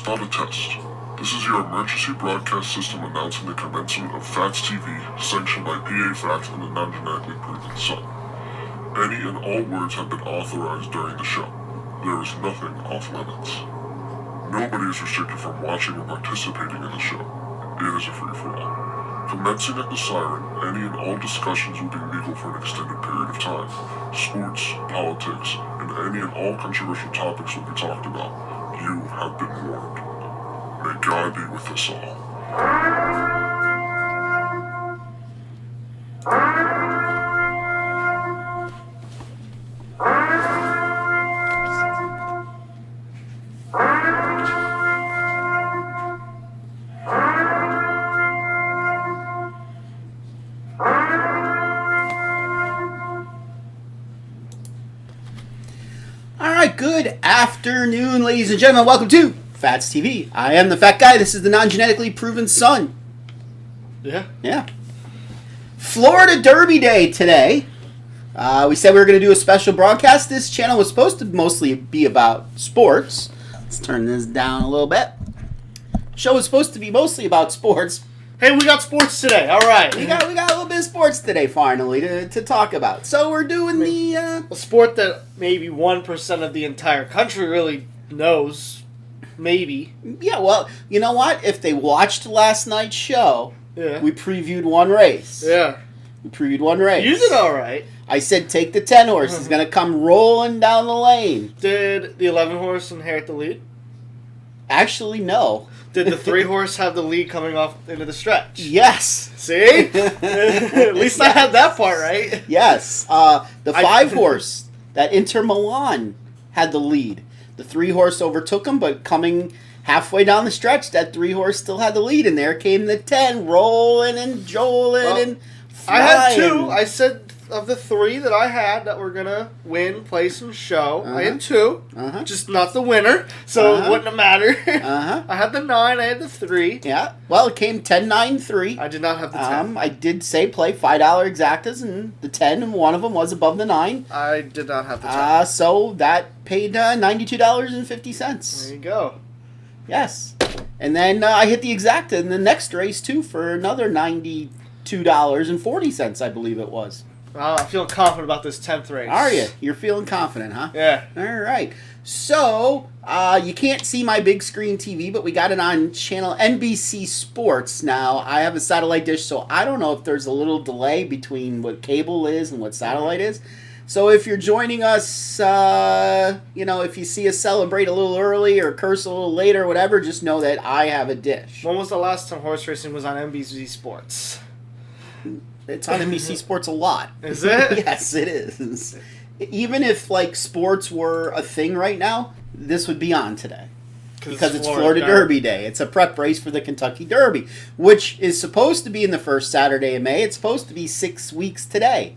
not a test. This is your emergency broadcast system announcing the commencement of Phatts TV, sanctioned by PA Phatts and the non-genetically proven Sun. Any and all words have been authorized during the show. There is nothing off limits. Nobody is restricted from watching or participating in the show. It is a free-for-all. Commencing at the siren, any and all discussions will be legal for an extended period of time. Sports, politics, and any and all controversial topics will be talked about. You have been warned. May God be with us all. Good afternoon, ladies and gentlemen. Welcome to Phatts TV. I am the fat guy. This is the non-genetically proven Sun. Yeah. Florida Derby Day today. We said we were going to do a special broadcast. This channel was supposed to mostly be about sports. Let's turn this down a little bit. Show was supposed to be mostly about sports. Hey, we got sports today. All right. We got a little bit of sports today, finally, to talk about. So we're doing a sport that maybe 1% of the entire country really knows. Maybe. Yeah, well, you know what? If they watched last night's show, we previewed one race. Yeah. We previewed one race. You did all right. I said take the 10 horse. He's going to come rolling down the lane. Did the 11 horse inherit the lead? Actually, no. Did the 3 horse have the lead coming off into the stretch? Yes. See? At least I had that part right. Yes. The 5 horse, that Inter Milan, had the lead. The 3 horse overtook him, but coming halfway down the stretch, that 3 horse still had the lead, and there came the 10 rolling and joling and flying. I had 2. I said of the 3 that I had that were going to win, place, and show, I had 2. Just not the winner, so it wouldn't have mattered. I had the 9, I had the 3. Yeah, well, it came 10, 9, 3. I did not have the 10. I did say play $5 exactas, and the 10, and one of them was above the 9. I did not have the 10. So that paid $92.50. There you go. Yes. And then I hit the exacta in the next race, too, for another $92.40, I believe it was. I'm feeling confident about this 10th race. Are you? You're feeling confident, huh? Yeah. All right. So, you can't see my big screen TV, but we got it on channel NBC Sports. Now, I have a satellite dish, so I don't know if there's a little delay between what cable is and what satellite is. So if you're joining us, if you see us celebrate a little early or curse a little later or whatever, just know that I have a dish. When was the last time horse racing was on NBC Sports? It's on NBC Sports a lot. Is it? Yes, it is. Even if, sports were a thing right now, this would be on today. Because it's Florida Derby Day. It's a prep race for the Kentucky Derby, which is supposed to be in the first Saturday of May. It's supposed to be 6 weeks today.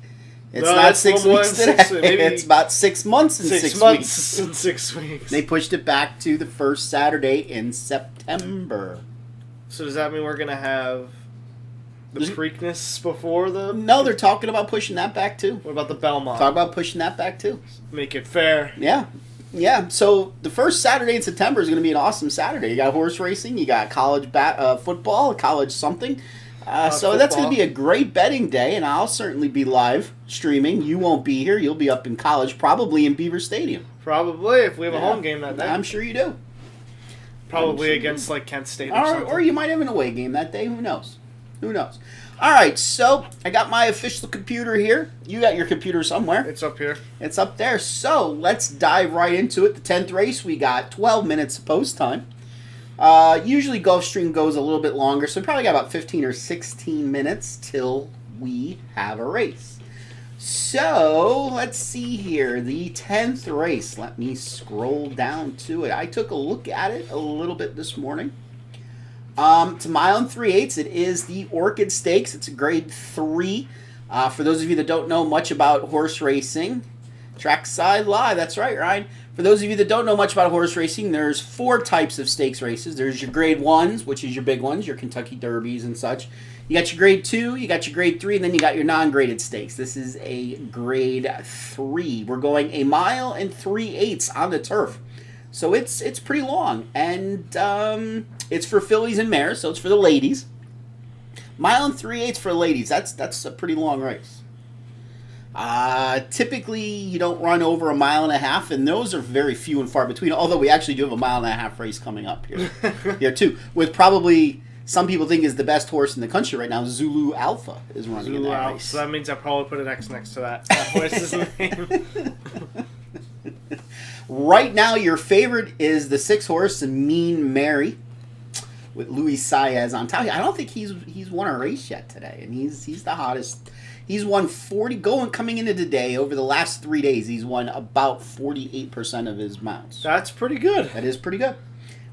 It's not 6 weeks today. It's about 6 months and 6 weeks. 6 months and 6 weeks. They pushed it back to the first Saturday in September. So does that mean we're going to have the Preakness before the... No, they're talking about pushing that back, too. What about the Belmont? Talk about pushing that back, too. Make it fair. Yeah. So the first Saturday in September is going to be an awesome Saturday. You got horse racing, you got college football, college something. So that's going to be a great betting day, and I'll certainly be live streaming. You won't be here. You'll be up in college, probably in Beaver Stadium. Probably, if we have a home game that day. I'm sure you do. Probably against, Kent State or something. Or you might have an away game that day. Who knows? All right, so I got my official computer here. You got your computer somewhere. It's up here. It's up there. So let's dive right into it. The 10th race, we got 12 minutes of post time. Usually Gulfstream goes a little bit longer, so we probably got about 15 or 16 minutes till we have a race. So let's see here. The 10th race. Let me scroll down to it. I took a look at it a little bit this morning. It's a mile and 3/8. It is the Orchid Stakes. It's a grade 3. For those of you that don't know much about horse racing, Trackside Live. That's right, Ryan. For those of you that don't know much about horse racing, there's 4 types of stakes races. There's your grade 1s, which is your big ones, your Kentucky Derbies and such. You got your grade 2, you got your grade 3, and then you got your non-graded stakes. This is a grade 3. We're going a mile and 3/8 on the turf. So it's pretty long, and it's for fillies and mares, so it's for the ladies. Mile and 3/8 for ladies. That's a pretty long race. Typically, you don't run over a mile and a half, and those are very few and far between. Although we actually do have a mile and a half race coming up here, here too, with probably some people think is the best horse in the country right now. Zulu Alpha is running in that race. So that means I probably put an X next to that horse's name. Right now, your favorite is the 6 horse Mean Mary with Luis Saez on top. I don't think he's won a race yet today, and he's the hottest. He's won 40 coming into today. Over the last 3 days, he's won about 48% of his mounts. That's pretty good. That is pretty good.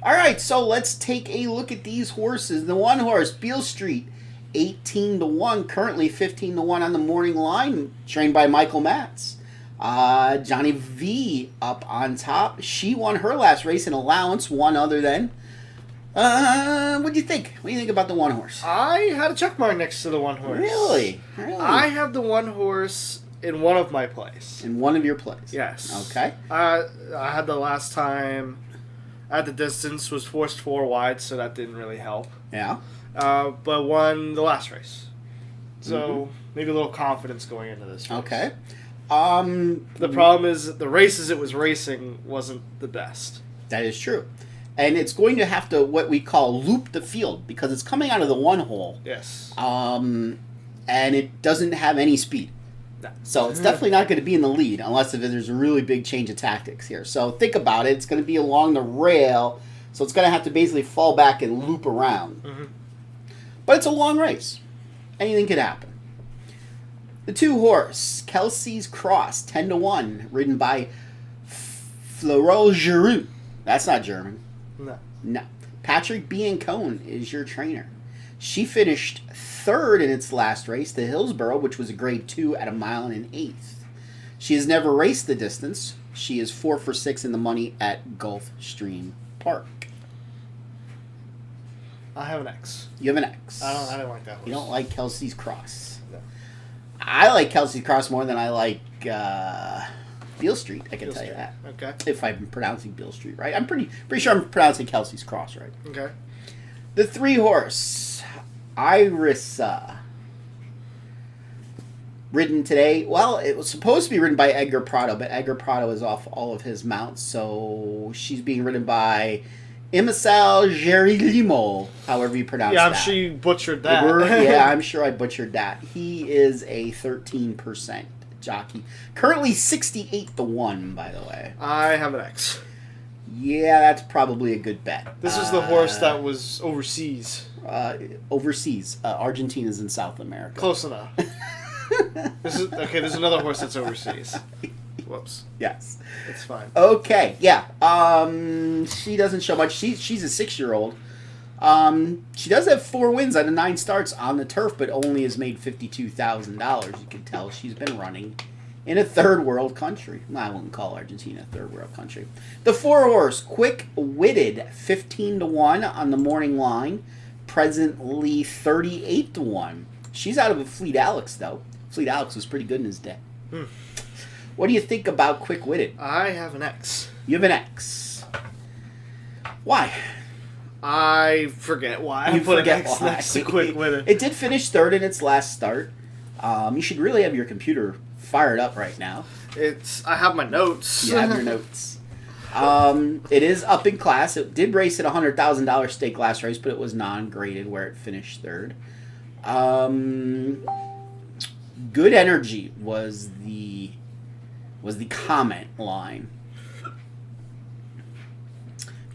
All right, so let's take a look at these horses. The 1 horse, Beale Street, 18-1, currently 15-1 on the morning line, trained by Michael Matz. Johnny V up on top. She won her last race in allowance, one other than. What do you think? What do you think about the 1 horse? I had a check mark next to the 1 horse. Really? I have the 1 horse in one of my plays. In one of your plays? Yes. Okay. I had the last time at the distance, was forced 4 wide, so that didn't really help. Yeah. But won the last race. So maybe a little confidence going into this race. Okay. The problem is the races it was racing wasn't the best. That is true. And it's going to have to, what we call, loop the field, because it's coming out of the 1 hole. Yes. And it doesn't have any speed. No. So it's definitely not going to be in the lead unless if there's a really big change of tactics here. So think about it. It's going to be along the rail, so it's going to have to basically fall back and loop around. But it's a long race. Anything could happen. The 2 horse, Kelsey's Cross, 10-1, ridden by Florent Giroux. That's not German. No. Patrick Biancone is your trainer. She finished 3rd in its last race, the Hillsborough, which was a grade 2 at 1 1/8 miles. She has never raced the distance. She is 4 for 6 in the money at Gulfstream Park. I have an X. You have an X. I don't like that horse. You don't like Kelsey's Cross. No. I like Kelsey's Cross more than I like Beale Street. I can tell you that. Okay. If I'm pronouncing Beale Street right, I'm pretty sure I'm pronouncing Kelsey's Cross right. Okay. The 3 horse, Irisa, ridden today. Well, it was supposed to be ridden by Edgar Prado, but Edgar Prado is off all of his mounts, so she's being ridden by Imisal Gerilimo, however you pronounce that. Yeah, I'm sure you butchered that. Yeah, I'm sure I butchered that. He is a 13% jockey. Currently 68-1, by the way. I have an X. Yeah, that's probably a good bet. This is the horse that was overseas. Overseas. Argentina's in South America. Close enough. There's another horse that's overseas. Whoops. Yes. It's fine. Okay, yeah. She doesn't show much. She's a 6-year-old. She does have 4 wins out of 9 starts on the turf, but only has made $52,000. You can tell she's been running in a third world country. Well, I wouldn't call Argentina a third world country. The 4 horse, Quick Witted, 15-1 on the morning line. Presently 38-1. She's out of a Fleet Alex, though. Fleet Alex was pretty good in his day. What do you think about Quick Witted? I have an X. You have an X. Why? I forget why. You I put forget an X why. next to Quick Witted. It did finish 3rd in its last start. You should really have your computer fired up right now. I have my notes. You have your notes. It is up in class. It did race at a $100,000 stake last race, but it was non-graded where it finished 3rd. Good Energy was the comment line.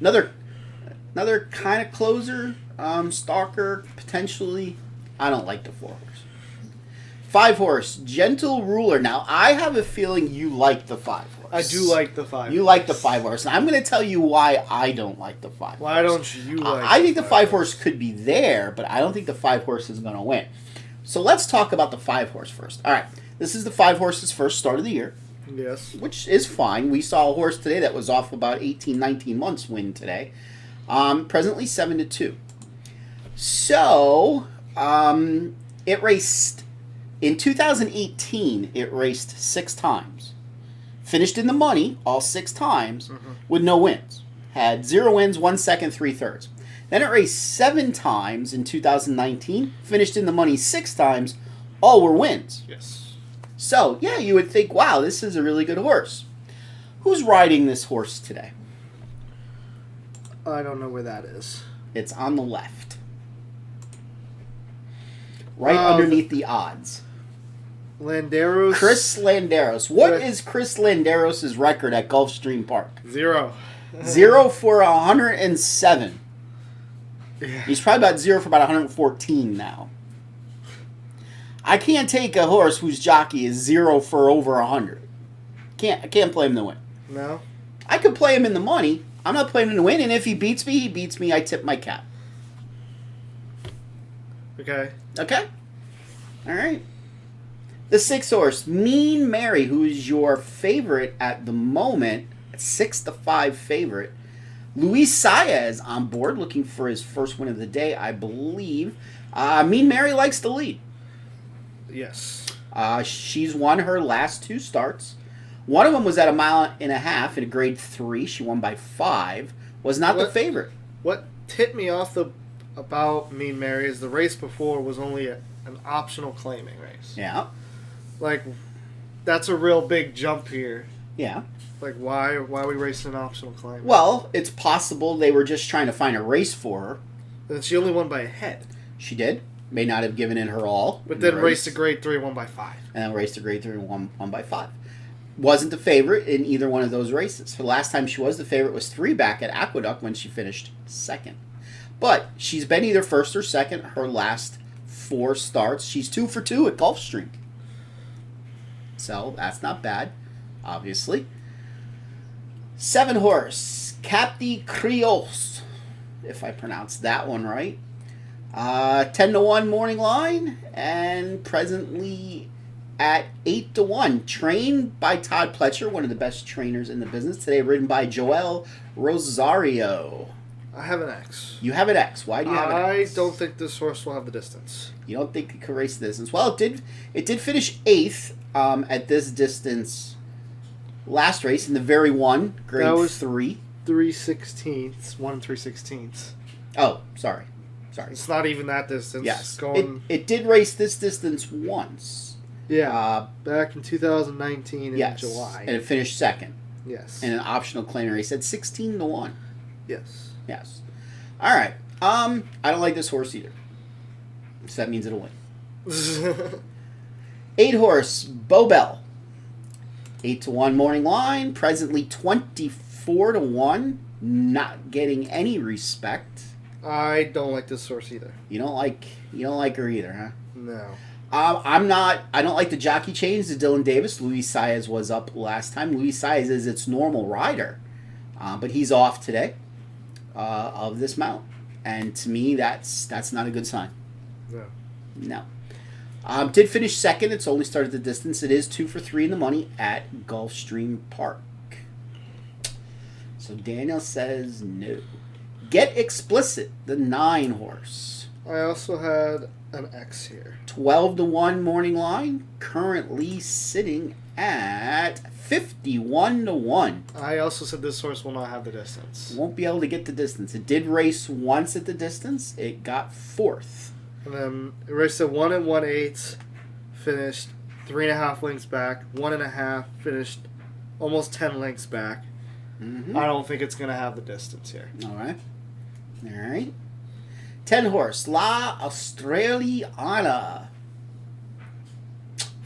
Another kind of closer, stalker potentially. I don't like the 4 horse. 5 horse, Gentle Ruler. Now I have a feeling you like the 5 horse. I do like the 5 You like the 5 horse, and I'm going to tell you why I don't like the 5 horse. Why don't you like I think the 5 horse could be there, but I don't think the 5 horse is going to win. So let's talk about the 5 horse first. All right, this is the 5 horse's first start of the year. Yes. Which is fine. We saw a horse today that was off about 18, 19 months win today. Presently 7-2. So, it raced, in 2018, it raced 6 times. Finished in the money all 6 times with no wins. Had 0 wins, 1 second, 3/3. Then it raced 7 times in 2019. Finished in the money 6 times. All were wins. Yes. So, yeah, you would think, wow, this is a really good horse. Who's riding this horse today? I don't know where that is. It's on the left. Right underneath the odds. Landeros. Chris Landeros. What is Chris Landeros' record at Gulfstream Park? 0. 0 for 107. Yeah. He's probably about 0 for about 114 now. I can't take a horse whose jockey is 0 for over 100. I can't play him to win. No? I could play him in the money. I'm not playing him to win, and if he beats me, he beats me. I tip my cap. Okay. Okay? All right. The 6 horse, Mean Mary, who is your favorite at the moment, 6-5 favorite. Luis Saez on board, looking for his first win of the day, I believe. Mean Mary likes the lead. Yes. She's won her last 2 starts. One of them was at 1.5 miles in a grade 3. She won by 5. Was not the favorite. What tipped me off about Mean Mary is the race before was only an optional claiming race. Yeah. Like, that's a real big jump here. Yeah. Like, why are we racing an optional claim? Well, it's possible they were just trying to find a race for her. And she only won by a head. She did. May not have given it her all. But then raced a grade 3, won by 5. And then raced a grade 3 and won by 5. Wasn't the favorite in either one of those races. The last time she was the favorite was 3 back at Aqueduct when she finished 2nd. But she's been either 1st or 2nd her last 4 starts. She's 2 for 2 at Gulfstream. So that's not bad, obviously. 7 horse, Capti Crios, if I pronounced that one right. 10-1 morning line, and presently at 8-1. Trained by Todd Pletcher, one of the best trainers in the business. Today ridden by Joel Rosario. I have an X. You have an X. Why do you have an X? I don't think this horse will have the distance. You don't think it could race the distance? Well, it did finish 8th at this distance last race in the very one, grade that was 3. 3/16, 1 3/16. Oh, sorry. It's not even that distance. Yes. It It did race this distance once. Yeah. Back in 2019 in yes. July. And it finished 2nd. Yes. In an optional claim race at 16-1. Yes. Yes. All right. I don't like this horse either. So that means it'll win. 8 horse, Bobel. 8-1 morning line. Presently 24-1. Not getting any respect. I don't like this horse either. You don't like her either, huh? No. I don't like the jockey change to Dylan Davis. Luis Saez was up last time. Luis Saez is its normal rider. But he's off today of this mount. And to me, that's not a good sign. No. No. Did finish 2nd. It's only started the distance. It is 2 for 3 in the money at Gulfstream Park. So Daniel says no. Get Explicit, the 9 horse. I also had an X here. 12-1 morning line. Currently sitting at 51-1. I also said this horse will not have the distance. Won't be able to get the distance. It did race once at the distance. It got 4th. And then it raced at 1 1/8, finished 3.5 lengths back. 1.5 finished almost 10 lengths back. Mm-hmm. I don't think it's going to have the distance here. All right. 10 horse, La Australiana.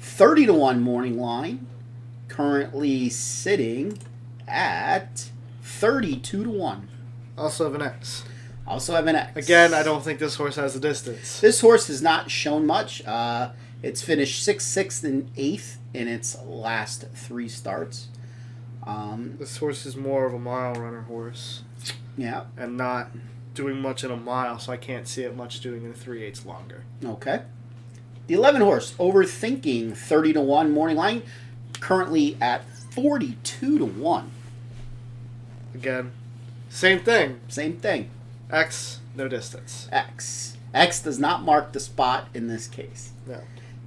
30-1 morning line. Currently sitting at 32-1. Also have an X. Also have an X. Again, I don't think this horse has the distance. This horse has not shown much. It's finished 6th, 6th, and 8th in its last 3 starts. This horse is more of a mile runner horse. Yeah. And not doing much in a mile, so I can't see it much doing in a 3/8 longer. Okay. The 11 horse, Overthinking, 30-1 morning line, currently at 42-1. Again, same thing. Same thing. X, no distance. X. X does not mark the spot in this case. No.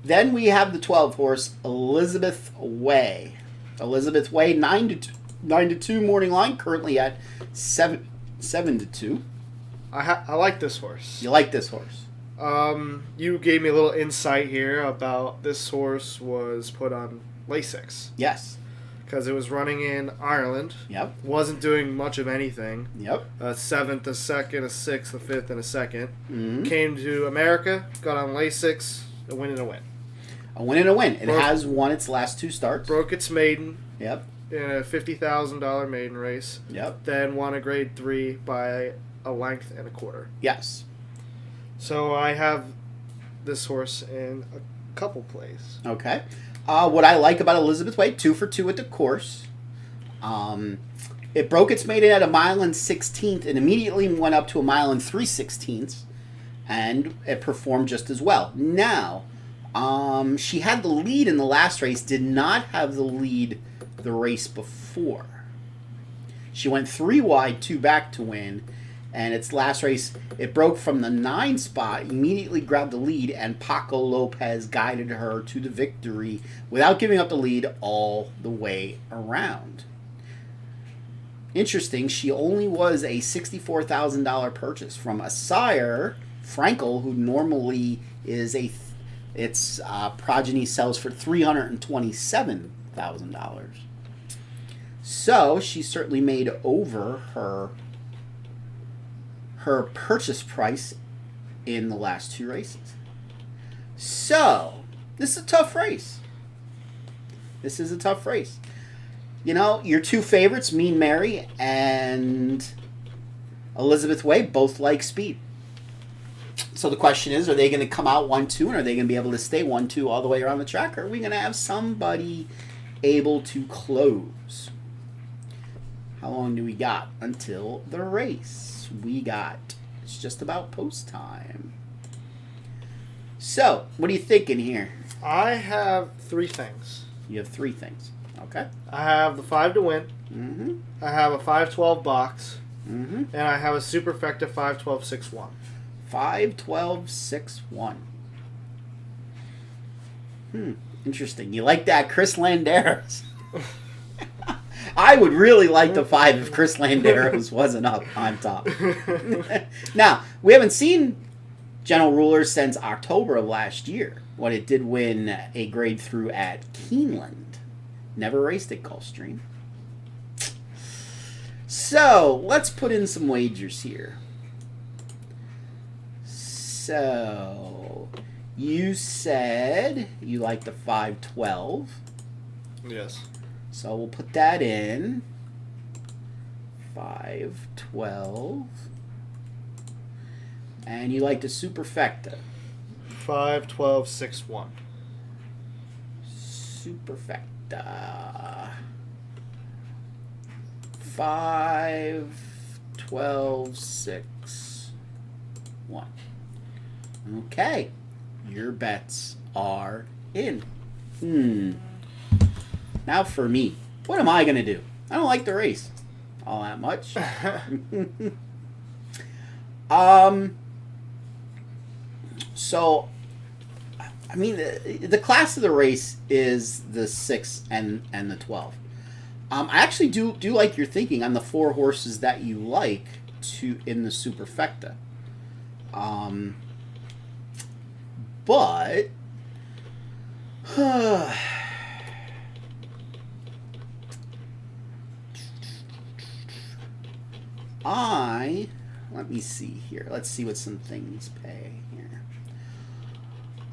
Then we have the 12 horse, Elizabeth Way. Elizabeth Way 9-2 morning line, currently at 7-2. I like this horse. You like this horse? You gave me a little insight here about this horse was put on Lasix. Yes. Because it was running in Ireland. Yep. Wasn't doing much of anything. Yep. A 7th, a 2nd, a 6th, a 5th, and a 2nd. Mm-hmm. Came to America, got on Lasix, a win and a win. A win and a win. It has won its last 2 starts. Broke its maiden. Yep. In a $50,000 maiden race. Yep. Then won a grade 3 by a length and a quarter. Yes. So I have this horse in a couple plays. Okay. What I like about Elizabeth Way, 2 for 2 at the course. It broke its maiden at a mile and 16th and immediately went up to a mile and 3/16, and it performed just as well. Now, she had the lead in the last race, did not have the lead the race before. She went 3 wide, 2 back to win, and its last race, it broke from the 9 spot, immediately grabbed the lead, and Paco Lopez guided her to the victory without giving up the lead all the way around. Interesting, she only was a $64,000 purchase from a sire, Frankel, who normally is its progeny sells for $327,000. So she certainly made over her purchase price in the last 2 races. So this is a tough race. This is a tough race. You know, your 2 favorites, Mean Mary and Elizabeth Way, both like speed. So the question is, are they going to come out 1-2, and are they going to be able to stay 1-2 all the way around the track? Or are we going to have somebody able to close? How long do we got until the race? It's just about post time. So, what are you thinking here? I have 3 things. You have 3 things. Okay. I have the 5 to win. Mm-hmm. I have a 5-12 box. Mm-hmm. And I have a superfecta 5-12-6-1. 5-12-6-1. Interesting. You like that, Chris Landeros? I would really like the 5 if Chris Landeros wasn't up on top. Now, we haven't seen General Ruler since October of last year, when it did win a grade through at Keeneland. Never raced at Gulfstream. So, let's put in some wagers here. So, you said you like the 5-12. Yes. So we'll put that in. 5-12. And you like the superfecta. 5-12-6-1. Superfecta. 5-12-6-1. Okay. Your bets are in. Now for me, what am I going to do? I don't like the race all that much. So, I mean, the class of the race is the 6 and the 12. I actually do like your thinking on the 4 horses that you like in the superfecta. But let me see here. Let's see what some things pay here.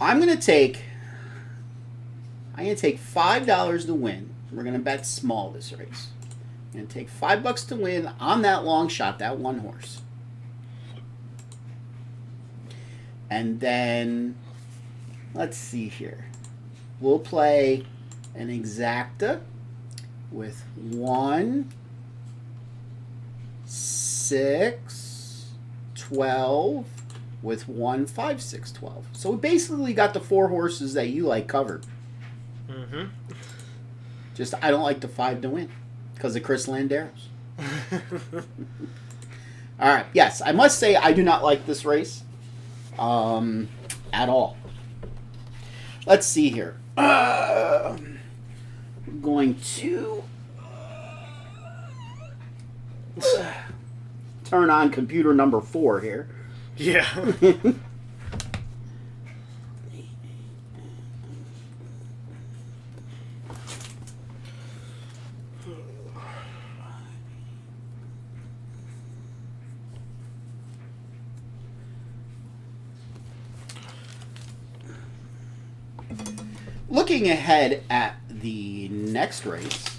I'm gonna take $5 to win. We're gonna bet small this race. I'm gonna take $5 to win on that long shot, that 1 horse. And then let's see here. We'll play an exacta with 1, 6, 12 with 1, 5, 6, 12. So we basically got the 4 horses that you like covered. Mm-hmm. Just I don't like the 5 to win because of Chris Landeros. All right. Yes, I must say I do not like this race at all. Let's see here. going to turn on computer number 4 here. Yeah. Looking ahead at the next race,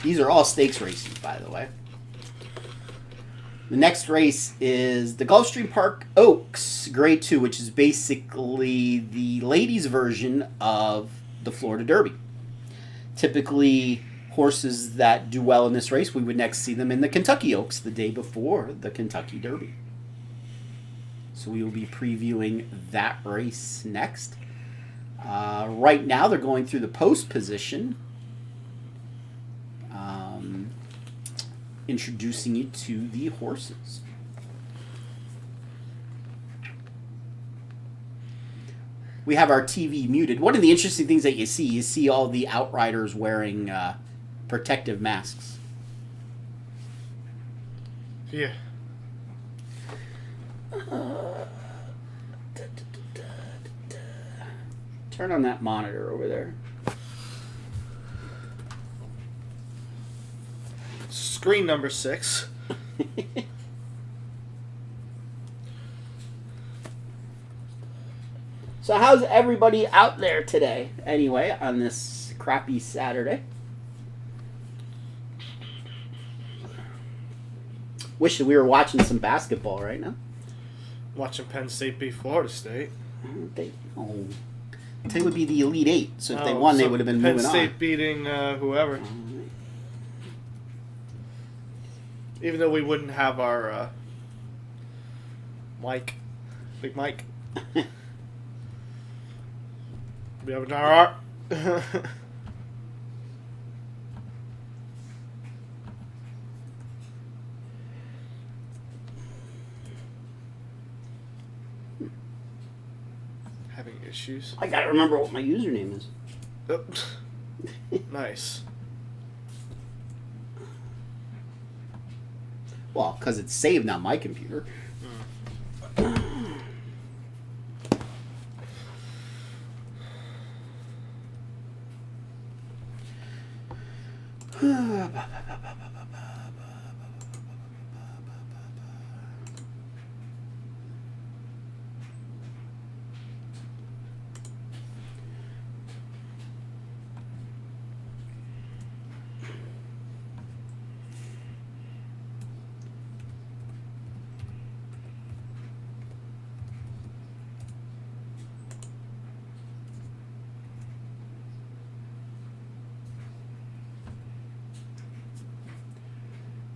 these are all stakes races, by the way. The next race is the Gulfstream Park Oaks Grade 2, which is basically the ladies' version of the Florida Derby. Typically, horses that do well in this race, we would next see them in the Kentucky Oaks the day before the Kentucky Derby. So we will be previewing that race next. Right now, they're going through the post position, introducing you to the horses. We have our TV muted. One of the interesting things that you see all the outriders wearing protective masks. Yeah. Turn on that monitor over there. Screen number 6. So how's everybody out there today, anyway, on this crappy Saturday? Wish that we were watching some basketball right now. Watching Penn State beat Florida State. They would be the Elite Eight, so if they won, they would have been Penn moving on. Penn State beating whoever. Even though we wouldn't have our Mike. Big Mike. We have an RR. Having issues. I gotta remember what my username is. Oh. Nice. Well, because it's saved on my computer.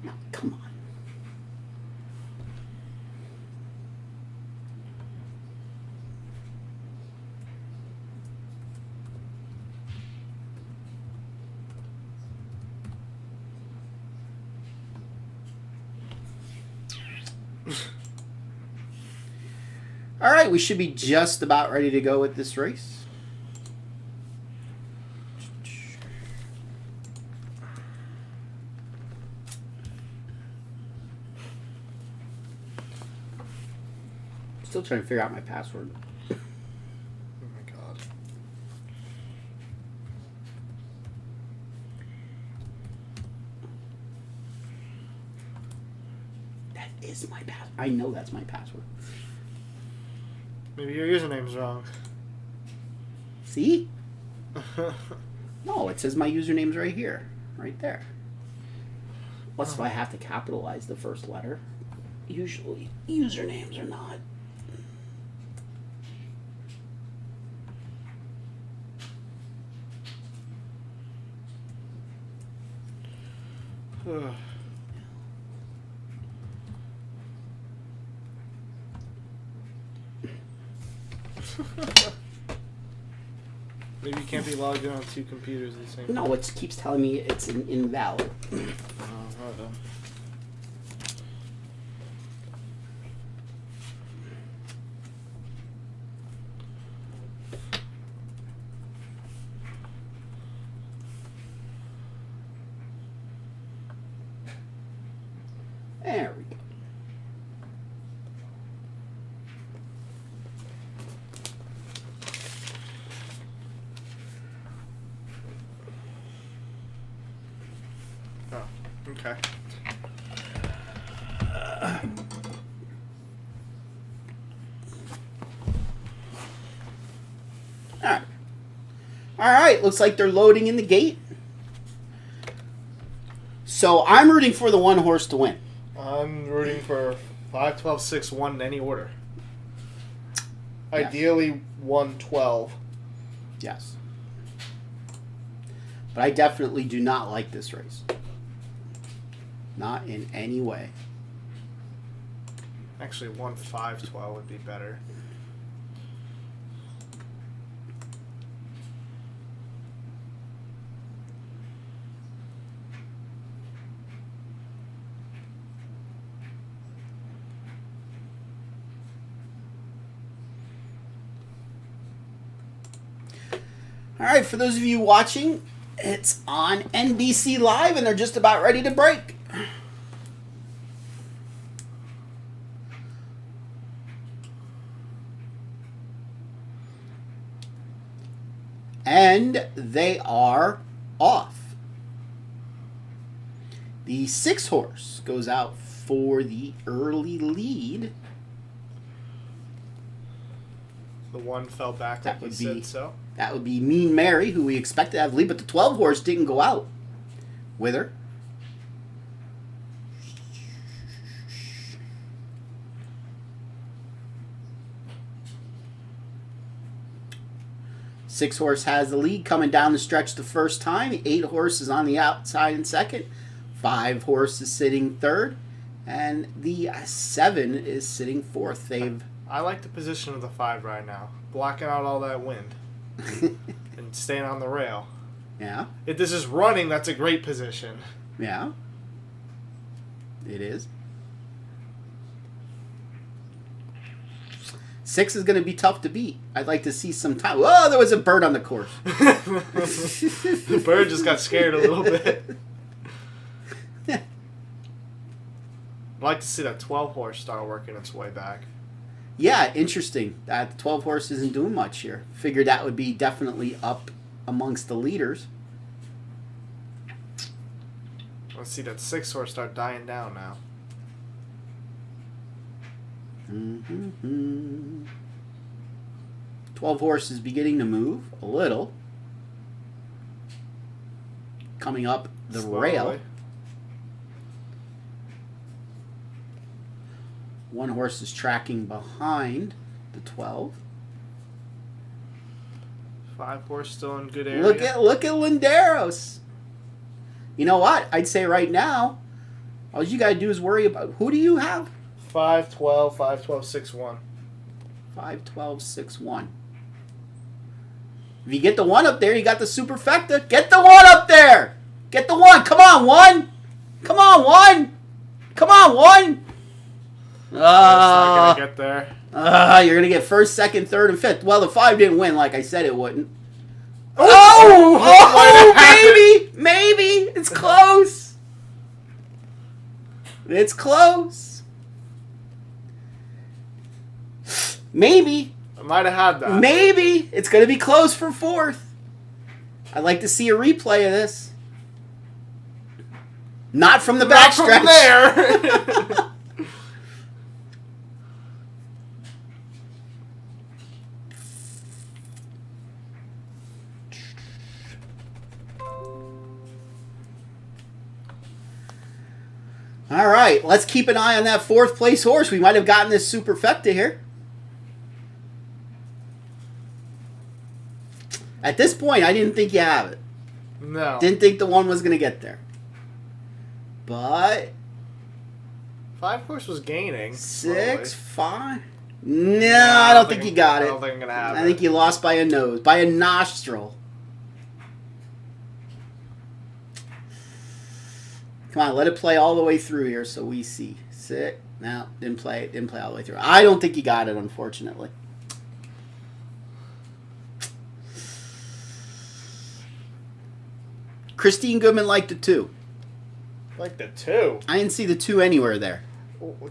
Now, come on. All right, we should be just about ready to go with this race. Still trying to figure out my password. Oh my god. That is my password. I know that's my password. Maybe your username's wrong. See? No, it says my username's right here. Right there. Unless if I have to capitalize the first letter. Usually, usernames are not. Maybe you can't be logged in on 2 computers at the same time. No, it keeps telling me it's invalid. Hold on. Okay. Alright. Alright, looks like they're loading in the gate. So I'm rooting for the one horse to win. I'm rooting for 5, 12, 6, 1 in any order. Yes. Ideally 1, 12. Yes. But I definitely do not like this race. Not in any way. Actually, 1, 5, 12 would be better. All right, for those of you watching, it's on NBC Live, and they're just about ready to break. And they are off. The 6 horse goes out for the early lead. The 1 fell back That like would you be- said so. That would be Mean Mary, who we expected to have the lead, but the 12 horse didn't go out with her. Six horse has the lead coming down the stretch the first time. 8 horse is on the outside in second. 5 horse is sitting third. And the 7 is sitting fourth. I like the position of the 5 right now. Blocking out all that wind. And staying on the rail. Yeah. If this is running, that's a great position. Yeah. It is. 6 is going to be tough to beat. I'd like to see some time. Whoa, there was a bird on the course. The bird just got scared a little bit. I'd like to see that 12 horse start working its way back. Yeah, interesting. That 12 horse isn't doing much here. Figured that would be definitely up amongst the leaders. Let's see that 6 horse start dying down now. Mm-hmm. 12 horse is beginning to move a little. Coming up the Slowly. rail. 1 horse is tracking behind the 12. 5 horse still in good area. Look at Linderos. You know what? I'd say right now, all you gotta do is worry about who do you have? 5, 12, 5, 12, 6, 1. 5, 12, 6, 1. If you get the 1 up there, you got the superfecta. Get the 1 up there. Get the 1. Come on, 1. Come on, 1. Come on, 1. It's not gonna get there. You're going to get first, second, third, and fifth. Well, the 5 didn't win like I said it wouldn't. Oh, maybe. It's close. It's close. Maybe. I might have had that. Maybe. It's going to be close for fourth. I'd like to see a replay of this. Not from the backstretch. Not from there. All right, let's keep an eye on that 4th place horse. We might have gotten this superfecta here. At this point, I didn't think you have it. No. Didn't think the 1 was going to get there. But 5 horse was gaining. 6, slowly. 5. No, I don't think you got I it. don't think I'm gonna have I it. think you lost by a nose, by a nostril. Come on, let it play all the way through here so we see. 6. No, didn't play all the way through. I don't think you got it, unfortunately. Christine Goodman liked the 2. Like the 2. I didn't see the 2 anywhere there.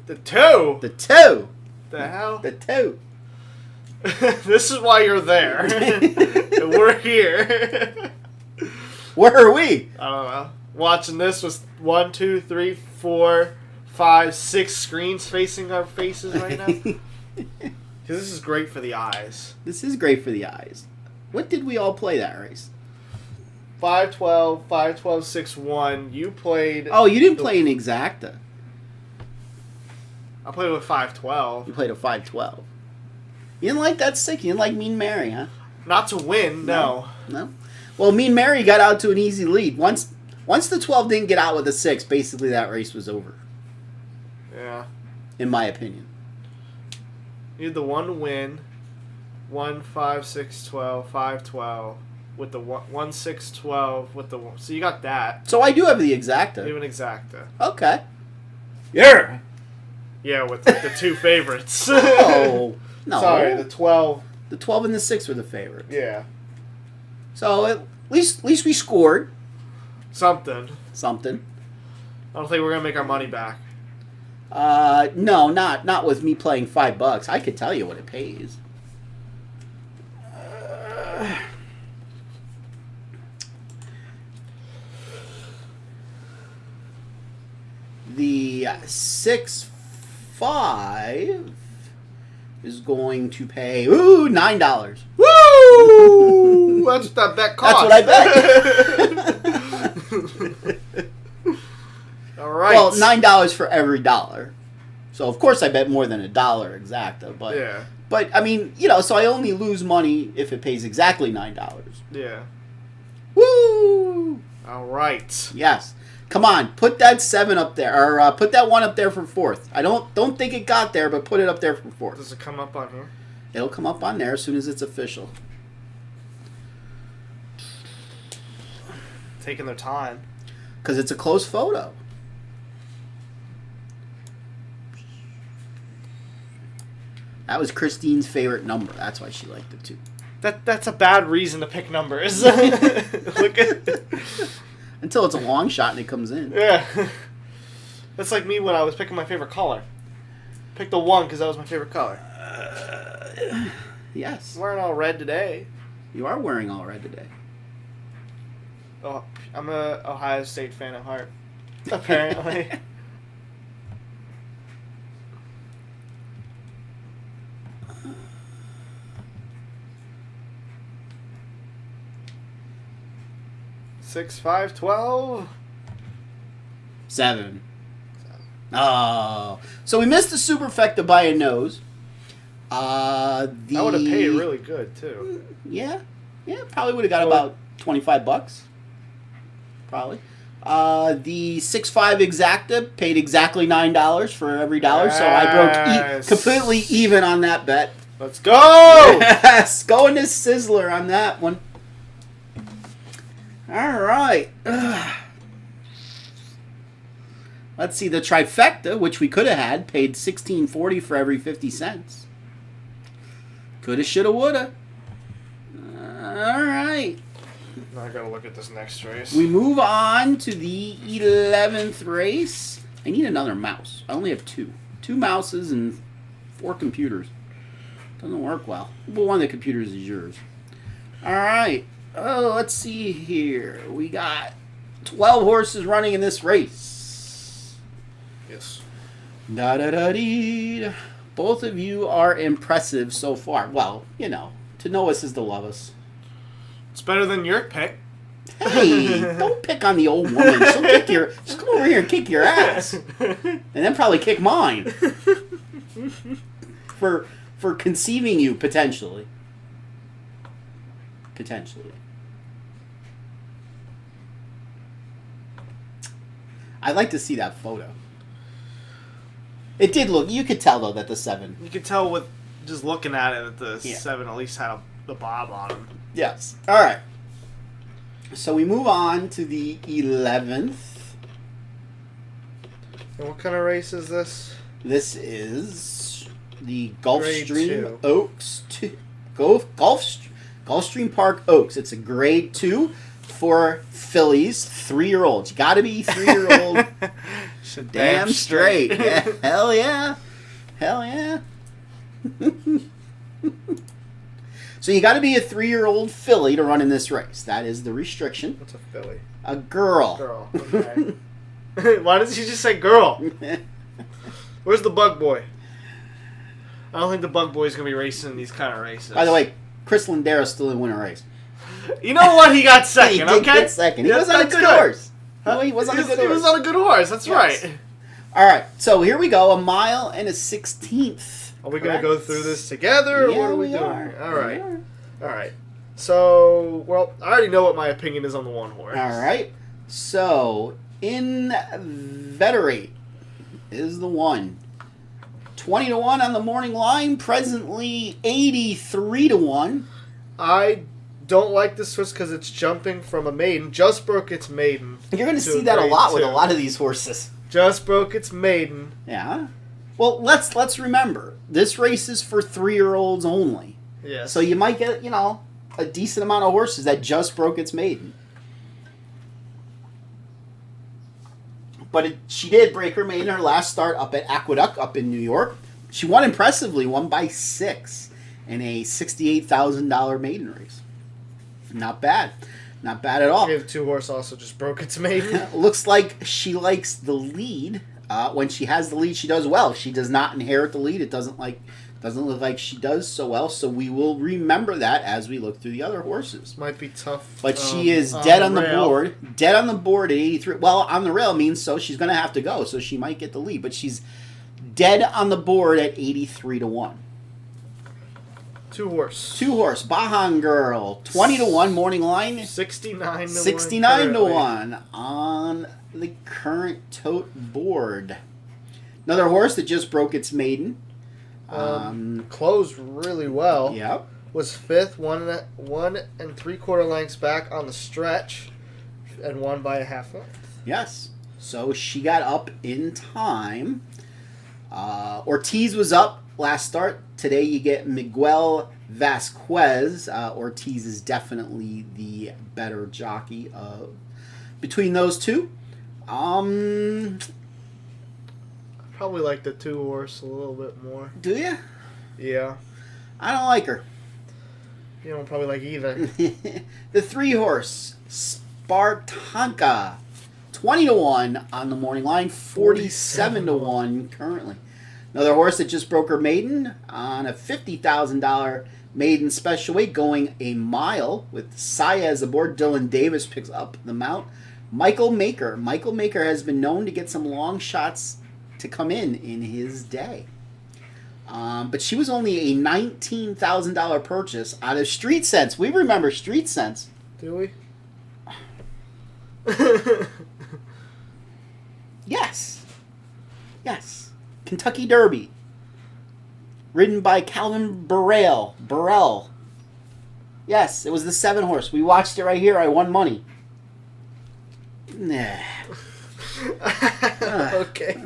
The 2? The 2. The hell? The 2. This is why you're there. And we're here. Where are we? I don't know. watching this with 1, 2, 3, 4, 5, 6 screens facing our faces right now. Because this is great for the eyes. This is great for the eyes. What did we all play that race? 5-12, 5-12, 6-1. You played... Oh, you didn't play an exacta. I played with 5-12. You played a 5-12. You didn't like that sick. You didn't like Mean Mary, huh? Not to win, no. No? Well, Mean Mary got out to an easy lead. Once the 12 didn't get out with a 6, basically that race was over. Yeah. In my opinion. You had the 1 to win. 1, 5, 6, 12, 5, 12. With the 1, 6, 12. With the 1. So you got that. So I do have the exacta. You have an exacta. Okay. Yeah. Yeah, with the 2 favorites. Oh. No. Sorry, the 12. The 12 and the 6 were the favorites. Yeah. So at least we scored. Something. I don't think we're going to make our money back. No, not with me playing $5. I could tell you what it pays. The 6-5 is going to pay $9. Woo! That's what that bet cost. That's what I bet. All right. Well, $9 for every dollar. So of course I bet more than $1 exacta, but yeah. But I mean, so I only lose money if it pays exactly $9. Yeah. Woo! All right. Yes. Come on, put that 7 up there, or put that 1 up there for 4th. I don't think it got there, but put it up there for 4th. Does it come up on here? It'll come up on there as soon as it's official. Taking their time. Because it's a close photo. That was Christine's favorite number. That's why she liked it too. That's a bad reason to pick numbers. Look at Until it's a long shot and it comes in. Yeah. That's like me when I was picking my favorite color. Picked the 1 because that was my favorite color. Yes. I'm wearing all red today. You are wearing all red today. Oh, I'm a Ohio State fan at heart. Apparently. Six, 5, 12. 7. Oh. So we missed the superfecta by a nose. I would have paid really good, too. Yeah. Yeah, probably would have got about $25. Probably. The 6-5 exacta paid exactly $9 for every dollar, so I broke completely even on that bet. Let's go! Yes! Going to Sizzler on that one. All right. Let's see. The trifecta, which we could have had, paid $16.40 for every 50 cents. Coulda, shoulda, woulda. All right. Now I gotta look at this next race. We move on to the 11th race. I need another mouse. I only have 2. 2 mouses and 4 computers. Doesn't work well. But one of the computers is yours. All right. Oh, let's see here. We got 12 horses running in this race. Yes. Da-da-da-dee. Both of you are impressive so far. Well, to know us is to love us. It's better than your pick. Hey, don't pick on the old woman. Just come over here and kick your ass. And then probably kick mine. For conceiving you, potentially. Potentially. I'd like to see that photo. It did look... You could tell, though, that the 7... You could tell with just looking at it that the 7 at least had the bob on him. Yes. All right. So we move on to the 11th. And what kind of race is this? This is the Gulfstream 2. Oaks. Gulfstream Park Oaks. It's a grade 2 for fillies, 3-year-olds. You got to be 3-year-old. Damn straight. Yeah. Hell yeah. Hell yeah. So you got to be a 3-year-old filly to run in this race. That is the restriction. What's a filly? A girl. Girl. Okay. Why does she just say girl? Where's the bug boy? I don't think the bug boy's gonna be racing these kind of races. By the way, Chris Lindera still didn't win a race. You know what? He got second. He did okay, get second. He was on a good horse. No, he was on a good horse. He was on a good horse. That's right. All right. So here we go. 1 mile and a 16th. Are we gonna go through this together? Or Yeah, what are we doing? are. All right. We are. All right. So, well, I already know what my opinion is on the one horse. All right. So, Inveterate is the one. 20 to 1 on the morning line. Presently 83 to 1. I don't like this horse because it's jumping from a maiden. Just broke its maiden. You're going to see that a lot with a lot of these horses. Just broke its maiden. Yeah. Well, let's remember, this race is for 3-year-olds only. Yes. So you might get, a decent amount of horses that just broke its maiden. But she did break her maiden her last start up at Aqueduct up in New York. She won impressively, won by 6 in a $68,000 maiden race. Not bad. Not bad at all. The 2-horse also just broke its maiden. Looks like she likes the lead. When she has the lead, she does well. She does not inherit the lead. It doesn't look like she does so well. So we will remember that as we look through the other horses. Might be tough. But she is dead on the board. Dead on the board at 83. Well, on the rail means so she's going to have to go. So she might get the lead. But she's dead on the board at 83 to 1. 2-horse. 2-horse. Bahan Girl. 20 to 1 morning line. 69 to 1. 69 to 1 on the current tote board. Another horse that just broke its maiden. Closed really well. Yep. Was 5th, 1 3/4 lengths back on the stretch, and won by a half length. Yes. So she got up in time. Ortiz was up last start. Today you get Miguel Vasquez. Ortiz is definitely the better jockey between those two. Probably like the 2-horse a little bit more. Do you? Yeah. I don't like her. You don't probably like either. The 3-horse, Spartanka. 20 to 1 on the morning line, 47 to 1 currently. Another horse that just broke her maiden on a $50,000 maiden special weight, going a mile with Saez aboard. Dylan Davis picks up the mount. Michael Maker. Michael Maker has been known to get some long shots to come in his day. But she was only a $19,000 purchase out of Street Sense. We remember Street Sense. Do we? Yes. Yes. Kentucky Derby. Ridden by Calvin Burrell. Yes, it was the 7-horse. We watched it right here. I won money. Nah. Okay.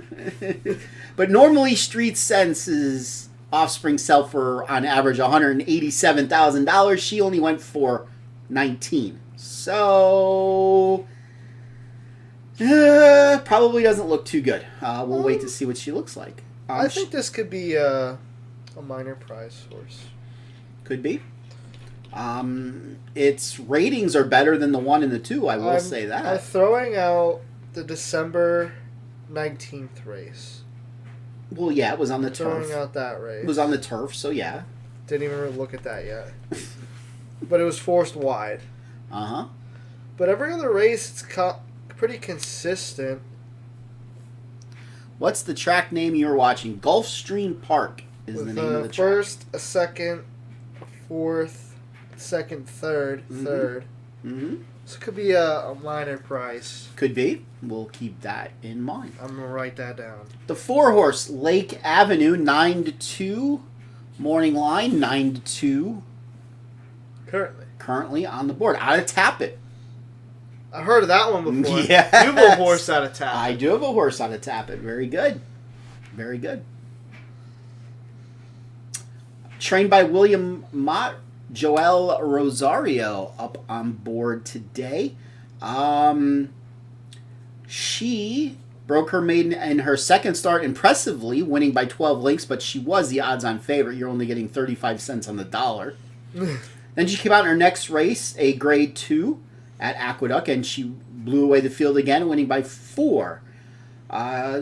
But normally Street Sense's offspring sell for, on average, $187,000. She only went for $19,000. So... probably doesn't look too good. We'll wait to see what she looks like. I think this could be a minor prize horse. Could be. Its ratings are better than the 1 and the 2, I will say that. I'm throwing out the December 19th race. Well, yeah, it was on the turf. Throwing out that race. It was on the turf, so yeah. Didn't even really look at that yet. But it was forced wide. Uh-huh. But every other race, it's pretty consistent. What's the track name you're watching? Gulfstream Park is the name of the track. First, a second, a fourth, second, third, third. Mm-hmm. So it could be a minor price. Could be. We'll keep that in mind. I'm going to write that down. The 4-horse, Lake Avenue, 9 to 2. Morning line, 9 to 2. Currently on the board. Out of Tappet. I heard of that one before. Yes. You have a horse out of Tappet. I do have a horse out of Tappet. Very good. Very good. Trained by William Mott, Joel Rosario up on board today. She broke her maiden in her second start impressively, winning by 12 lengths, but she was the odds-on favorite. You're only getting 35 cents on the dollar. Then she came out in her next race, a grade 2 at Aqueduct, and she blew away the field again, winning by 4.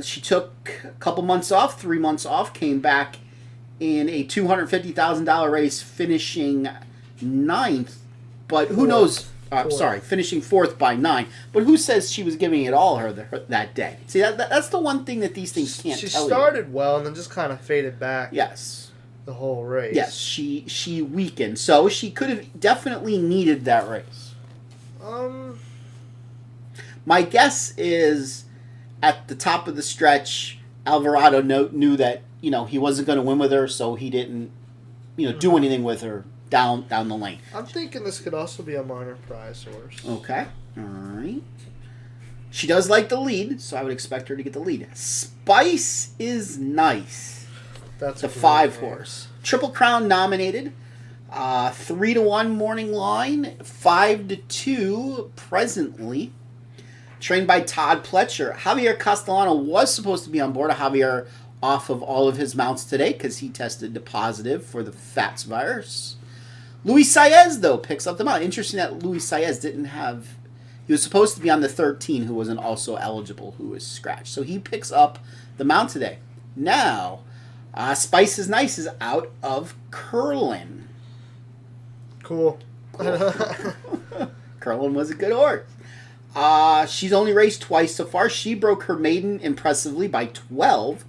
She took a couple months off, 3 months off, came back in a $250,000 race, finishing 9th. But who knows? Finishing 4th by 9. But who says she was giving it all her that day? See, that's the one thing that these things can't tell you. She started well and then just kind of faded back. Yes. The whole race. Yes, she weakened. So she could have definitely needed that race. My guess is at the top of the stretch, Alvarado knew that, he wasn't going to win with her, so he didn't, do anything with her down the lane. I'm thinking this could also be a minor prize horse. Okay. All right. She does like the lead, so I would expect her to get the lead. Spice is Nice. That's the 5 horse. Triple Crown nominated. 3-1 morning line. 5-2 presently. Trained by Todd Pletcher. Javier Castellano was supposed to be on board. Javier off of all of his mounts today because he tested positive for the Phatts virus. Luis Saez, though, picks up the mount. Interesting that Luis Saez didn't have... He was supposed to be on the 13, who wasn't also eligible, who was scratched. So he picks up the mount today. Now, Spice is Nice is out of Curlin. Cool. Curlin was a good horse. She's only raced twice so far. She broke her maiden impressively by 12.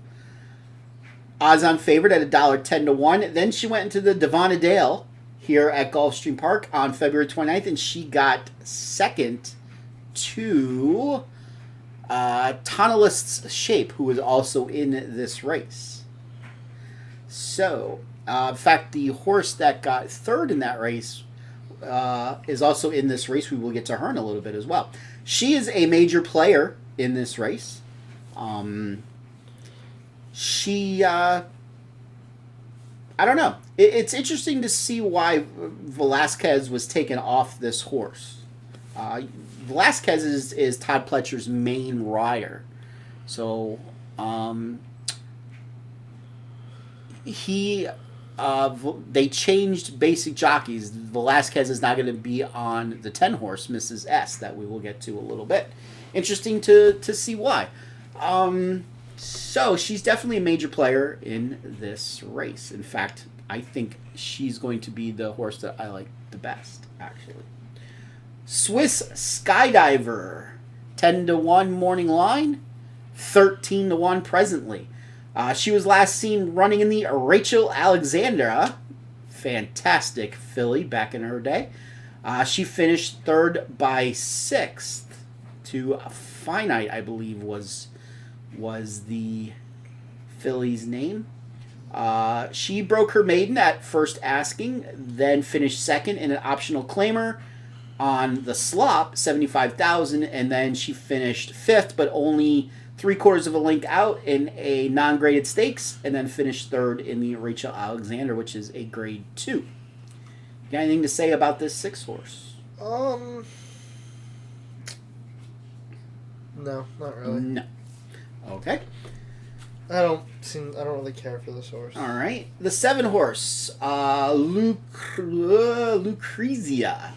Odds on favorite at $1.10-1. Then she went into the Devon Dale here at Gulfstream Park on February 29th, and she got second to Tunnelist's Shape, who was also in this race. So, in fact, the horse that got third in that race is also in this race. We will get to her in a little bit as well. She is a major player in this race. I don't know. It's interesting to see why Velasquez was taken off this horse. Velasquez is Todd Pletcher's main rider. So, they changed basic jockeys. Velasquez is not going to be on the 10 horse, Mrs. S, that we will get to a little bit. Interesting to see why. So she's definitely a major player in this race. In fact, I think she's going to be the horse that I like the best, actually. Swiss Skydiver, 10-1 morning line, 13-1 presently. She was last seen running in the Rachel Alexandra. Fantastic filly back in her day. She finished third by 6th to Finite, I believe was the filly's name. She broke her maiden at first asking, then finished second in an optional claimer on the slop, 75,000, and then she finished 5th, but only 3/4 of a length out in a non-graded stakes, and then finished 3rd in the Rachel Alexander, which is a grade 2. Got anything to say about this 6 horse? No, not really. No. Okay. I don't really care for this horse. All right. The 7 horse, Lucrezia.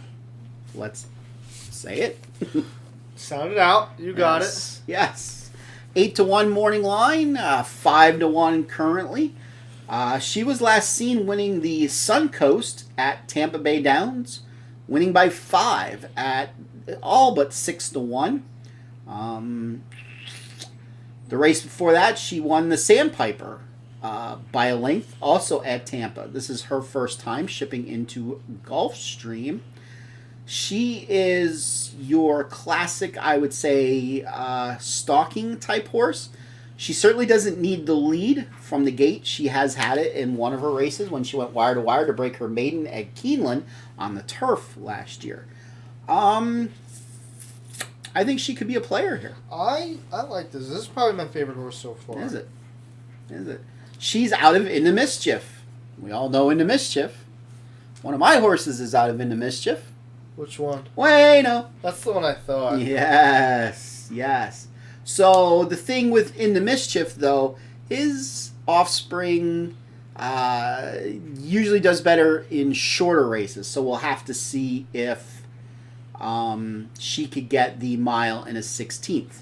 Let's say it. Sound it out. You got it. Yes. 8-1 morning line, 5-1 currently. She was last seen winning the Suncoast at Tampa Bay Downs, winning by 5 at all but 6-1. The race before that, she won the Sandpiper by a length, also at Tampa. This is her first time shipping into Gulfstream. She is your classic, I would say, stalking type horse. She certainly doesn't need the lead from the gate. She has had it in one of her races when she went wire to wire to break her maiden at Keeneland on the turf last year. I think she could be a player here. I like this. This is probably my favorite horse so far. Is it? She's out of Into Mischief. We all know Into Mischief. One of my horses is out of Into Mischief. Which one? Bueno. That's the one I thought. Yes. So the thing with Into Mischief, though, his offspring Usually does better in shorter races, so we'll have to see if she could get the mile in a 16th.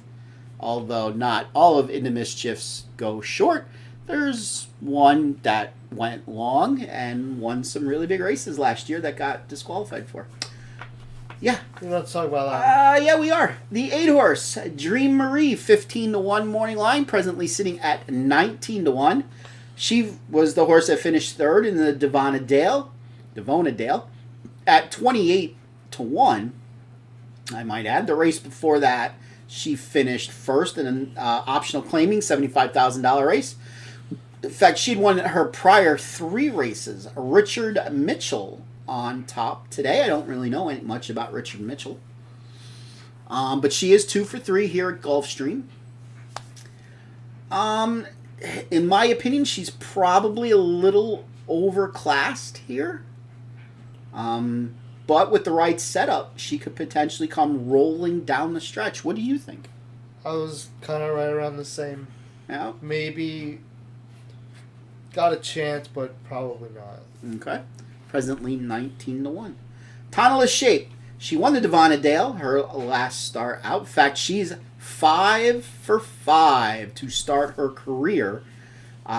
Although not all of Into Mischiefs go short, there's one that went long and won some really big races last year that got disqualified for. Yeah. We're not talking about that. Yeah, we are. The 8-horse, Dream Marie, 15-1 morning line, presently sitting at 19-1. She was the horse that finished third in the Devonadale at 28-1. I might add. The race before that, she finished first in an optional claiming $75,000 race. In fact, she'd won her prior 3 races. Richard Mitchell on top today. I don't really know much about Richard Mitchell. But she is 2 for 3 here at Gulfstream. In my opinion, she's probably a little overclassed here. But with the right setup, she could potentially come rolling down the stretch. What do you think? I was kind of right around the same. Yeah. Maybe got a chance, but probably not. Okay. Presently 19-1. Tonalist Shape. She won the Devonadale, her last start out. In fact, she's 5 for 5 to start her career.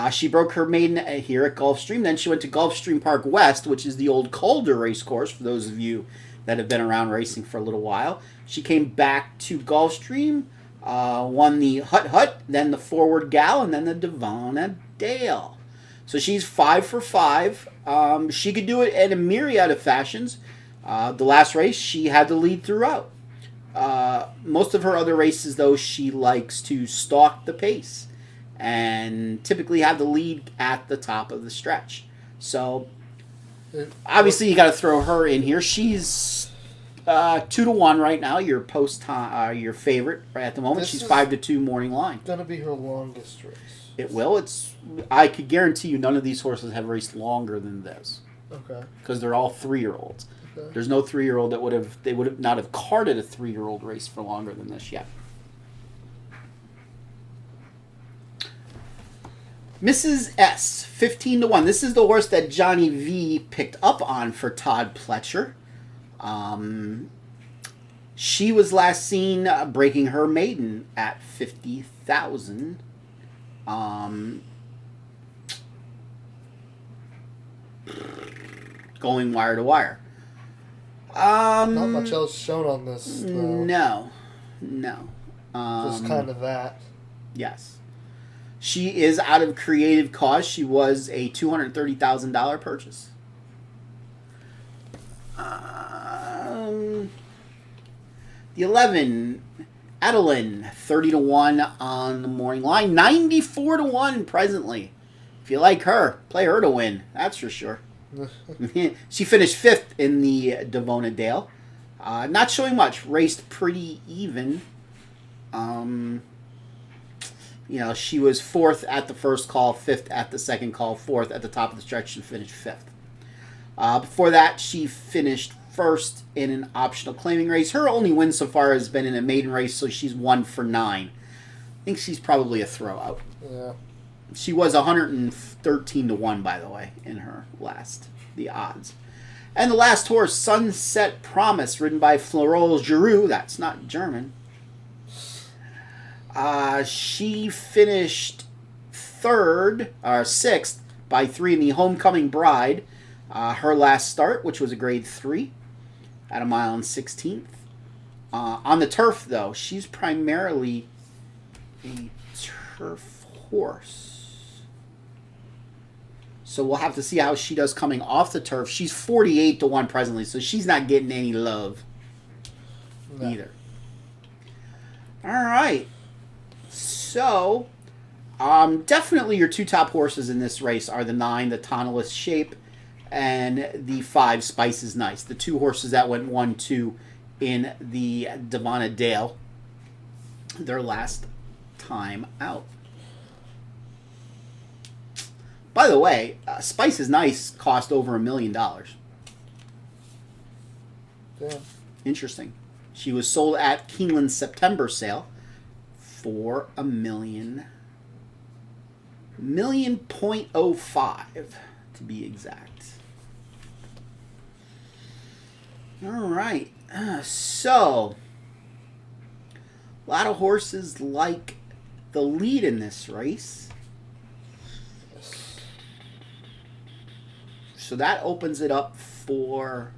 She broke her maiden here at Gulfstream. Then she went to Gulfstream Park West, which is the old Calder race course for those of you that have been around racing for a little while. She came back to Gulfstream, won the Hut Hut, then the Forward Gal, and then the Devonadale. So she's 5 for 5. She could do it in a myriad of fashions. The last race, she had the lead throughout. Most of her other races, though, she likes to stalk the pace and typically have the lead at the top of the stretch. So, obviously, you got to throw her in here. She's 2-1 right now. Your your favorite right at the moment. She's 5-2 morning line. Gonna be her longest race. It will. I could guarantee you none of these horses have raced longer than this. Okay. Because they're all 3-year-olds. Okay. There's no 3-year-old that would have not have carted a 3-year-old race for longer than this yet. Mrs. S, 15-1. This is the horse that Johnny V picked up on for Todd Pletcher. She was last seen breaking her maiden at 50,000. Going wire to wire. Not much else shown on this, though. No. Just kind of that. Yes. She is out of creative cause. She was a $230,000 purchase. The 11, Adeline, 30-1 on the morning line. 94-1 presently. If you like her, play her to win. That's for sure. She finished 5th in the Devonadale. Not showing much. Raced pretty even. She was 4th at the first call, 5th at the second call, 4th at the top of the stretch, and finished 5th. Before that, she finished 1st in an optional claiming race. Her only win so far has been in a maiden race, so she's 1 for 9. I think she's probably a throwout. Yeah. She was 113-1, by the way, in the odds. And the last horse, Sunset Promise, ridden by Florent Giroux. That's not German. She finished 6th by 3 in the Homecoming Bride. Her last start, which was a grade 3 at a mile and 16th. On the turf, though, she's primarily a turf horse. So we'll have to see how she does coming off the turf. She's 48-1 presently, so she's not getting any love either. All right. So, definitely your 2 top horses in this race are the 9, the Tonalist Shape, and the 5, Spice is Nice. The 2 horses that went 1-2 in the Devonadale, their last time out. By the way, Spice is Nice cost over $1 million. Yeah. Interesting. She was sold at Keeneland's September sale for $1 million. $1,000,000.05 to be exact. All right. So, a lot of horses like the lead in this race. So that opens it up for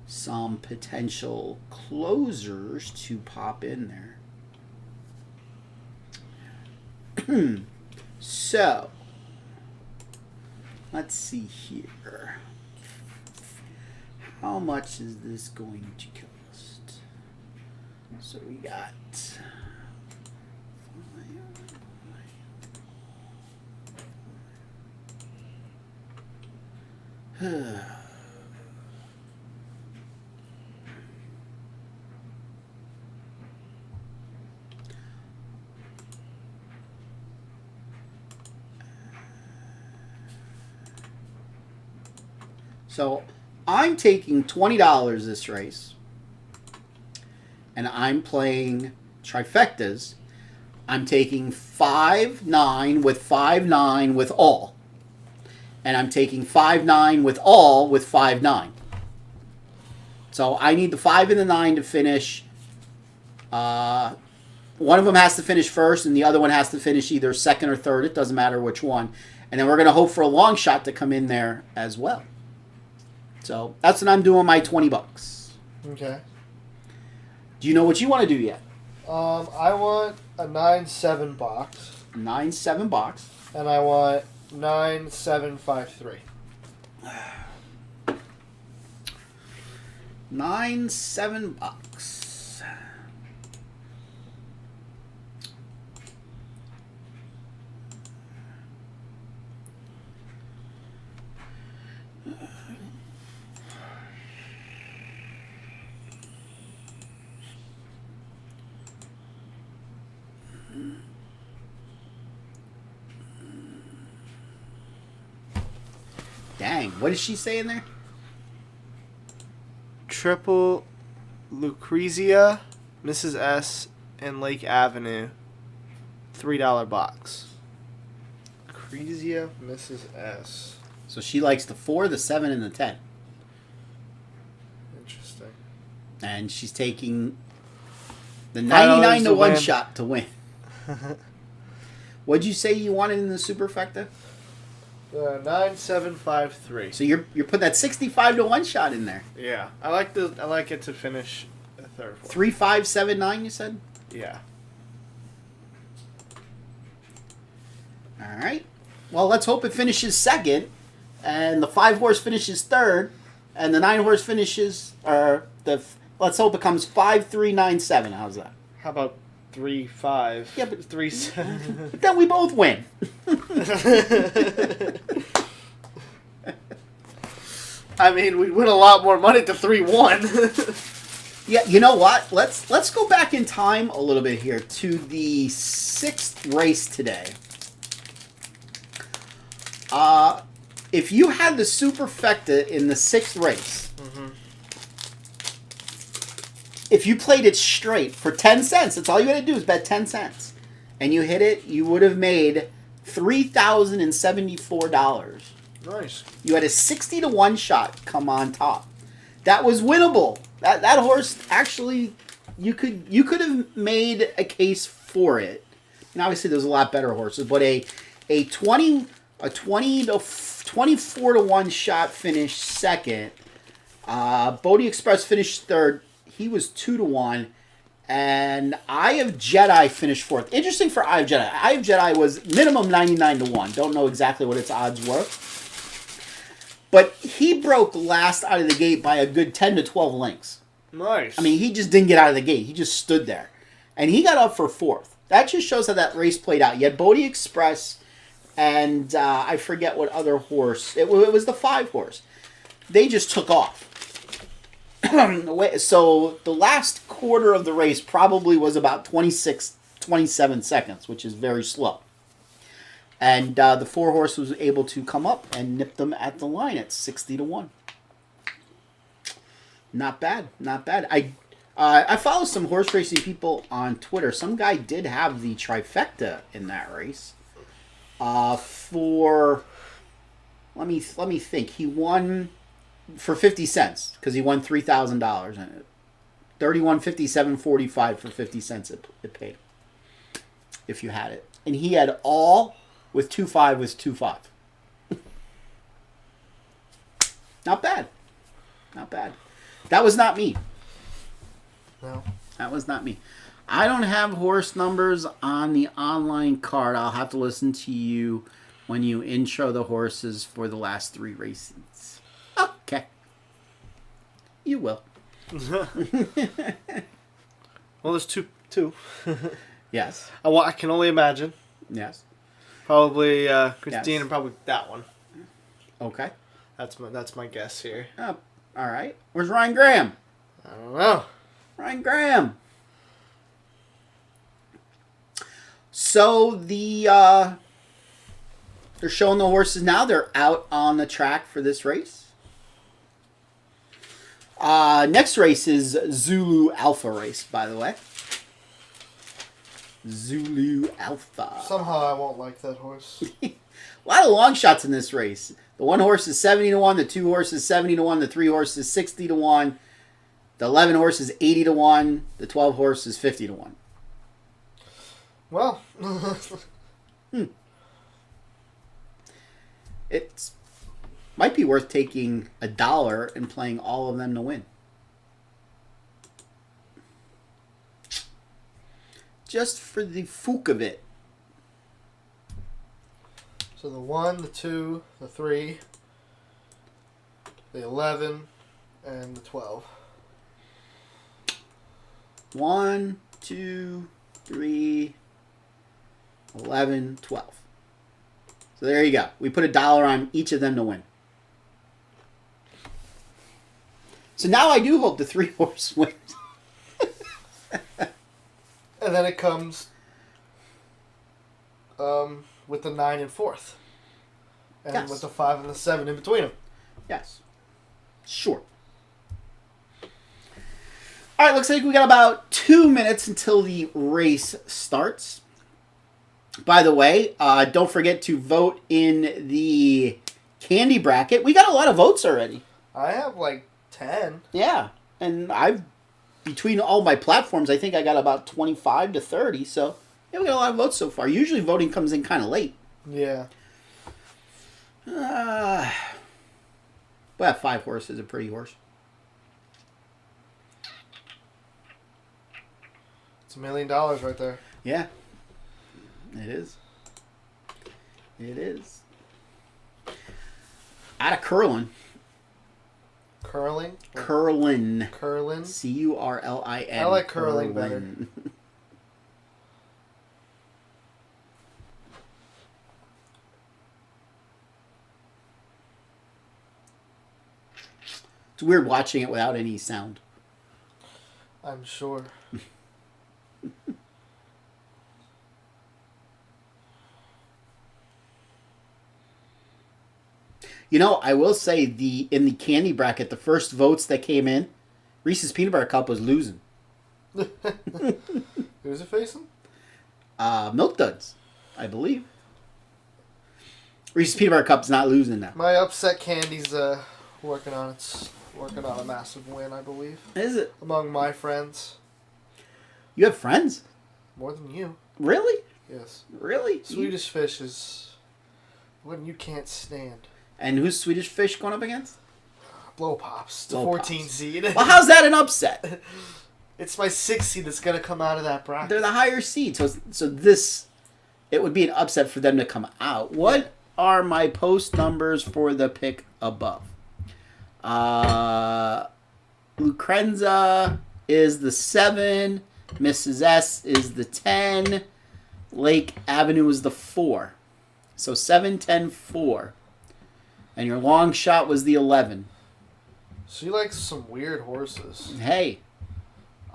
some potential closers to pop in there. So, let's see here. How much is this going to cost? So we got... So I'm taking $20 this race, and I'm playing trifectas. I'm taking 5-9 with 5-9 with all. And I'm taking 5-9 with all with 5-9. So I need the 5 and the 9 to finish. One of them has to finish first, and the other one has to finish either second or third. It doesn't matter which one. And then we're going to hope for a long shot to come in there as well. So that's what I'm doing my $20. Okay. Do you know what you want to do yet? I want a 9-7 box. 9-7 box. And I want 9-7-5-3. 9-7 bucks. Dang, what is she saying there? Triple Lucrezia, Mrs. S, and Lake Avenue. $3 box. Lucrezia, Mrs. S. So she likes the 4, the 7, and the 10. Interesting. And she's taking the 99 to 1 shot to win. What'd you say you wanted in the superfecta? 9-7-5-3. So you're putting that 65 to 1 shot in there. Yeah, I like it to finish a third. 3, 5, 7, 9. You said. Yeah. All right. Well, let's hope it finishes second, and the 5 horse finishes third, and the 9 horse finishes let's hope it comes 5, 3, 9, 7. How's that? How about 3-5? Yeah, but 3-7. But then we both win. I mean, we'd win a lot more money to 3-1. Yeah, you know what? Let's go back in time a little bit here to the 6th race today. If you had the superfecta in the 6th race, if you played it straight for 10 cents, that's all you had to do is bet 10 cents, and you hit it, you would have made $3,074. Nice. You had a 60 to 1 shot come on top. That was winnable. That horse actually, you could have made a case for it. And obviously there's a lot better horses, but a 20 to 24 to 1 shot finished second. Bodie Express finished third. He was 2 to 1. And Eye of Jedi finished fourth. Interesting for Eye of Jedi. Eye of Jedi was minimum 99 to 1. Don't know exactly what its odds were. But he broke last out of the gate by a good 10 to 12 lengths. Nice. I mean, he just didn't get out of the gate. He just stood there. And he got up for fourth. That just shows how that race played out. You had Bodie Express and I forget what other horse. It was the 5 horse. They just took off. So the last quarter of the race probably was about 27 seconds, which is very slow. And the 4 horse was able to come up and nip them at the line at 60 to 1. Not bad, not bad. I follow some horse racing people on Twitter. Some guy did have the trifecta in that race. For let me think. He won for 50 cents because he won $3,000 in it. 31.57.45 for 50 cents it paid. If you had it. And he had all with 2.5 was 2.5. Not bad. Not bad. That was not me. No. That was not me. I don't have horse numbers on the online card. I'll have to listen to you when you intro the horses for the last 3 races. Okay. You will. Well, there's two. Yes. I can only imagine. Yes. Probably Christine Yes. and probably that one. Okay. That's my guess here. Oh, all right. Where's Ryan Graham? I don't know. Ryan Graham. So they're showing the horses now. They're out on the track for this race. Next race is Zulu Alpha race, by the way. Zulu Alpha. Somehow I won't like that horse. A lot of long shots in this race. The 1 horse is 70-1. The 2 horse is 70-1. The 3 horse is 60-1. The 11 horse is 80-1. The 12 horse is 50-1. Well, It might be worth taking $1 and playing all of them to win. Just for the fook of it. so the 1, the 2, the 3, the 11, and the 12. 1, 2, 3, 11, 12. So there you go. We put $1 on each of them to win. So now I do hope the 3 horse wins. And then it comes with the 9 and 4th. And Yes. with the 5 and the 7 in between them. Yes. Sure. All right, looks like we got about 2 minutes until the race starts. By the way, don't forget to vote in the candy bracket. We got a lot of votes already. I have like 10. Yeah, and between all my platforms, I think I got about 25 to 30. So yeah, we got a lot of votes so far. Usually voting comes in kind of late. Yeah. But that 5 horse is a pretty horse. It's $1 million right there. Yeah, it is. It is. Out of Curlin. Curling? Curlin. Curlin? Curlin. I like curling better. It's weird watching it without any sound. I'm sure. You know, I will say in the candy bracket, the first votes that came in, Reese's Peanut Butter Cup was losing. Who's it facing? Milk Duds, I believe. Reese's Peanut Butter Cup's not losing now. My upset candy's working on a massive win, I believe. Is it? Among my friends. You have friends? More than you. Really? Yes. Really? Swedish Fish is one you can't stand. And who's Swedish Fish going up against? Blow Pops, the Blow 14 Pops. seed. Well, how's that an upset? It's my 6 seed that's going to come out of that bracket. They're the higher seed, so this, it would be an upset for them to come out. What are my post numbers for the pick above? Lucrenza is the 7. Mrs. S is the 10. Lake Avenue is the 4. So 7, 10, 4. And your long shot was the 11. She likes some weird horses. Hey.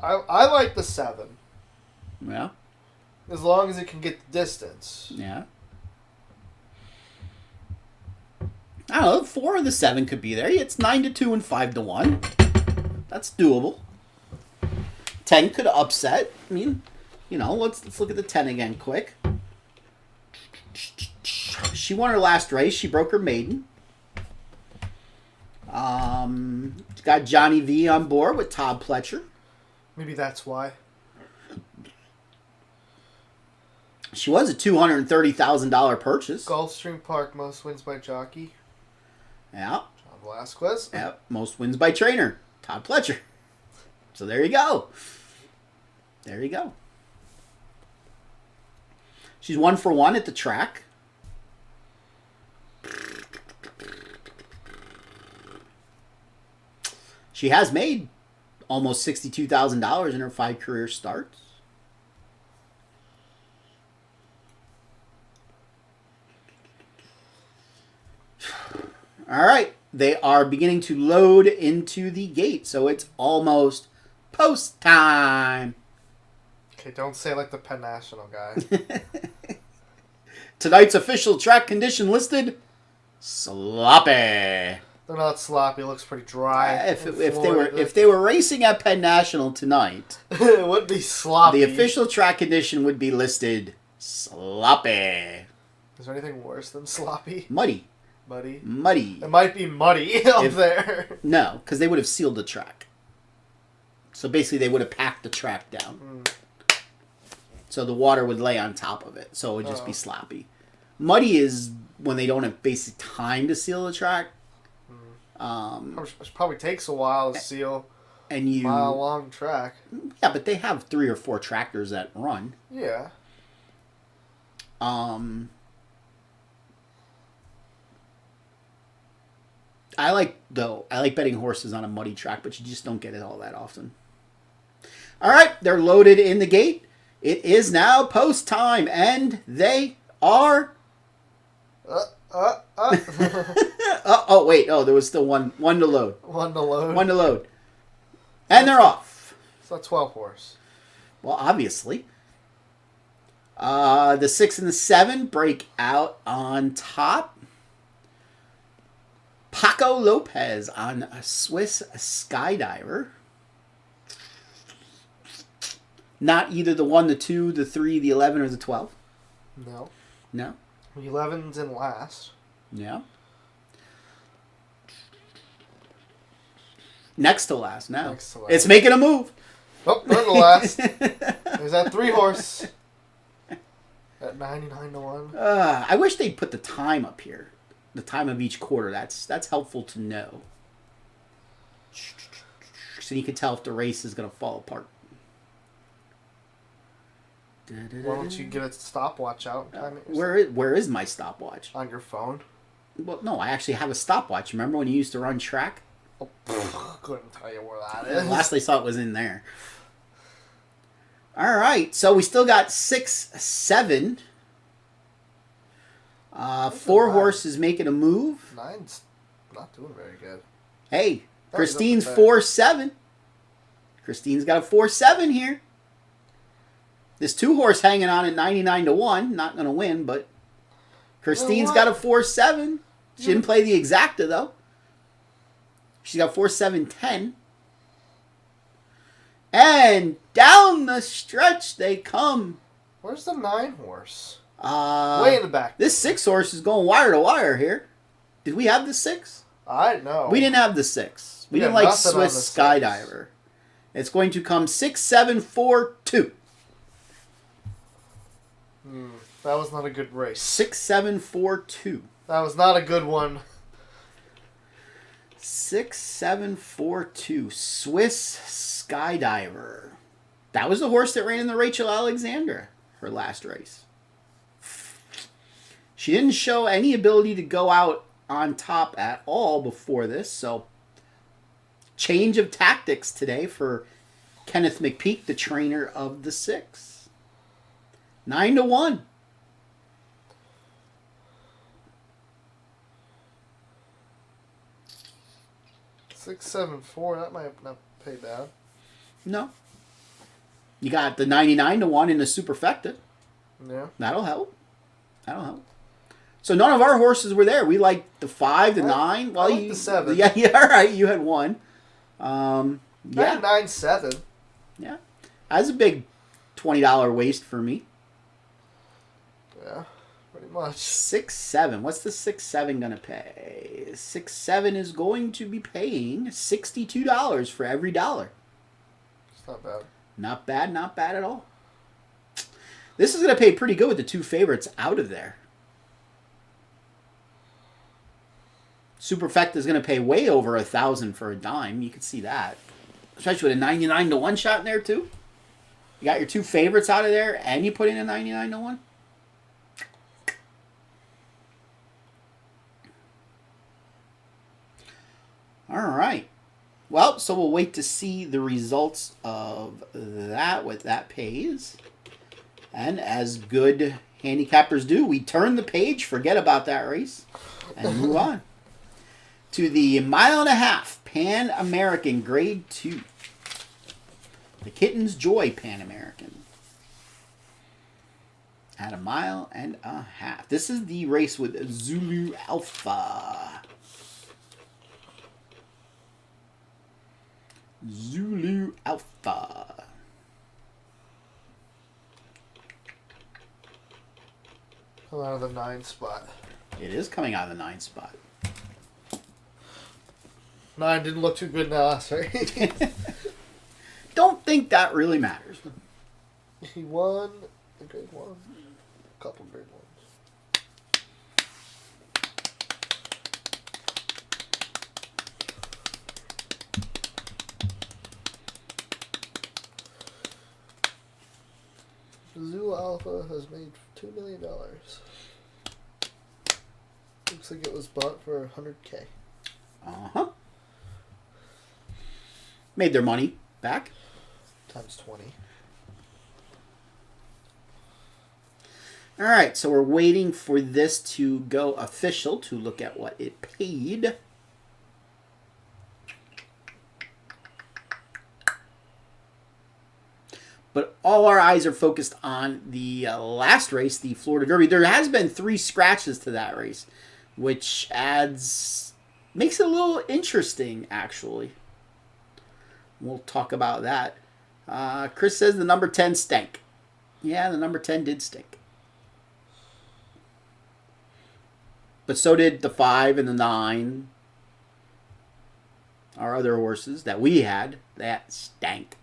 I like the 7. Yeah. As long as it can get the distance. Yeah. I don't know. 4 or the 7 could be there. It's 9-2 and 5-1. That's doable. 10 could upset. I mean, you know, let's look at the 10 again quick. She won her last race. She broke her maiden. Got Johnny V on board with Todd Pletcher. Maybe that's why. She was a $230,000 purchase. Gulfstream Park, most wins by jockey. Yeah. John Velasquez. Yeah. Most wins by trainer. Todd Pletcher. So there you go. There you go. She's 1 for 1 at the track. She has made almost $62,000 in her 5 career starts. All right. They are beginning to load into the gate, so it's almost post time. Okay, don't say like the Penn National guy. Tonight's official track condition listed, sloppy. They're not sloppy. It looks pretty dry. If they were racing at Penn National tonight, it would be sloppy. The official track condition would be listed sloppy. Is there anything worse than sloppy? Muddy. Muddy. It might be muddy up there. No, because they would have sealed the track. So basically, they would have packed the track down. So the water would lay on top of it. So it would just be sloppy. Muddy is when they don't have basic time to seal the track. It probably takes a while to seal a mile-long track. Yeah, but they have 3 or 4 tractors that run. Yeah. I like betting horses on a muddy track, but you just don't get it all that often. All right, they're loaded in the gate. It is now post time, and they are. Oh wait! Oh, there was still one to load. One to load. And they're off. It's a 12 horse. Well, obviously. The 6 and the 7 break out on top. Paco Lopez on a Swiss Skydiver. Not either the 1, the 2, the 3, the 11, or the 12. No. No. 11's in last. Yeah. Next to last now. It's making a move. Oh, they're the last. There's that 3 horse. At 99 to 1. I wish they'd put the time up here. The time of each quarter. That's helpful to know. So you can tell if the race is going to fall apart. Why don't you get a stopwatch out? Where is my stopwatch? On your phone? Well, no, I actually have a stopwatch. Remember when you used to run track? Oh, couldn't tell you where that is. Last I saw it was in there. All right, so we still got 6, 7. 4 horses making a move. 9's not doing very good. Hey, Christine's 4, 7. Christine's got a 4, 7 here. This 2 horse hanging on at 99 to 1. Not going to win, but Christine's got a 4, 7. She didn't play the exacta, though. She's got 4, 7, 10. And down the stretch they come. Where's the 9 horse? Way in the back. This 6 horse is going wire to wire here. Did we have the 6? I know. We didn't have the 6. We didn't like Swiss Skydiver. It's going to come 6, 7, 4, 2. That was not a good race. 6, 7, 4, 2. That was not a good one. 6, 7, 4, 2. Swiss Skydiver. That was the horse that ran in the Rachel Alexandra, her last race. She didn't show any ability to go out on top at all before this, so change of tactics today for Kenneth McPeak, the trainer of the 6. 9 to 1. Six, 7, 4. That might not pay bad. No. You got the 99 to 1 in the superfecta. Yeah. That'll help. So none of our horses were there. We liked the 5, the 9. Well, I liked the 7. Yeah, all right. You had 1. I had 9, 7. Yeah. That's a big $20 waste for me. Yeah, pretty much. 6-7. What's the 6-7 gonna pay? 6-7 is going to be paying $62 for every dollar. It's not bad. Not bad, not bad at all. This is gonna pay pretty good with the two favorites out of there. Superfecta is gonna pay way over $1,000 for a dime. You can see that, especially with a 99-1 shot in there too. You got your two favorites out of there, and you put in a 99-1. All right. Well, so we'll wait to see the results of that, what that pays. And as good handicappers do, we turn the page, forget about that race, and move on to the 1.5 Pan American Grade 2. The Kitten's Joy Pan American. At 1.5 miles. This is the race with Zulu Alpha. Zulu Alpha. Come out of the 9 spot. It is coming out of the 9 spot. 9 didn't look too good in the last race. Don't think that really matters. He won a grade 1. A couple grade 1s. Zulu Alpha has made $2 million. Looks like it was bought for $100K. Uh-huh. Made their money back. Times 20. All right, so we're waiting for this to go official to look at what it paid. But all our eyes are focused on the last race, the Florida Derby. There has been 3 scratches to that race, which makes it a little interesting, actually. We'll talk about that. Chris says the number 10 stank. Yeah, the number 10 did stink. But so did the 5 and the 9. Our other horses that we had, that stank.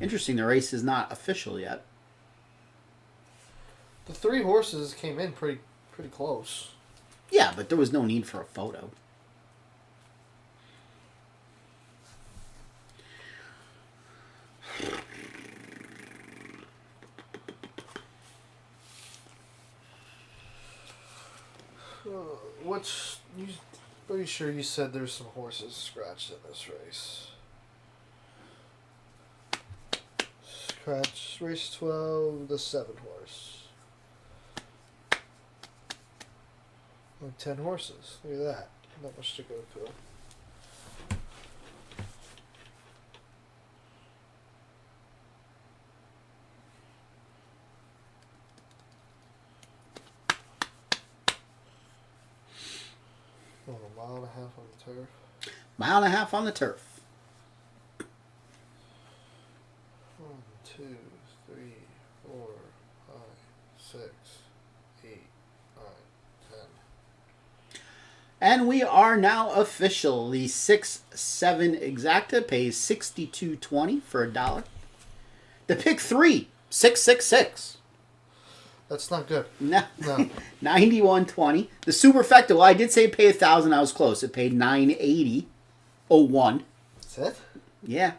Interesting, the race is not official yet. The 3 horses came in pretty close. Yeah, but there was no need for a photo. You pretty sure you said there's some horses scratched in this race. Scratch race 12, the 7 horse. Only 10 horses. Look at that. Not much to go through. Oh, 1.5 miles on the turf. 1.5 miles on the turf. 1, 2, 3, 4, 5, 6, 8, 9, 10. And we are now official. The 6-7 exacta pays $62.20 for $1. The pick 3, 666. That's not good. No. No. 91.20. The superfecta, well, I did say pay $1,000. I was close. It paid $980.01. That's it? Yeah.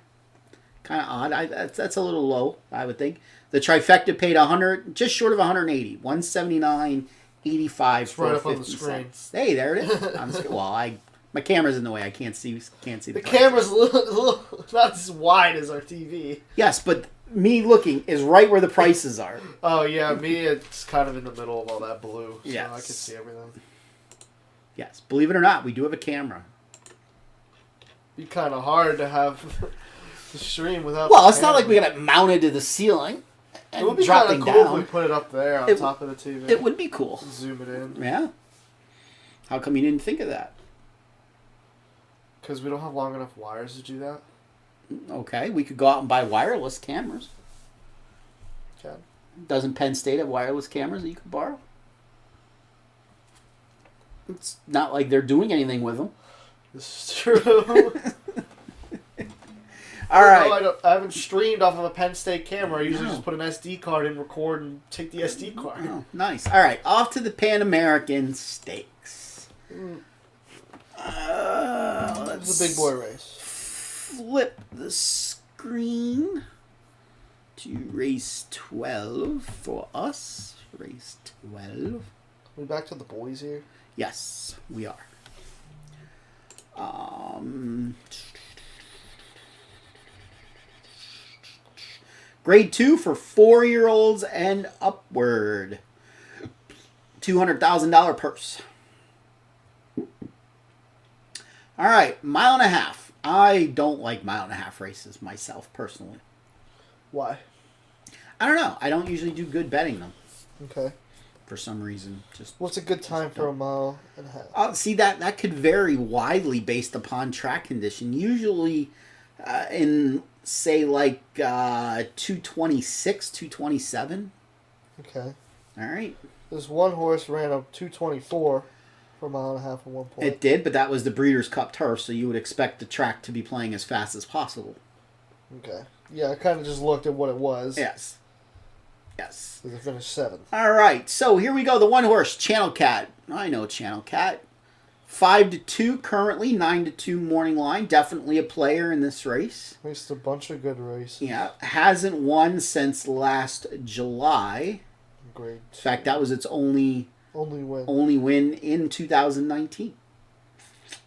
Kind of odd. That's a little low, I would think. The trifecta paid 100, just short of 180. 179.85. It's right up on the screen. Hey, there it is. Well, my camera's in the way. I can't see the camera's a little not as wide as our TV. Yes, but me looking is right where the prices are. Oh yeah, me it's kind of in the middle of all that blue, so yes. I can see everything. Yes, believe it or not, we do have a camera. Be kind of hard to have the stream without. Well, it's not like we got it mounted to the ceiling and it would be dropping cool down. if we put it up there on top of the TV. It would be cool. Zoom it in. Yeah. How come you didn't think of that? Because we don't have long enough wires to do that. Okay, we could go out and buy wireless cameras. Okay. Doesn't Penn State have wireless cameras that you could borrow? It's not like they're doing anything with them. This is true. All right. No, I haven't streamed off of a Penn State camera. I usually just put an SD card in, record, and take the SD card. Oh, nice. All right, off to the Pan American Stakes. It's a big boy race. Flip the screen to race 12 for us. Race 12. We back to the boys here? Yes, we are. Grade 2 for 4-year-olds and upward. $200,000 purse. All right, 1.5 miles. I don't like 1.5 mile races myself, personally. Why? I don't know. I don't usually do good betting them. Okay. For some reason. What's a good time for 1.5 miles? See, that could vary widely based upon track condition. Usually in, say, like 226, 227. Okay. All right. This one horse ran a 224 for 1.5 miles at one point. It did, but that was the Breeders' Cup turf, so you would expect the track to be playing as fast as possible. Okay. Yeah, I kind of just looked at what it was. Yes. Yes. Because it finished 7th. All right, so here we go. The one horse, Channel Cat. I know Channel Cat. 5-2 currently, 9-2 morning line. Definitely a player in this race. Raced a bunch of good races. Yeah, hasn't won since last July. Great. In fact, that was its only win in 2019.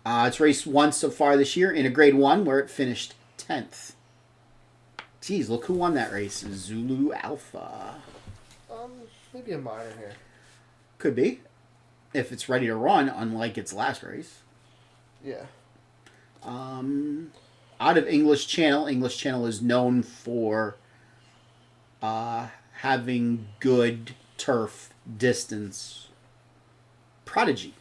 It's raced once so far this year in a Grade 1 where it finished 10th. Geez, look who won that race. Zulu Alpha. Maybe a minor here. Could be. If it's ready to run, unlike its last race. Yeah. Out of English Channel is known for having good turf distance. Prodigy.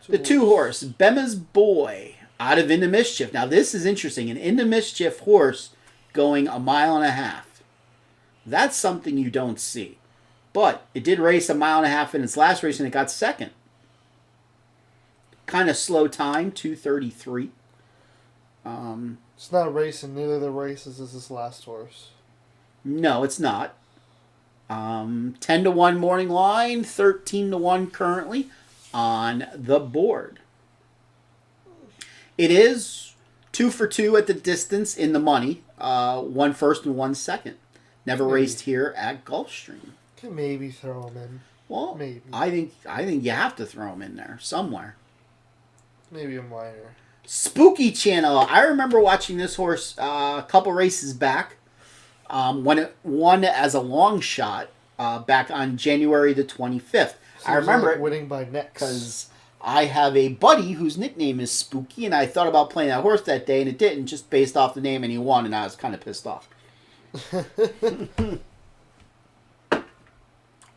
The 2-horse, Bema's Boy, out of Into Mischief. Now, this is interesting. An Into Mischief horse going 1.5 miles. That's something you don't see. But it did race 1.5 miles in its last race, and it got second. Kind of slow time, 2:33. It's not racing. Neither of the races is this last horse. No, it's not. 10-1 morning line, 13-1 currently on the board. It is 2 for 2 at the distance in the money. 1 first and 1 second. Never raced here at Gulfstream. Can maybe throw him in. Well, maybe. I think you have to throw him in there somewhere. Maybe a minor. Spooky Channel. I remember watching this horse a couple races back when it won as a long shot back on January the 25th. I remember like it winning by next because I have a buddy whose nickname is Spooky, and I thought about playing that horse that day, and it didn't, just based off the name, and he won, and I was kind of pissed off.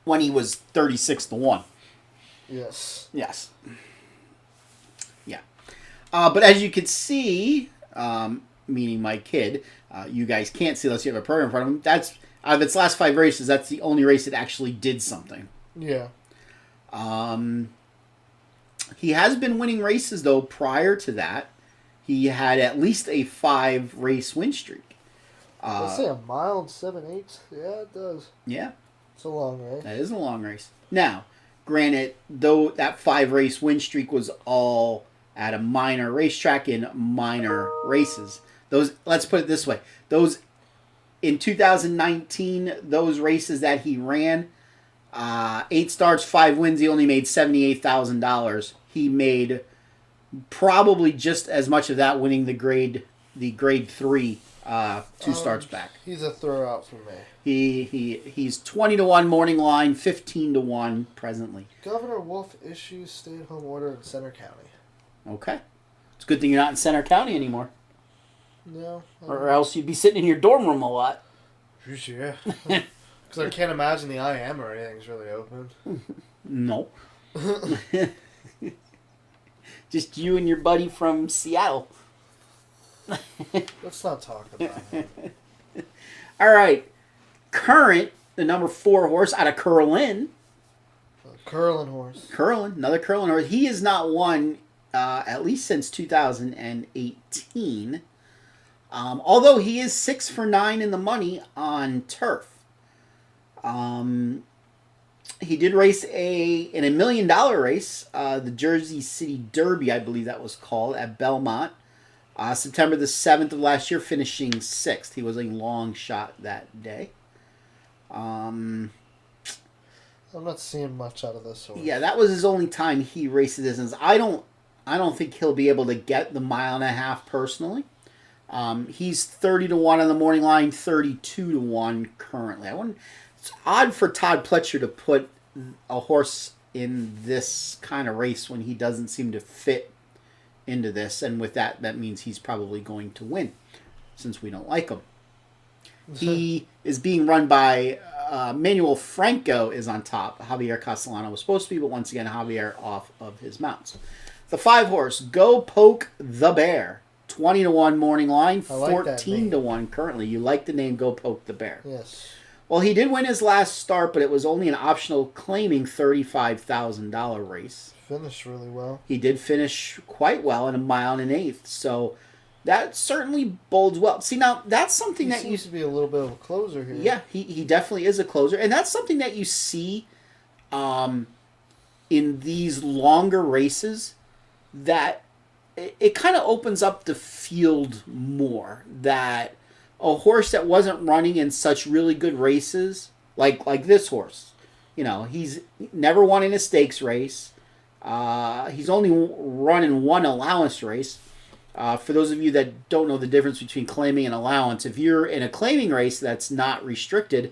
When he was 36-1. Yes. Yes. Yeah. But as you can see, meaning my kid, you guys can't see unless you have a program in front of him. That's out of its last 5 races, that's the only race it actually did something. Yeah. He has been winning races, though, prior to that. He had at least a 5-race win streak. Let's say 1 mile and 7/8. Yeah, it does. Yeah. It's a long race. That is a long race. Now, granted, though that 5-race win streak was all at a minor racetrack in minor races. Those, let's put it this way. Those, in 2019, those races that he ran, 8 starts, 5 wins, he only made $78,000. He made probably just as much of that winning the grade 3 2 starts back. He's a throw out for me. He's 20-1 morning line, 15-1 presently. Governor Wolf issues stay-at-home order in Center County. Okay. It's a good thing you're not in Center County anymore. No. Or else you'd be sitting in your dorm room a lot. Yeah. Because I can't imagine the IM or anything's really open. No. Just you and your buddy from Seattle. Let's not talk about it. All right. Current, the number 4 horse out of Curlin. Curlin horse. Curlin, another Curlin horse. He has not won at least since 2018. Although he is 6 for 9 in the money on turf. He did race in a $1 million race, the Jersey City Derby, I believe that was called, at Belmont. September the 7th of last year, finishing 6th. He was a long shot that day. I'm not seeing much out of this horse. Yeah, that was his only time he raced the distance. I don't think he'll be able to get the 1.5 miles personally. He's 30-1 on the morning line, 32-1 currently. It's odd for Todd Pletcher to put a horse in this kind of race when he doesn't seem to fit into this, and with that means he's probably going to win, since we don't like him. He is being run by Manuel Franco is on top. Javier Castellano was supposed to be, but once again, Javier off of his mounts. The 5 horse, Go Poke the Bear. 20-1 morning line, 14-1 currently. You like the name Go Poke the Bear. Yes. Well, he did win his last start, but it was only an optional claiming $35,000 race. Finished really well. He did finish quite well in a 1 1/8. So that certainly bodes well. See, now that's something that seems to be a little bit of a closer here. Yeah, he definitely is a closer, and that's something that you see in these longer races, that it kind of opens up the field more. That a horse that wasn't running in such really good races, like this horse, he's never won in a stakes race. He's only run in 1 allowance race. For those of you that don't know the difference between claiming and allowance, if you're in a claiming race that's not restricted,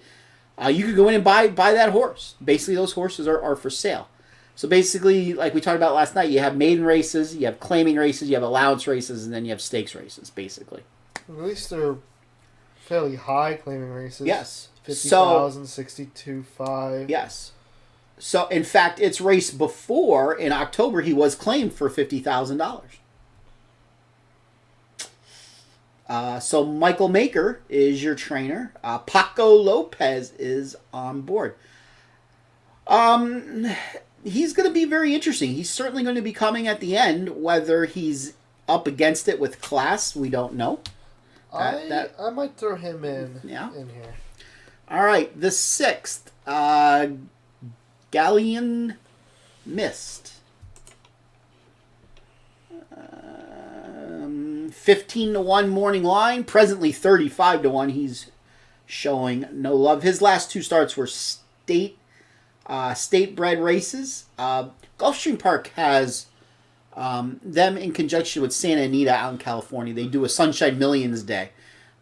you could go in and buy that horse. Basically, those horses are for sale. So basically, like we talked about last night, you have maiden races, you have claiming races, you have allowance races, and then you have stakes races, basically. At least they're fairly high claiming races. Yes. 50,000, 62.5. Yes. So, in fact, its race before, in October, he was claimed for $50,000. So, Michael Maker is your trainer. Paco Lopez is on board. He's going to be very interesting. He's certainly going to be coming at the end. Whether he's up against it with class, we don't know. I might throw him in here. All right, the 6th. Galleon Mist. 15-1 morning line. Presently 35-1. He's showing no love. His last 2 starts were state-bred races. Gulfstream Park has them in conjunction with Santa Anita out in California. They do a Sunshine Millions Day,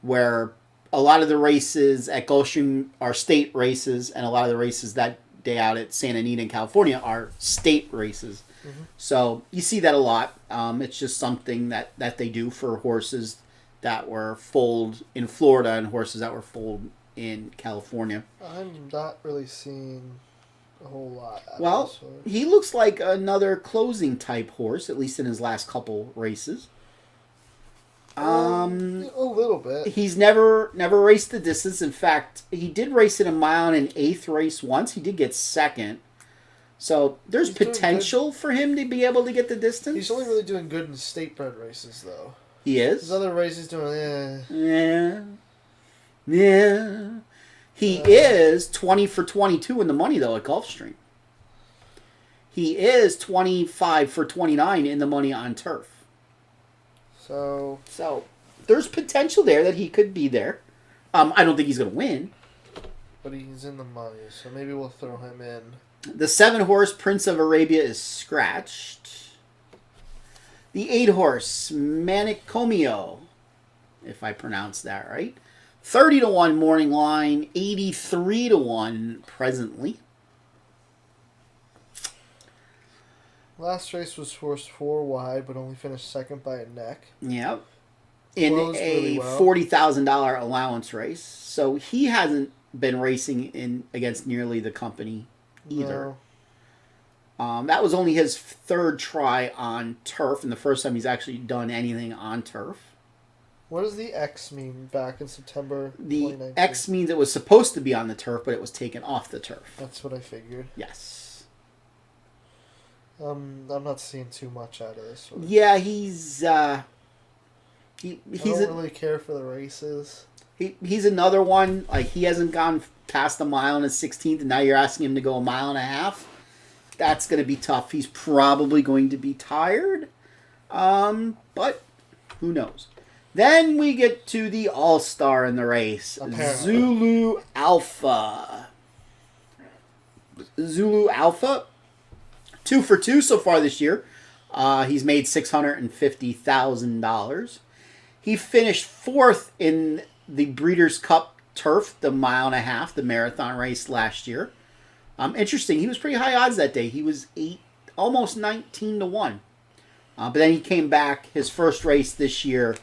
where a lot of the races at Gulfstream are state races, and a lot of the races that day out at Santa Anita in California are state races. Mm-hmm. So you see that a lot. It's just something that they do for horses that were foaled in Florida and horses that were foaled in California. I'm not really seeing a whole lot. Well, he looks like another closing type horse, at least in his last couple races. A little bit. He's never raced the distance. In fact, he did race in a 1 1/8 race once. He did get 2nd. So there's potential for him to be able to get the distance. He's only really doing good in state-bred races, though. He is? His other races doing, Yeah. He is 20 for 22 in the money, though, at Gulfstream. He is 25 for 29 in the money on turf. So there's potential there that he could be there. I don't think he's going to win. But he's in the money, so maybe we'll throw him in. The 7 horse Prince of Arabia is scratched. The 8 horse Manicomio, if I pronounce that right. 30-1 morning line, 83-1 presently. Last race was horse 4 wide, but only finished 2nd by a neck. Yep. In Closed a really well. $40,000 allowance race. So he hasn't been racing against nearly the company either. No. That was only his 3rd try on turf, and the first time he's actually done anything on turf. What does the X mean back in September The 2019? X means it was supposed to be on the turf, but it was taken off the turf. That's what I figured. Yes. I'm not seeing too much out of this one. Yeah, he's I don't really care for the races. He's another one, like, he hasn't gone past a mile in his 16th, and now you're asking him to go a mile and a half. That's going to be tough. He's probably going to be tired, but who knows. Then we get to the all-star in the race, Apparently. Zulu Alpha. Zulu Alpha, 2 for 2 so far this year. He's made $650,000. He finished 4th in the Breeders' Cup Turf, the mile and a half, the marathon race last year. Interesting, he was pretty high odds that day. He was almost 19 to 1. But then he came back, his first race this year.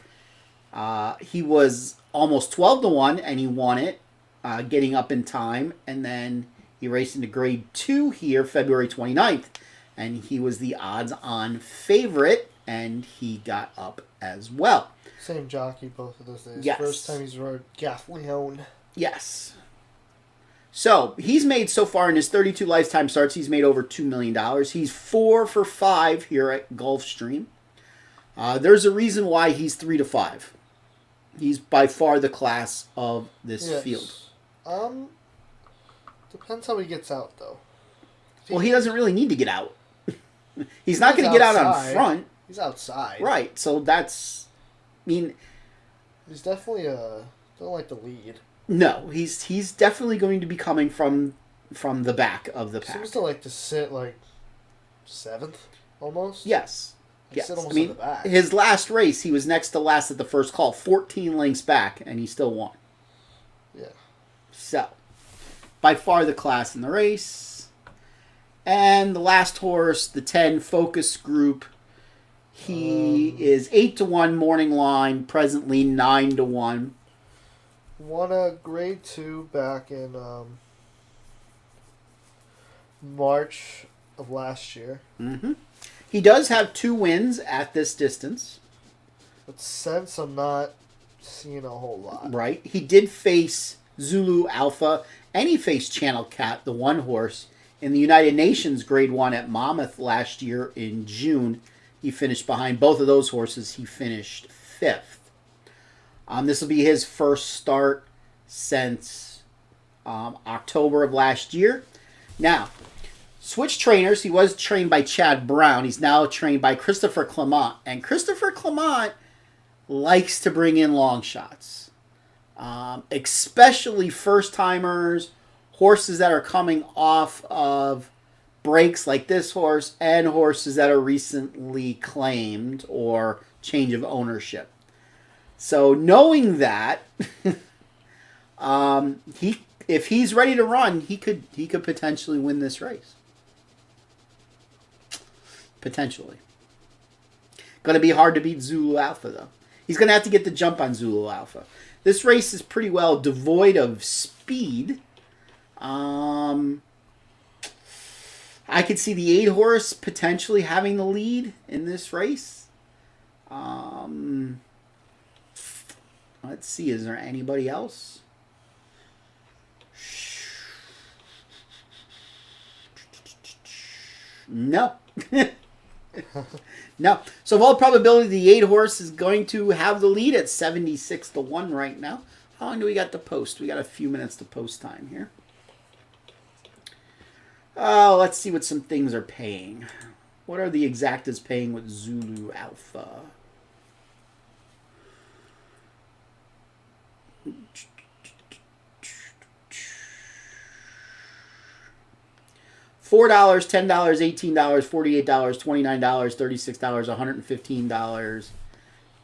He was almost 12 to 1, and he won it, getting up in time. And then he raced into Grade 2 here, February 29th. And he was the odds-on favorite, and he got up as well. Same jockey both of those days. Yes. First time he's rode Gaffleon. Yes. So, he's made so far in his 32 lifetime starts, he's made over $2 million. He's 4 for 5 here at Gulfstream. There's a reason why he's 3 to 5. He's by far the class of this field. Depends how he gets out, though. Well, he doesn't really need to get out. He's not going to get out on front. He's outside. Right, so that's... I mean... He's definitely don't like the lead. No, he's definitely going to be coming from the back of the pack. Seems to like to sit like 7th, almost. Yes. Yes. Sit almost at the back. His last race, he was next to last at the first call, 14 lengths back, and he still won. Yeah. So, by far the class in the race. And the last horse, the 10 Focus Group, he is 8 to 1 morning line, presently 9 to 1. Won a Grade 2 back in March of last year. Mm-hmm. He does have 2 wins at this distance. But since I'm not seeing a whole lot. Right. He did face Zulu Alpha, and he faced Channel Cat, the one horse, in the United Nations Grade 1 at Monmouth last year in June. He finished behind both of those horses. He finished 5th. This will be his first start since October of last year. Now, switch trainers. He was trained by Chad Brown. He's now trained by Christopher Clement. And Christopher Clement likes to bring in long shots. Especially first-timers, horses that are coming off of breaks like this horse, and horses that are recently claimed or change of ownership. So knowing that, if he's ready to run, he could potentially win this race. Potentially. Going to be hard to beat Zulu Alpha, though. He's going to have to get the jump on Zulu Alpha. This race is pretty well devoid of speed. I could see the 8 horse potentially having the lead in this race. Let's see, is there anybody else? No. No. So, of all probability, the 8 horse is going to have the lead at 76 to 1 right now. How long do we got to post? We got a few minutes to post time here. Let's see what some things are paying. What are the exactas paying with Zulu Alpha? $4, $10, $18, $48, $29, $36, $115,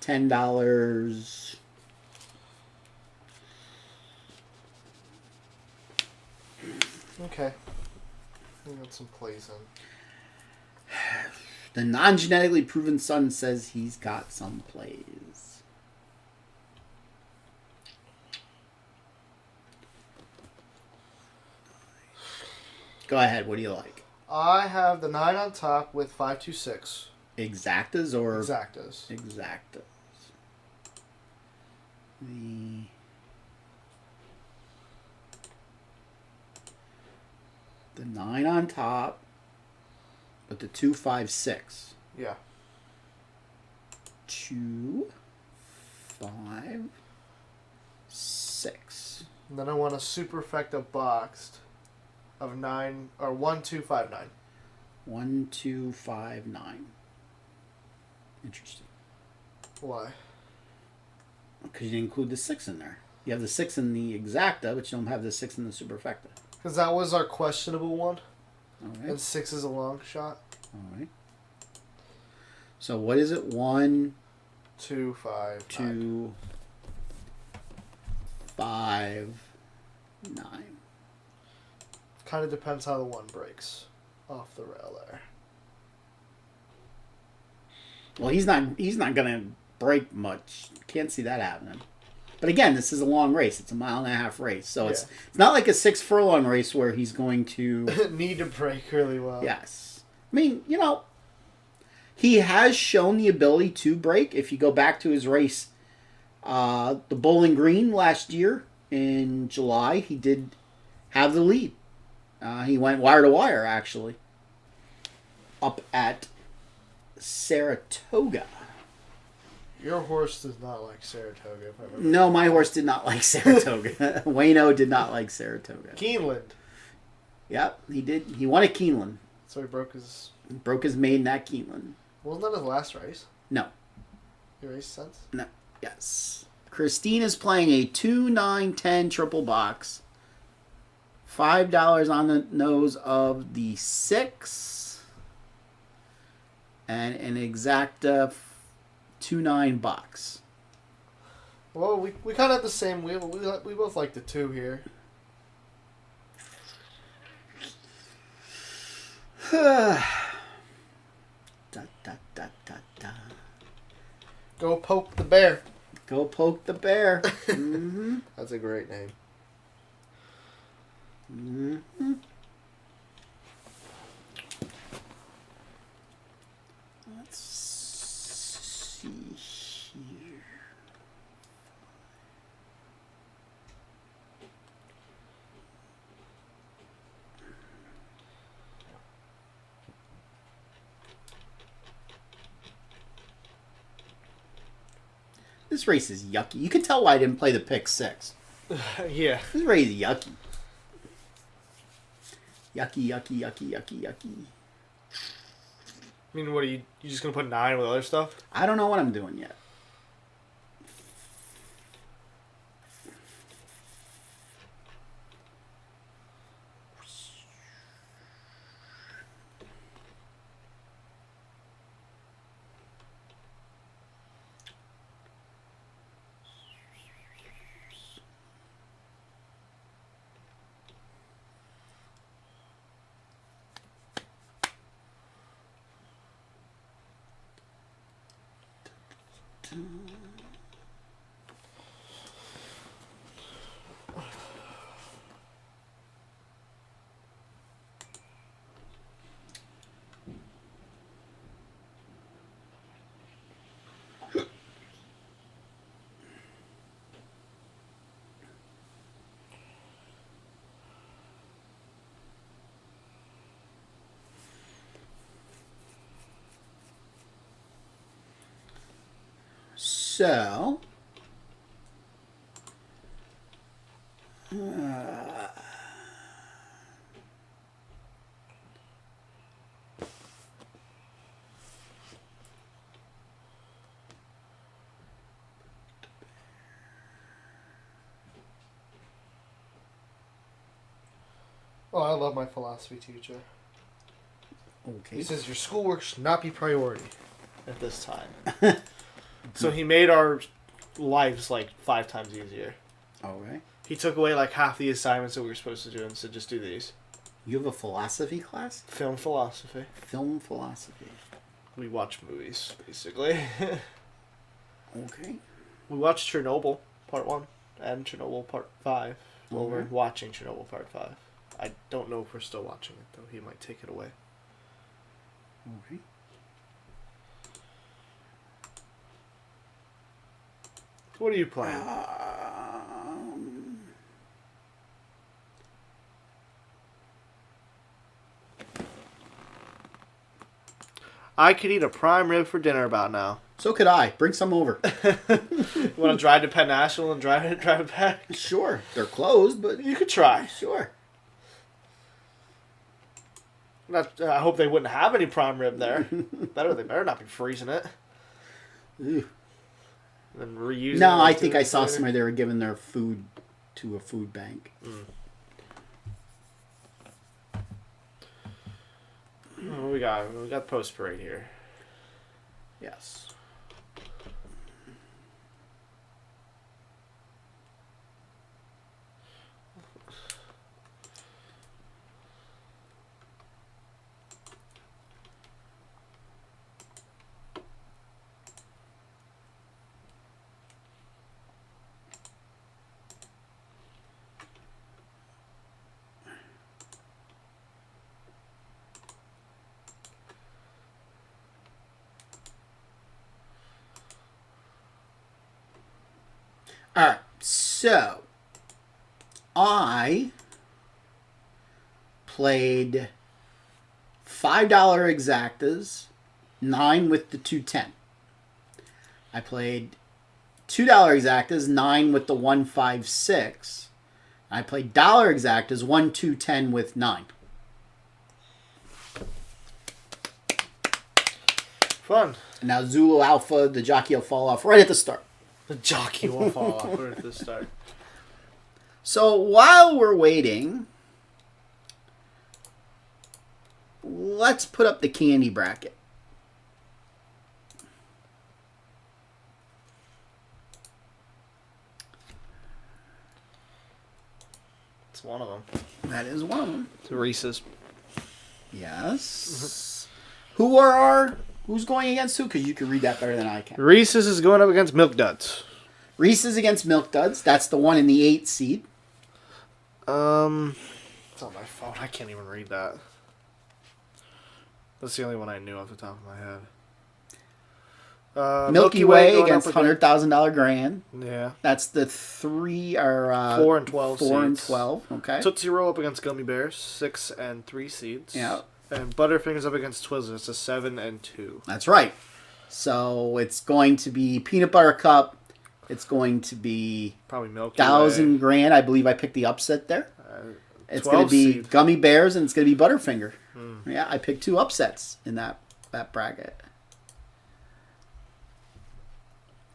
$10. Okay. We got some plays in. The non-genetically proven son says he's got some plays. Go ahead. What do you like? I have the 9 on top with 526. Exactas or Exactas. Exactas. The 9 on top, but the 2, 5, 6. Yeah. 2, 5, 6. And then I want a superfecta boxed of 9 or 1, 2, 5, 9. 1, 2, 5, 9. Interesting. Why? Because you didn't include the 6 in there. You have the 6 in the exacta, but you don't have the 6 in the superfecta. Because that was our questionable one. All right. And 6 is a long shot. All right. So what is it? 1, 2, 5, 2, 5, 9. Kind of depends how the one breaks off the rail there. Well, he's not gonna break much. Can't see that happening. But again, this is a long race. It's a 1.5 mile race, so it's not like a 6 furlong race where he's going to need to break really well. Yes, I mean, he has shown the ability to break. If you go back to his race, the Bowling Green last year in July, he did have the lead. He went wire to wire actually up at Saratoga. Your horse does not like Saratoga. If I remember. No, my horse did not like Saratoga. Wayno did not like Saratoga. Keeneland. Yep, he did. He won at Keeneland. So he broke his... Broke his maiden at Keeneland. Wasn't that his last race? No. He raced since? No. Yes. Christine is playing a 2, 9, 10 triple box. $5 on the nose of the 6. And an exacta 2, 9 box. Well, we kind of have the same wheel. We both like the 2 here. Da, da, da, da, da. Go poke the bear. Go poke the bear. Mm-hmm. That's a great name. Mm-hmm. Let's see here. This race is yucky. You can tell why I didn't play the pick 6. Yeah. This race is yucky. Yucky, yucky, yucky, yucky, yucky. I mean, what are you just going to put 9 with other stuff? I don't know what I'm doing yet. So, Oh, I love my philosophy teacher. okay. He says your schoolwork should not be priority at this time. So he made our lives like 5 times easier. All right. He took away like half the assignments that we were supposed to do and said just do these. You have a philosophy class? Film philosophy. Film philosophy. We watch movies, basically. Okay. We watched Chernobyl Part 1 and Chernobyl Part 5. Well, Okay. we're watching Chernobyl Part 5. I don't know if we're still watching it, though. He might take it away. Okay. What are you playing? I could eat a prime rib for dinner about now. So could I. Bring some over. You want to drive to Penn National and drive it back? Sure. They're closed, but You could try. sure. I hope they wouldn't have any prime rib there. They better not be freezing it. Ew. And reusing No, it I think I later. saw somewhere they were giving their food to a food bank. What we got? We got post parade here. Yes. All right, so I played $5 exactas, 9 with the 210. I played $2 exactas, 9 with the 156. I played dollar exactas, 1, 2, 10 with 9. Fun. Now Zulu Alpha, the jockey will fall off right at the start. The jockey will fall off right at the start. So while we're waiting, let's put up the candy bracket. It's one of them. That is one of them. It's Reese's. Yes. Who's going against who? Because you can read that better than I can. Reese's is going up against Milk Duds. Reese's against Milk Duds. That's the one in the 8 seed. It's on my phone. I can't even read that. That's the only one I knew off the top of my head. Milky Way going against up $100,000 grand. Yeah. That's the 3 or 4 and 12 4 and seeds. 12. Okay. Tootsie Roll up against Gummy Bears, 6 and 3 seeds. Yeah. And Butterfingers up against Twizzlers, it's a 7 and 2. That's right. So it's going to be Peanut Butter Cup. It's going to be Probably Milky 1,000 Way. grand. I believe I picked the upset there. It's going to 12 be seed. Gummy Bears and it's going to be Butterfinger. Yeah, I picked 2 upsets in that bracket.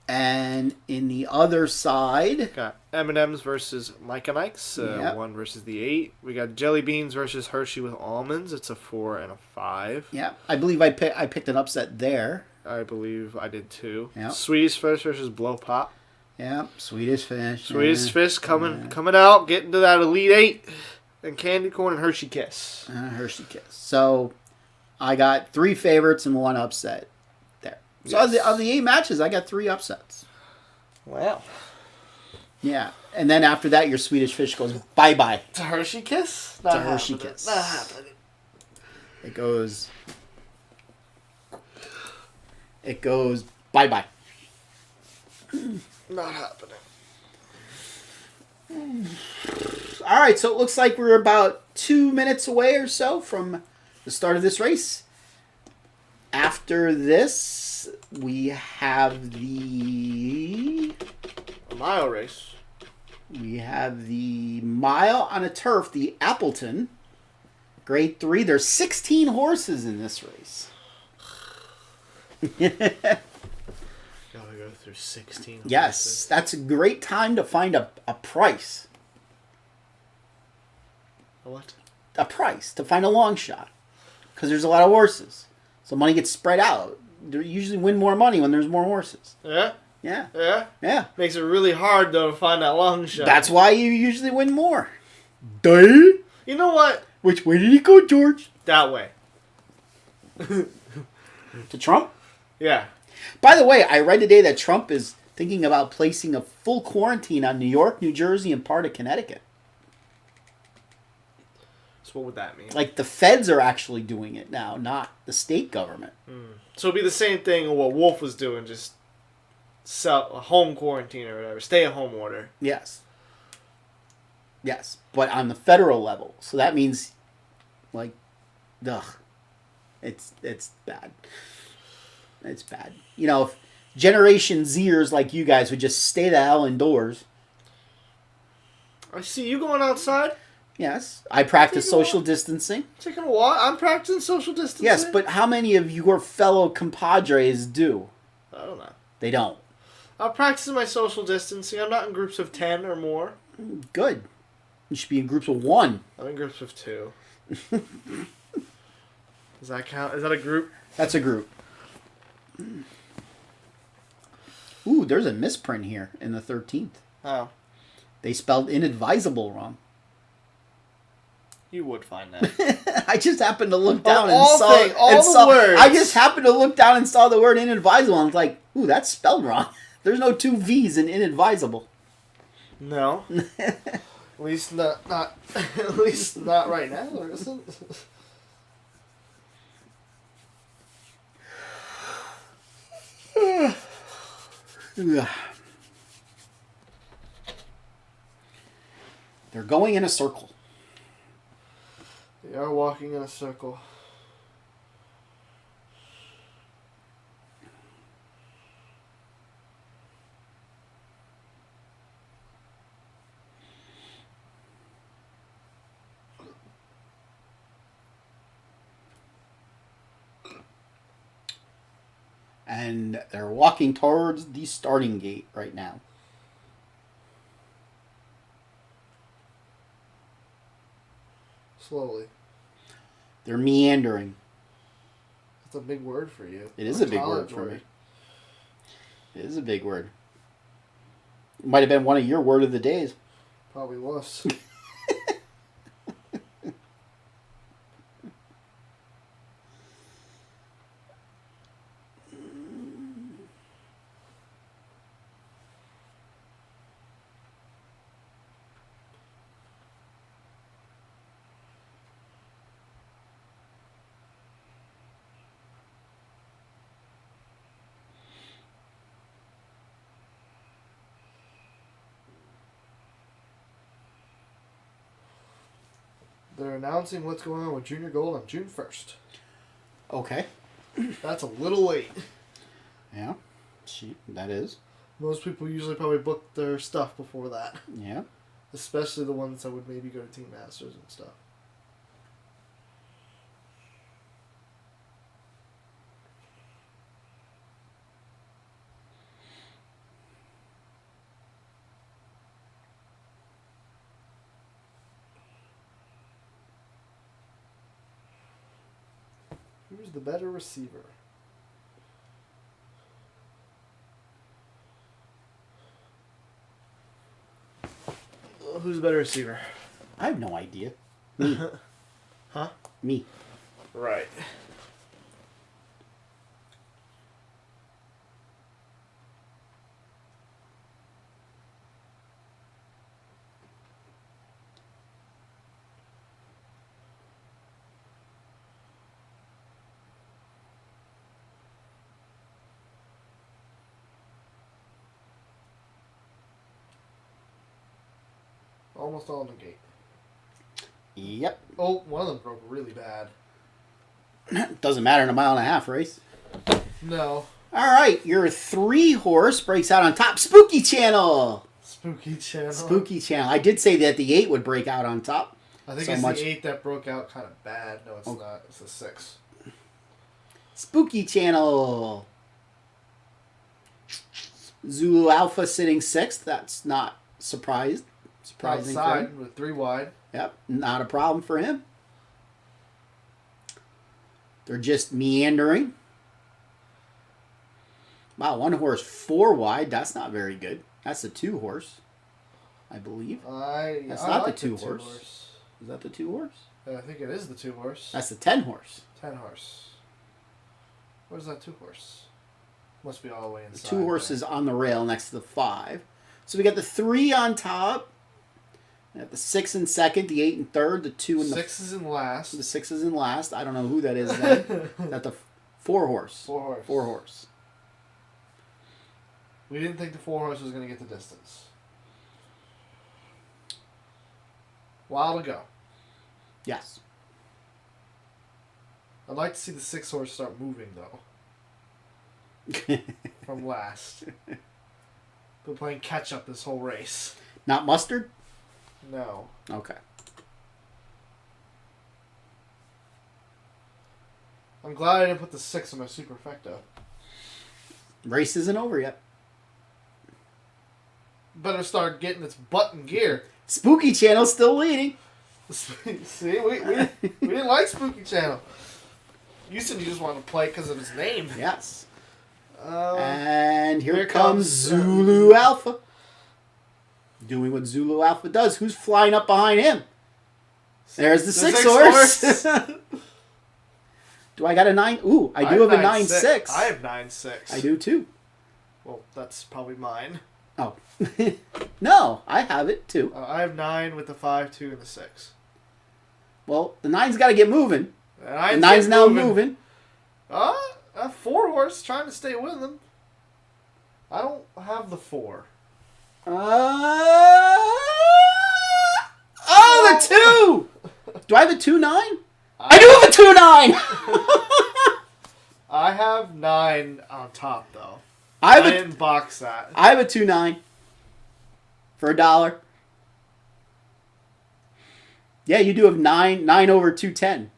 And in the other side, Got M&M's versus Mike and Ike's, Yep. 1 versus the 8. We got Jelly Beans versus Hershey with almonds. It's a 4 and a 5. yeah, I believe I picked an upset there. I believe I did too. Yep. Swedish Fish versus Blow Pop. Yeah, Swedish Fish. Swedish Fish coming out, getting to that Elite 8. And Candy Corn and Hershey Kiss. Hershey Kiss. So I got 3 favorites and 1 upset there. So Yes. of the 8 matches, I got 3 upsets. Wow. Yeah, and then after that, your Swedish Fish goes bye-bye. It's a Hershey Kiss? It's a Hershey Kiss. Not happening. It goes bye-bye. Not happening. All right, so it looks like we're about 2 minutes away or so from the start of this race. After this, we have the A mile race. mile on a turf, the Appleton, grade 3. There's 16 horses in this race. Gotta go through 16 Yes, horses. that's a great time to find a price. What? A price to find a long shot, because there's a lot of horses, so money gets spread out. They usually win more money when there's more horses. Yeah? Yeah, Yeah? yeah. Makes it really hard, though, to find that long shot. That's why you usually win more. Duh. You know what? Which way did he go, George? That way. To Trump? Yeah. By the way, I read today that Trump is thinking about placing a full quarantine on New York, New Jersey, and part of Connecticut. So what would that mean? Like, the feds are actually doing it now, not the state government. So it'd be the same thing of what Wolf was doing, just home quarantine or whatever, stay-at-home order. Yes. Yes, but on the federal level. So that means, like, ugh. It's bad. It's bad. You know, if Generation Zers like you guys would just stay the hell indoors. I see you going outside. Yes. I practice social distancing. Taking a walk. I'm practicing social distancing. Yes, but how many of your fellow compadres do? I don't know. They don't. I'm practicing my social distancing. I'm not in groups of 10 or more. Good. You should be in groups of 1. I'm in groups of 2. Does that count? Is that a group? That's a group. Ooh, there's a misprint here in the 13th. Oh. They spelled inadvisable wrong. You would find that. I just happened to look down and saw words. I just happened to look down and saw the word inadvisable. And I was like, ooh, that's spelled wrong. There's no 2 V's in inadvisable. No. At least not at least not right now, there isn't. They're going in a circle. They are walking in a circle. And they're walking towards the starting gate right now. Slowly. They're meandering. That's a big word for you. It is a big word for me. It is a big word. It might have been one of your word of the days. Probably was. They're announcing what's going on with Junior Gold on June 1st. Okay. That's a little late. Yeah. That is. Most people usually probably book their stuff before that. Yeah. Especially the ones that would maybe go to Team Masters and stuff. Who's the better receiver? Who's the better receiver? I have no idea. Me. Huh? Me. Right. Almost all in the gate. Yep. Oh, one of them broke really bad. Doesn't matter in a 1.5 mile race. No. All right, your 3 horse breaks out on top. Spooky Channel. Spooky Channel. Spooky Channel. I did say that the 8 would break out on top. I think it's the 8 that broke out kind of bad. No, it's not. It's the 6. Spooky Channel. Zulu Alpha sitting 6th. That's not surprising. Outside with 3 wide. Yep, not a problem for him. They're just meandering. Wow, 1 horse 4 wide. That's not very good. That's the 2 horse, I believe. That's not like the 2 horse. Is that the 2 horse? I think it is the 2 horse. That's the 10 horse. 10 horse. Where's that 2 horse? Must be all the way inside. The 2 horses on the rail next to the 5. So we got the 3 on top. We got the 6 in second, the 8 in third, the 2 in the 6 is in last. The 6 is in last. I don't know who that is then. Is that the 4 horse? 4 horse. 4 horse. We didn't think the 4-horse was going to get the distance. While to go. Yes. I'd like to see the 6-horse start moving, though. From last. Been playing catch-up this whole race. Not mustard? No. Okay. I'm glad I didn't put the 6 on my superfecta. Race isn't over yet. Better start getting its butt in gear. Spooky Channel's still leading. See, we didn't like Spooky Channel. You said you just wanted to play because of his name. Yes. And here comes comes Zulu Alpha. Doing what Zulu Alpha does. Who's flying up behind him? There's the 6-horse. Do I got a 9? Ooh, I do have a 9-6. I have 9-6. I do too. Well, that's probably mine. Oh. No, I have it too. I have 9 with the 5, 2, and the 6. Well, the 9's got to get moving. The The 9's now moving. A 4-horse trying to stay with him. I don't have the 4. The 2! Do I have a 2-9? I do have a 2-9! I have 9 on top, though. I didn't box that. I have a 2-9 for $1. Yeah, you do have 9 over 210.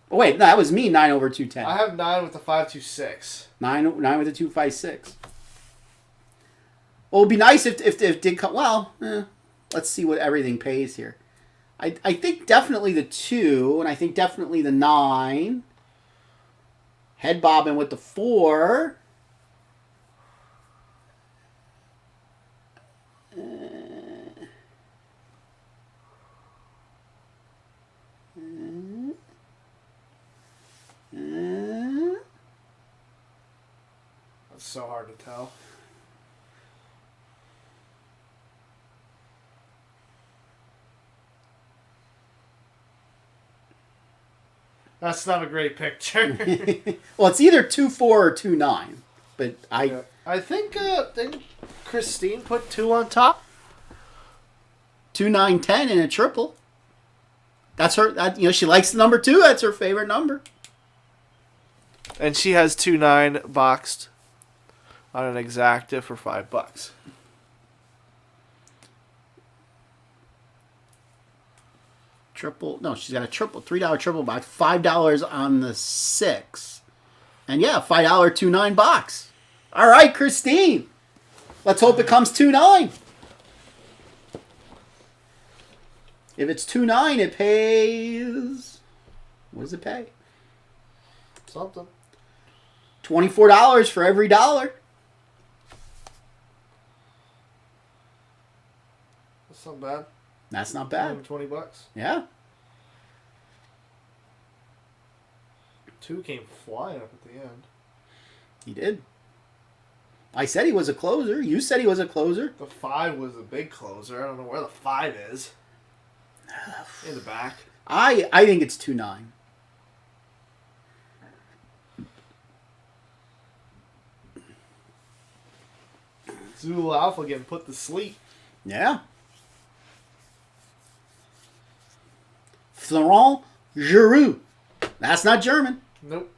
Oh, wait, no, that was me, 9 over 210. I have 9 with the 5, 2, 6. 9 with the 256. Well, it'd be nice if it did come. Well, let's see what everything pays here. I think definitely the 2, and I think definitely the 9. Head bobbing with the 4. That's so hard to tell. That's not a great picture. Well, it's either 2-4 or 2-9, but I think Christine put 2 on top. 2-9-10 in a triple. That's her. She likes the number 2. That's her favorite number. And she has 2-9 boxed on an Exacta for $5. Triple. No, she's got a triple. $3 triple box. $5 on the 6. And yeah, $5 2-9 box. All right, Christine. Let's hope it comes 2-9. If it's 2-9, it pays. What does it pay? Something. $24 for every dollar. That's not bad. That's not bad. $20. Yeah. 2 came flying up at the end. He did. I said he was a closer. You said he was a closer. The 5 was a big closer. I don't know where the 5 is. In the back. I think it's 2-9. Zulu Alpha getting put to sleep. Yeah. Florent Giroux. That's not German. Nope.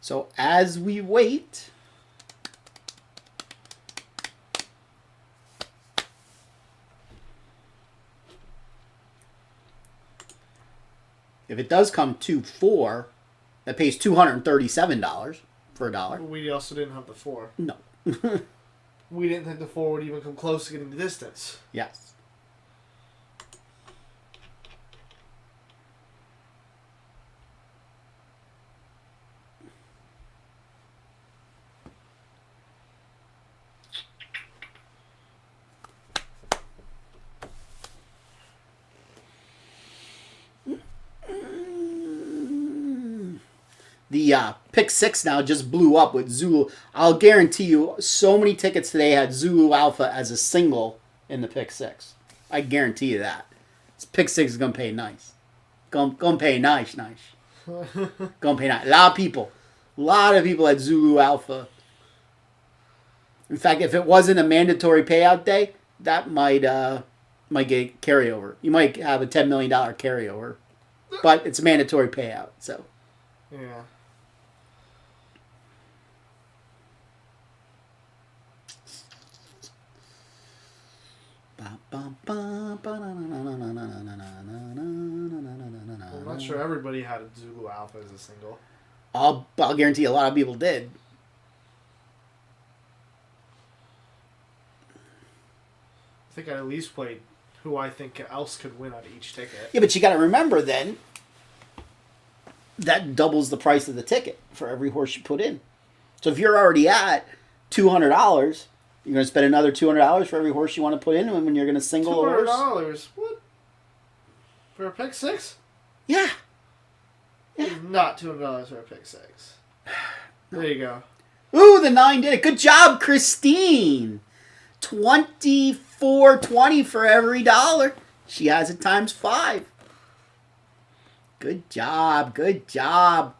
So as we wait, if it does come 2-4, that pays $237 for a dollar. We also didn't have the 4. No. We didn't think the 4 would even come close to getting the distance. Yes. The pick 6 now just blew up with Zulu. I'll guarantee you, so many tickets today had Zulu Alpha as a single in the pick 6. I guarantee you that. This pick 6 is gonna pay nice. Gonna pay nice. Gonna pay nice. A lot of people had Zulu Alpha. In fact, if it wasn't a mandatory payout day, that might get carryover. You might have a $10 million carryover, but it's a mandatory payout. So yeah. I'm not sure everybody had a Zulu Alpha as a single. I'll guarantee a lot of people did. I think I at least played who I think else could win out of each ticket. Yeah, but you got to remember then, that doubles the price of the ticket for every horse you put in. So if you're already at $200, you're going to spend another $200 for every horse you want to put in when you're going to single a horse. $200? What? For a pick 6? Yeah. Not $200 for a pick 6. There you go. Ooh, the 9 did it. Good job, Christine. $24.20 for every dollar. She has it times 5. Good job. Good job.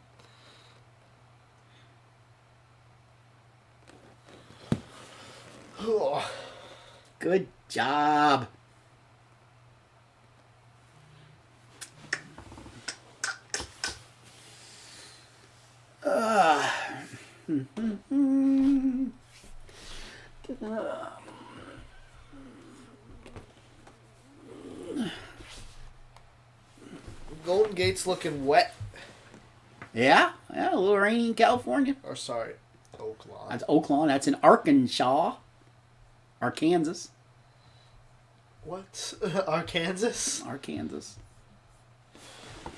Golden Gate's looking wet. Yeah, a little rainy in California. Or sorry, Oaklawn. That's Oaklawn. That's in Arkansas. Arkansas. What? Arkansas? Arkansas.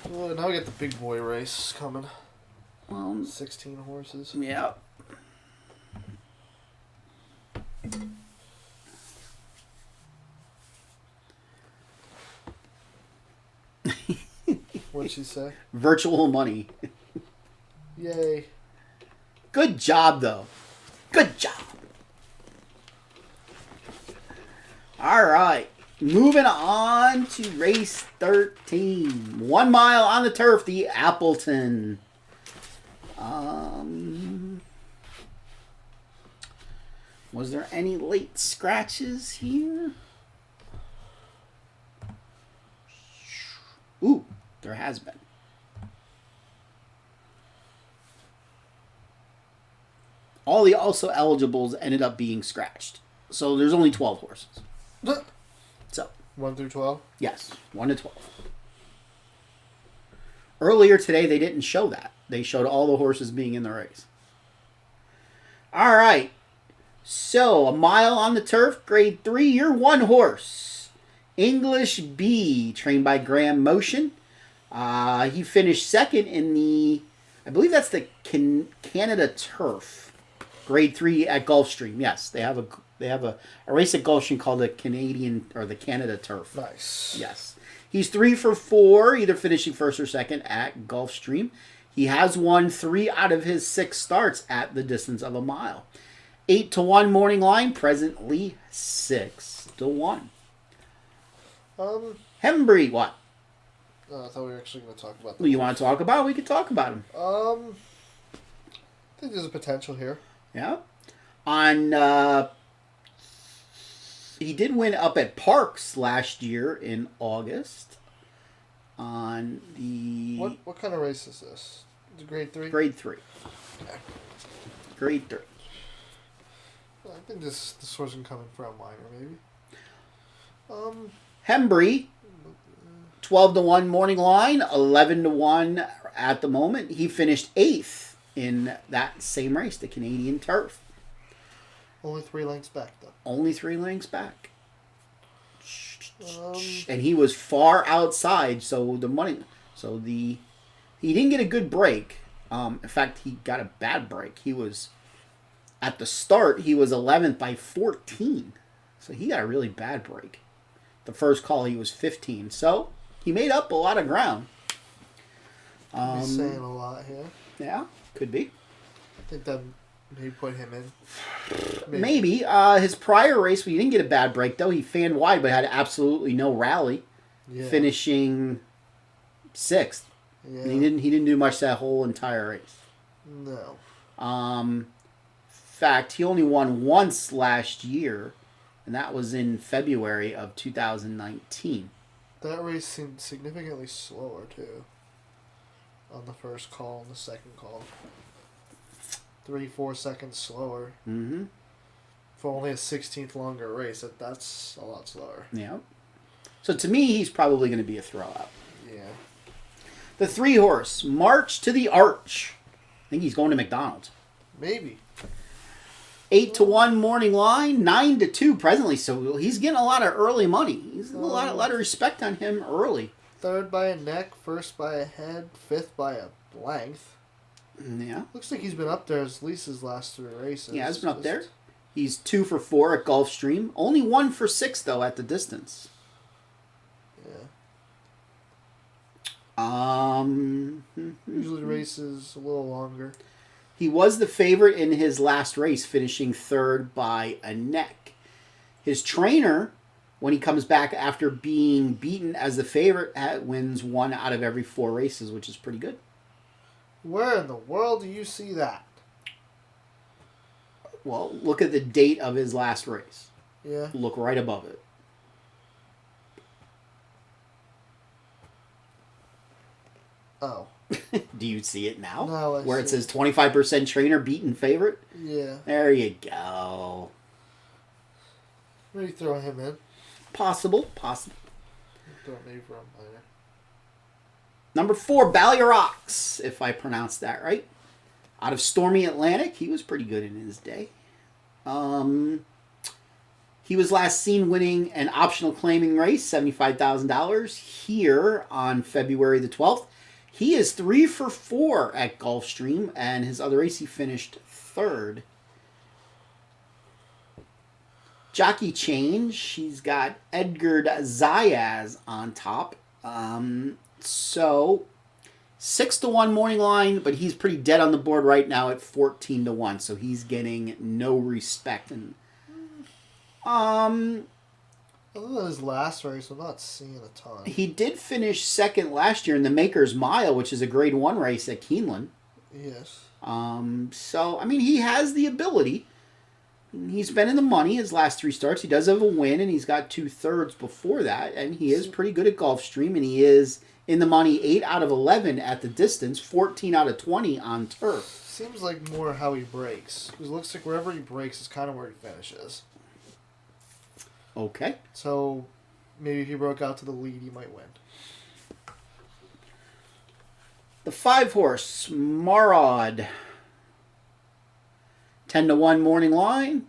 Well, now we got the big boy race coming. 16 horses. Yeah. What'd she say? Virtual money. Yay. Good job, though. Good job. All right. Moving on to race 13. 1 mile on the turf, the Appleton. Was there any late scratches here? Ooh, there has been. All the also eligibles ended up being scratched. So there's only 12 horses. So 1 through 12? Yes, 1 to 12. Earlier today, they didn't show that. They showed all the horses being in the race. All right. So, a mile on the turf, grade 3, your 1 horse. English B, trained by Graham Motion. He finished second in the, I believe that's the Canada Turf, grade 3 at Gulfstream. Yes, they have a race at Gulfstream called the Canadian or the Canada Turf. Nice. Yes, he's 3 for 4, either finishing first or second at Gulfstream. He has won 3 out of his 6 starts at the distance of a mile. 8-1 morning line, presently 6-1. Hembry, what? I thought we were actually going to talk about that. Well, you want to talk about it? We could talk about him. I think there's a potential here. Yeah. He did win up at Parks last year in August. On the... What kind of race is this? Is it grade 3? Grade 3. Okay. Grade 3. I think this horse can come in for a minor, maybe. Hembry, 12-1 morning line, 11-1 at the moment. He finished 8th in that same race, the Canadian Turf. Only 3 lengths back, though. Only 3 lengths back. And he was far outside, so he didn't get a good break. In fact, he got a bad break. He was, at the start, he was 11th by 14. So he got a really bad break. The first call, he was 15. So he made up a lot of ground. He's saying a lot here. Yeah, could be. I think that maybe put him in. Maybe. His prior race, he didn't get a bad break, though. He fanned wide, but had absolutely no rally, finishing 6th. Yeah. He didn't do much that whole entire race. No. Fact, he only won once last year, and that was in February of 2019. That race seemed significantly slower, too. On the first call and the second call. 3-4 seconds slower. Mm-hmm. For only a 16th longer race, that's a lot slower. Yeah. So to me, he's probably going to be a throwout. Yeah. The 3-horse, March to the Arch. I think he's going to McDonald's. Maybe. 8-1 morning line, 9-2 presently. So he's getting a lot of early money. He's a lot of respect on him early. 3rd by a neck, 1st by a head, 5th by a length. Yeah. Looks like he's been up there at least his last 3 races. Yeah, he's been up there. He's 2 for 4 at Gulfstream. Only 1 for 6 though at the distance. Yeah. Usually races a little longer. He was the favorite in his last race, finishing 3rd by a neck. His trainer, when he comes back after being beaten as the favorite, wins 1 out of every 4 races, which is pretty good. Where in the world do you see that? Well, look at the date of his last race. Yeah. Look right above it. Oh. Do you see it now? No, where it says 25% trainer beaten favorite? Yeah. There you go. Maybe throw him in. Possible. Throw maybe for him later. Number 4, Ballyrox, if I pronounced that right. Out of Stormy Atlantic, he was pretty good in his day. He was last seen winning an optional claiming race, $75,000, here on February the 12th. He is 3 for 4 at Gulfstream, and his other race he finished 3rd. Jockey change. He's got Edgar Zayas on top. So 6-1 morning line, but he's pretty dead on the board right now at 14-1. So he's getting no respect. And other than his last race, I'm not seeing a ton. He did finish 2nd last year in the Maker's Mile, which is a Grade 1 race at Keeneland. Yes. So, I mean, he has the ability. He's been in the money his last 3 starts. He does have a win, and he's got 2/3 before that. And he is pretty good at Gulfstream, and he is in the money 8 out of 11 at the distance, 14 out of 20 on turf. Seems like more how he breaks. Because it looks like wherever he breaks is kind of where he finishes. Okay. So, maybe if he broke out to the lead, he might win. The 5-horse, Marad. 10-1 morning line.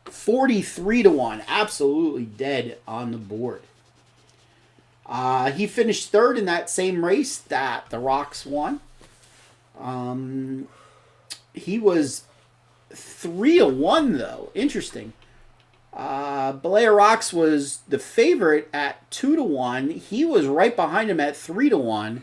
43-1. Absolutely dead on the board. He finished 3rd in that same race that the Rocks won. He was 3-1, though. Interesting. Balea Rocks was the favorite at 2-1. He was right behind him at 3-1.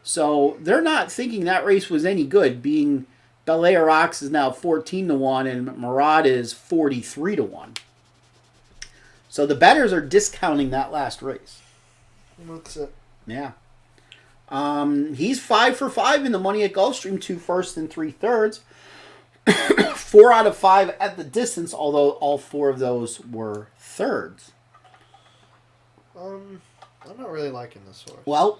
So they're not thinking that race was any good, being Balea Rocks is now 14-1 and Marad is 43-1. So the bettors are discounting that last race. That's it. Yeah. He's 5 for 5 in the money at Gulfstream, 2 firsts and 3/3. 4 out of 5 at the distance, although all 4 of those were thirds. I'm not really liking this horse. Well,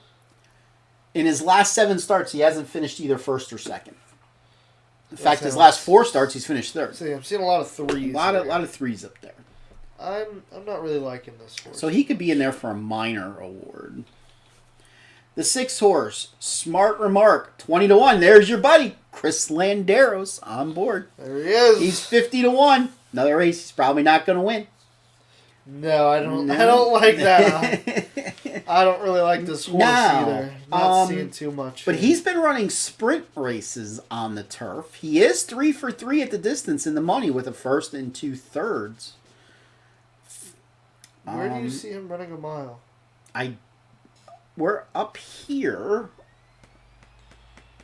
in his last 7 starts, he hasn't finished either first or second. In fact, his last 4 starts, he's finished 3rd. See, I'm seeing a lot of 3s. A lot of 3s up there. I'm not really liking this horse. So he could be in there for a minor award. The 6 horse, Smart Remark, 20-1. There's your buddy, Chris Landeros, on board. There he is. He's 50-1. Another race he's probably not going to win. No, I don't like that. I don't really like this horse either. Not seeing too much. But he's been running sprint races on the turf. He is 3 for 3 at the distance in the money with a first and 2/3. Where do you see him running a mile? We're up here.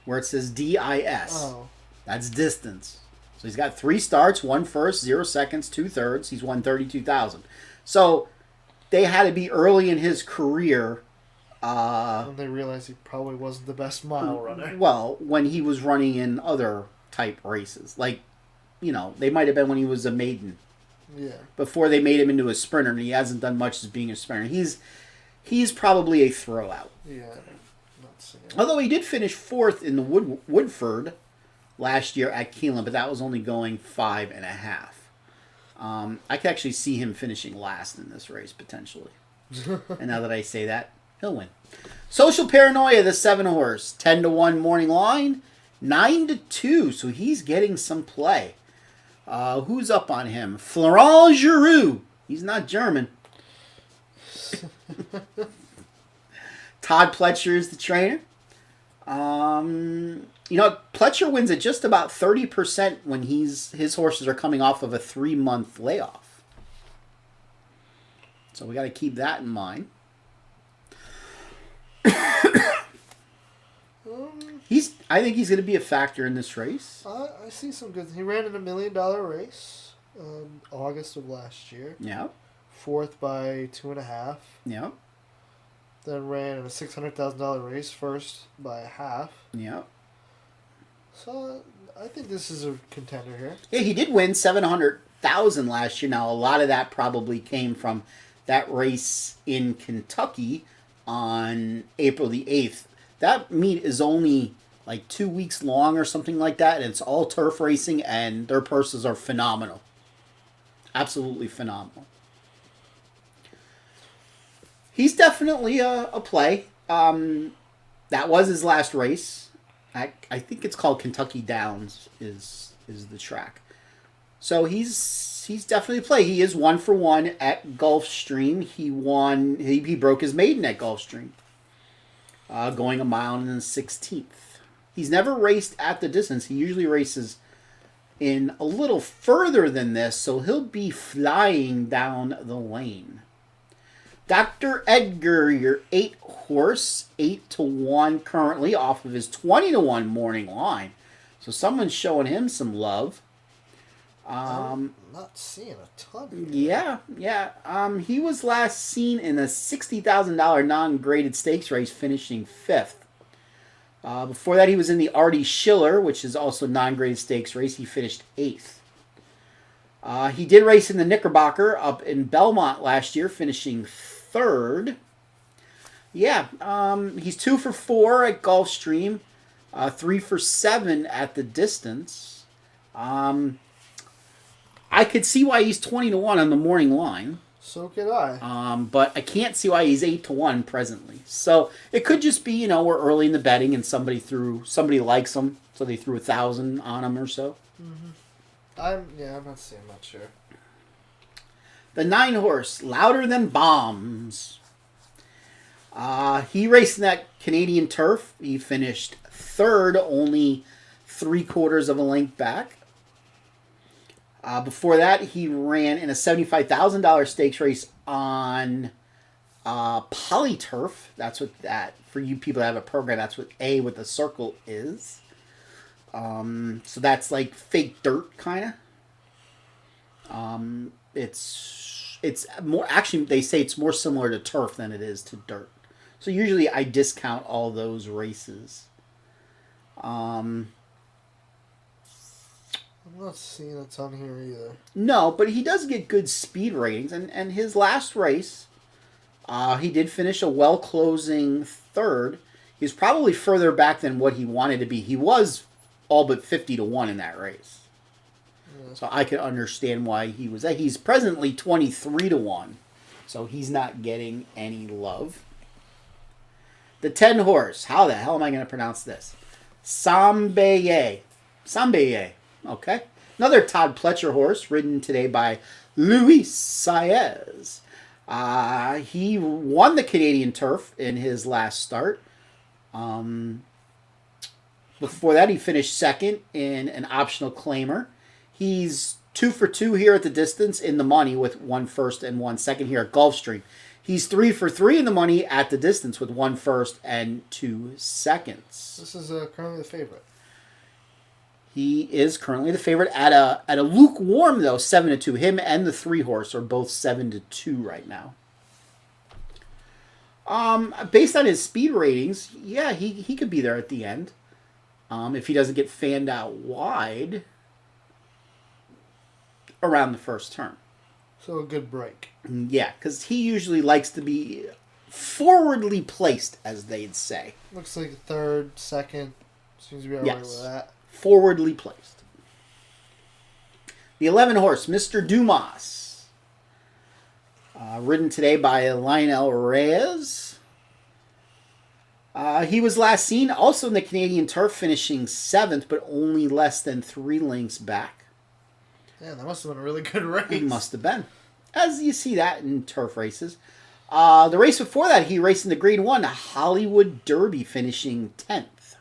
where it says DIS. Oh. That's distance. So he's got 3 starts, 1 first, 0 seconds, 2 thirds. He's won 32,000. So they had to be early in his career. And they realized he probably wasn't the best mile runner. Well, when he was running in other type races. Like, they might have been when he was a maiden. Yeah. Before they made him into a sprinter, and he hasn't done much as being a sprinter. He's probably a throwout. Yeah. Not seeing it. Although he did finish 4th in the Woodford last year at Keeneland, but that was only going 5.5. I could actually see him finishing last in this race, potentially. And now that I say that, he'll win. Social Paranoia, the 7 horse. 10-1 morning line. 9-2, so he's getting some play. Who's up on him? Florent Giroux. He's not German. Todd Pletcher is the trainer. Pletcher wins at just about 30% when his horses are coming off of a 3-month layoff. So we got to keep that in mind. I think he's going to be a factor in this race. I see some good. He ran in $1 million race, August of last year. Yeah. 4th by 2.5. Yeah. Then ran in a $600,000 race, 1st by 1/2. Yeah. So I think this is a contender here. Yeah, he did win 700,000 last year. Now a lot of that probably came from that race in Kentucky on April the 8th. That meet is only like 2 weeks long or something like that, and it's all turf racing, and their purses are phenomenal. Absolutely phenomenal. He's definitely a play. That was his last race. I think it's called Kentucky Downs is the track. So he's definitely a play. He is 1-for-1 at Gulfstream. He broke his maiden at Gulfstream. Going a mile and 1/16. He's never raced at the distance. He usually races in a little further than this, so he'll be flying down the lane. Dr. Edgar, your 8 horse, 8-1 currently off of his 20-1 morning line. So someone's showing him some love. I'm not seeing a ton here. Yeah. He was last seen in a $60,000 non-graded stakes race, finishing 5th. Before that, he was in the Artie Schiller, which is also a non-graded stakes race. He finished 8th. He did race in the Knickerbocker up in Belmont last year, finishing 3rd. Yeah, he's 2-for-4 at Gulfstream, 3-for-7 at the distance. I could see why he's 20-1 on the morning line. So could I. But I can't see why he's 8-1 presently. So it could just be, we're early in the betting and somebody likes him, so they threw 1,000 on him or so. Mm-hmm. I'm not seeing much here. The 9 horse, Louder Than Bombs. He raced in that Canadian turf. He finished 3rd, only 3/4 of a length back. Before that, he ran in a $75,000 stakes race on Polyturf. That's what for you people that have a program, that's what A with the circle is. So that's like fake dirt, kind of. It's more, actually, they say it's more similar to turf than it is to dirt. So usually I discount all those races. I'm not seeing a ton here either. No, but he does get good speed ratings. And his last race, he did finish a well-closing 3rd. He was probably further back than what he wanted to be. He was all but 50-1 in that race. Yeah. So I could understand why he was there. He's presently 23-1. So he's not getting any love. The 10 horse. How the hell am I going to pronounce this? Sambaye. Okay. Another Todd Pletcher horse, ridden today by Luis Saez. He won the Canadian Turf in his last start. Before that, he finished 2nd in an optional claimer. He's 2-for-2 here at the distance in the money with 1 first and 1 second here at Gulfstream. He's 3 for 3 in the money at the distance with 1 first and 2 seconds. This is currently the favorite. He is currently the favorite at a lukewarm though 7-2. Him and the 3 horse are both 7-2 right now. Based on his speed ratings, yeah, he could be there at the end. If he doesn't get fanned out wide around the first turn. So a good break. Yeah, because he usually likes to be forwardly placed, as they'd say. Looks like third, second. Seems to be alright with that. Forwardly placed. The 11 horse, Mr. Dumas. Ridden today by Lionel Reyes. He was last seen also in the Canadian Turf, finishing 7th, but only less than 3 lengths back. Yeah, that must have been a really good race. It must have been. As you see that in turf races. The race before that, he raced in the Grade 1 Hollywood Derby, finishing 10th.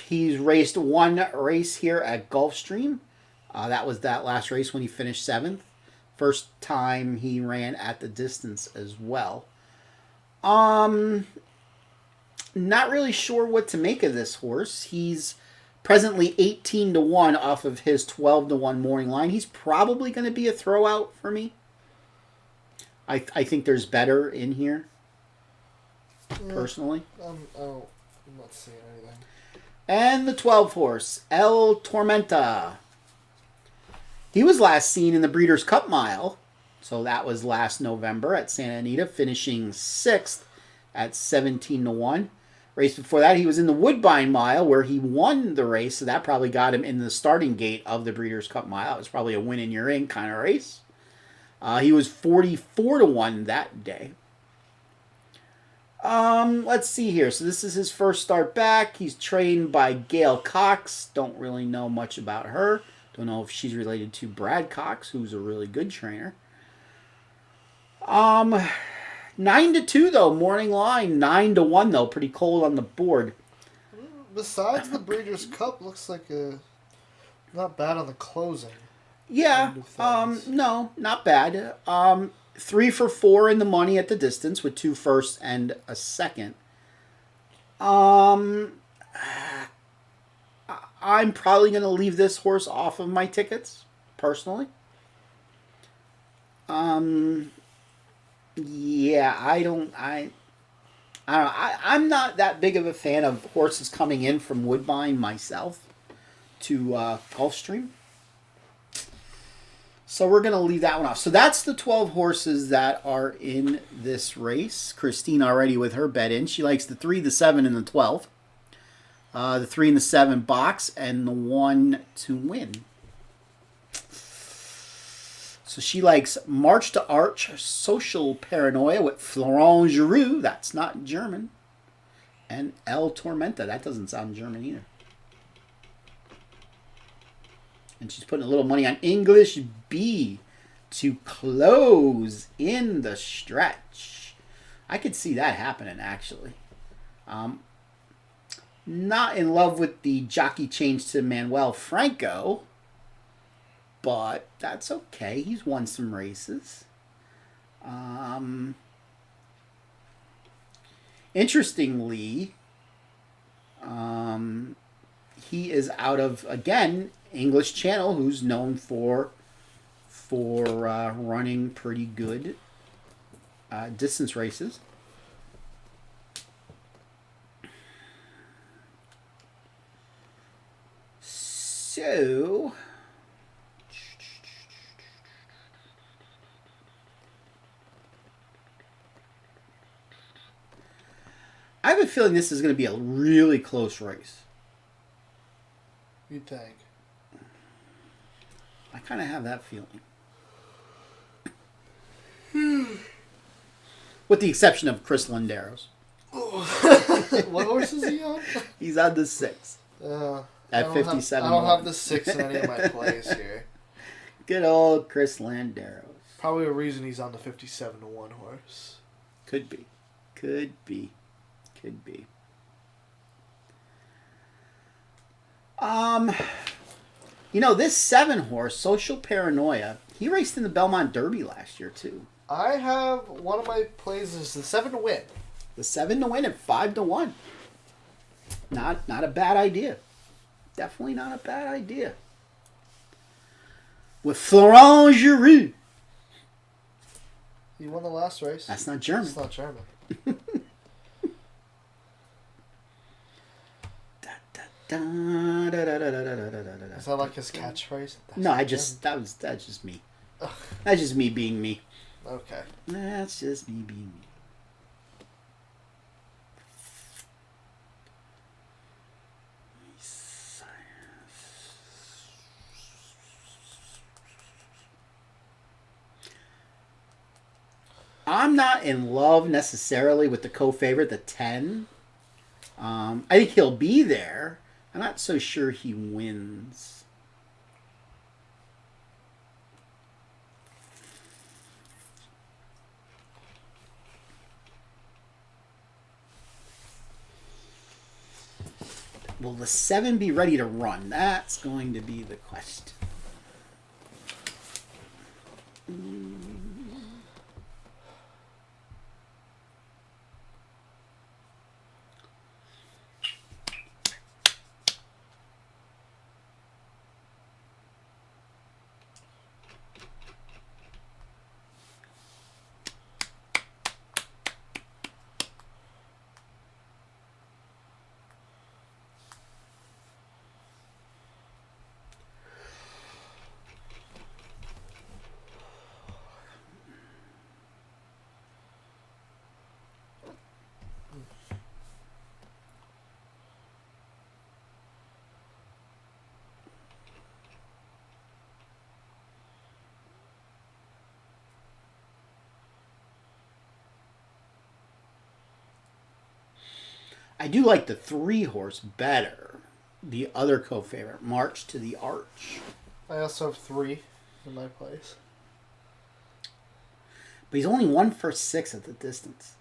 He's raced 1 race here at Gulfstream. That was that last race when he finished 7th. First time he ran at the distance as well. Not really sure what to make of this horse. He's presently 18-1 off of his 12-1 morning line. He's probably going to be a throwout for me. I think there's better in here, personally. I'm not seeing anything. And the 12 horse, El Tormenta. He was last seen in the Breeders' Cup Mile, so that was last November at Santa Anita, finishing 6th at 17-1. Race before that, he was in the Woodbine Mile, where he won the race, so that probably got him in the starting gate of the Breeders' Cup Mile. It was probably a win in your ring kind of race. He was 44-1 that day. Let's see here. So this is his first start back. He's trained by Gail Cox. Don't really know much about her. Don't know if she's related to Brad Cox, who's a really good trainer. 9-2 though, morning line. 9-1 though, pretty cold on the board. Besides the Breeders' Cup, looks like not bad on the closing. Yeah, no, not bad. 3 for 4 in the money at the distance with 2 firsts and a second. I'm probably going to leave this horse off of my tickets, personally. Yeah, I'm not that big of a fan of horses coming in from Woodbine myself to Gulfstream. So we're going to leave that one off. So that's the 12 horses that are in this race. Christine already with her bet in. She likes the 3, the 7, and the 12. The 3 and the 7 box, and the 1 to win. So she likes March to Arch, Social Paranoia with Florent Giroux. That's not German. And El Tormenta. That doesn't sound German either. And she's putting a little money on English B to close in the stretch. I could see that happening, actually. Not in love with the jockey change to Manuel Franco, but that's okay. He's won some races. Interestingly, he is out of, again, English Channel, who's known for running pretty good distance races. So I have a feeling this is going to be a really close race. You think? I kind of have that feeling. With the exception of Chris Landeros. What horse is he on? He's on the 6. At 57. I don't have the 6 in any of my plays here. Good old Chris Landeros. Probably a reason he's on the 57-1 horse. Could be. Could be. Could be. You know, this 7 horse, Social Paranoia, He raced in the Belmont Derby last year, too. I have one of my plays is the 7 to win. The 7 to win at 5 to 1. Not a bad idea. Definitely not a bad idea. With Florent Giroux. He won the last race. That's not German. It's not German. Is that like his catchphrase? No, that's just me. Ugh. That's just me being me. Okay. That's just me being me. I'm not in love necessarily with the co-favorite, the 10. I think he'll be there. I'm not so sure he wins. Will the 7 be ready to run? That's going to be the question. I do like the 3 horse better. The other co-favorite, March to the Arch. I also have 3 in my place. But he's only 1 for 6 at the distance.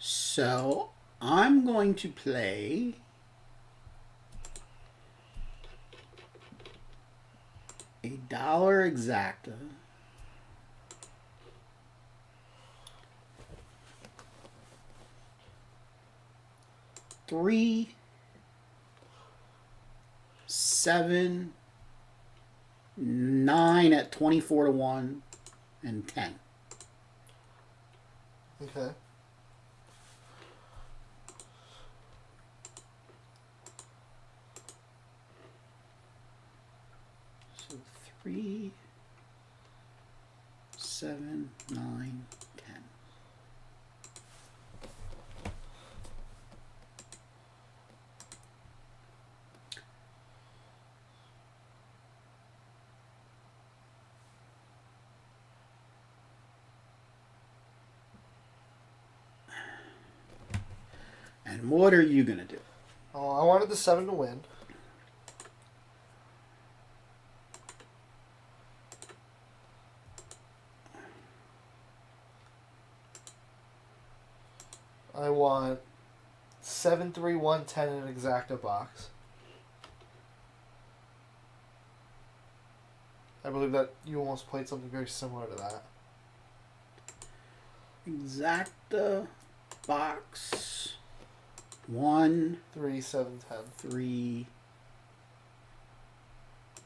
So I'm going to play $1 exacta. Three, 7, 9 at 24 to 1, and 10. Okay. So 3, 7, 9, 10. And what are you going to do? Oh, I wanted the 7 to win. I want 7, 3, 1, 10 in an exacta box. I believe that you almost played something very similar to that. Exacta box 1, 3, 7, 10. 3,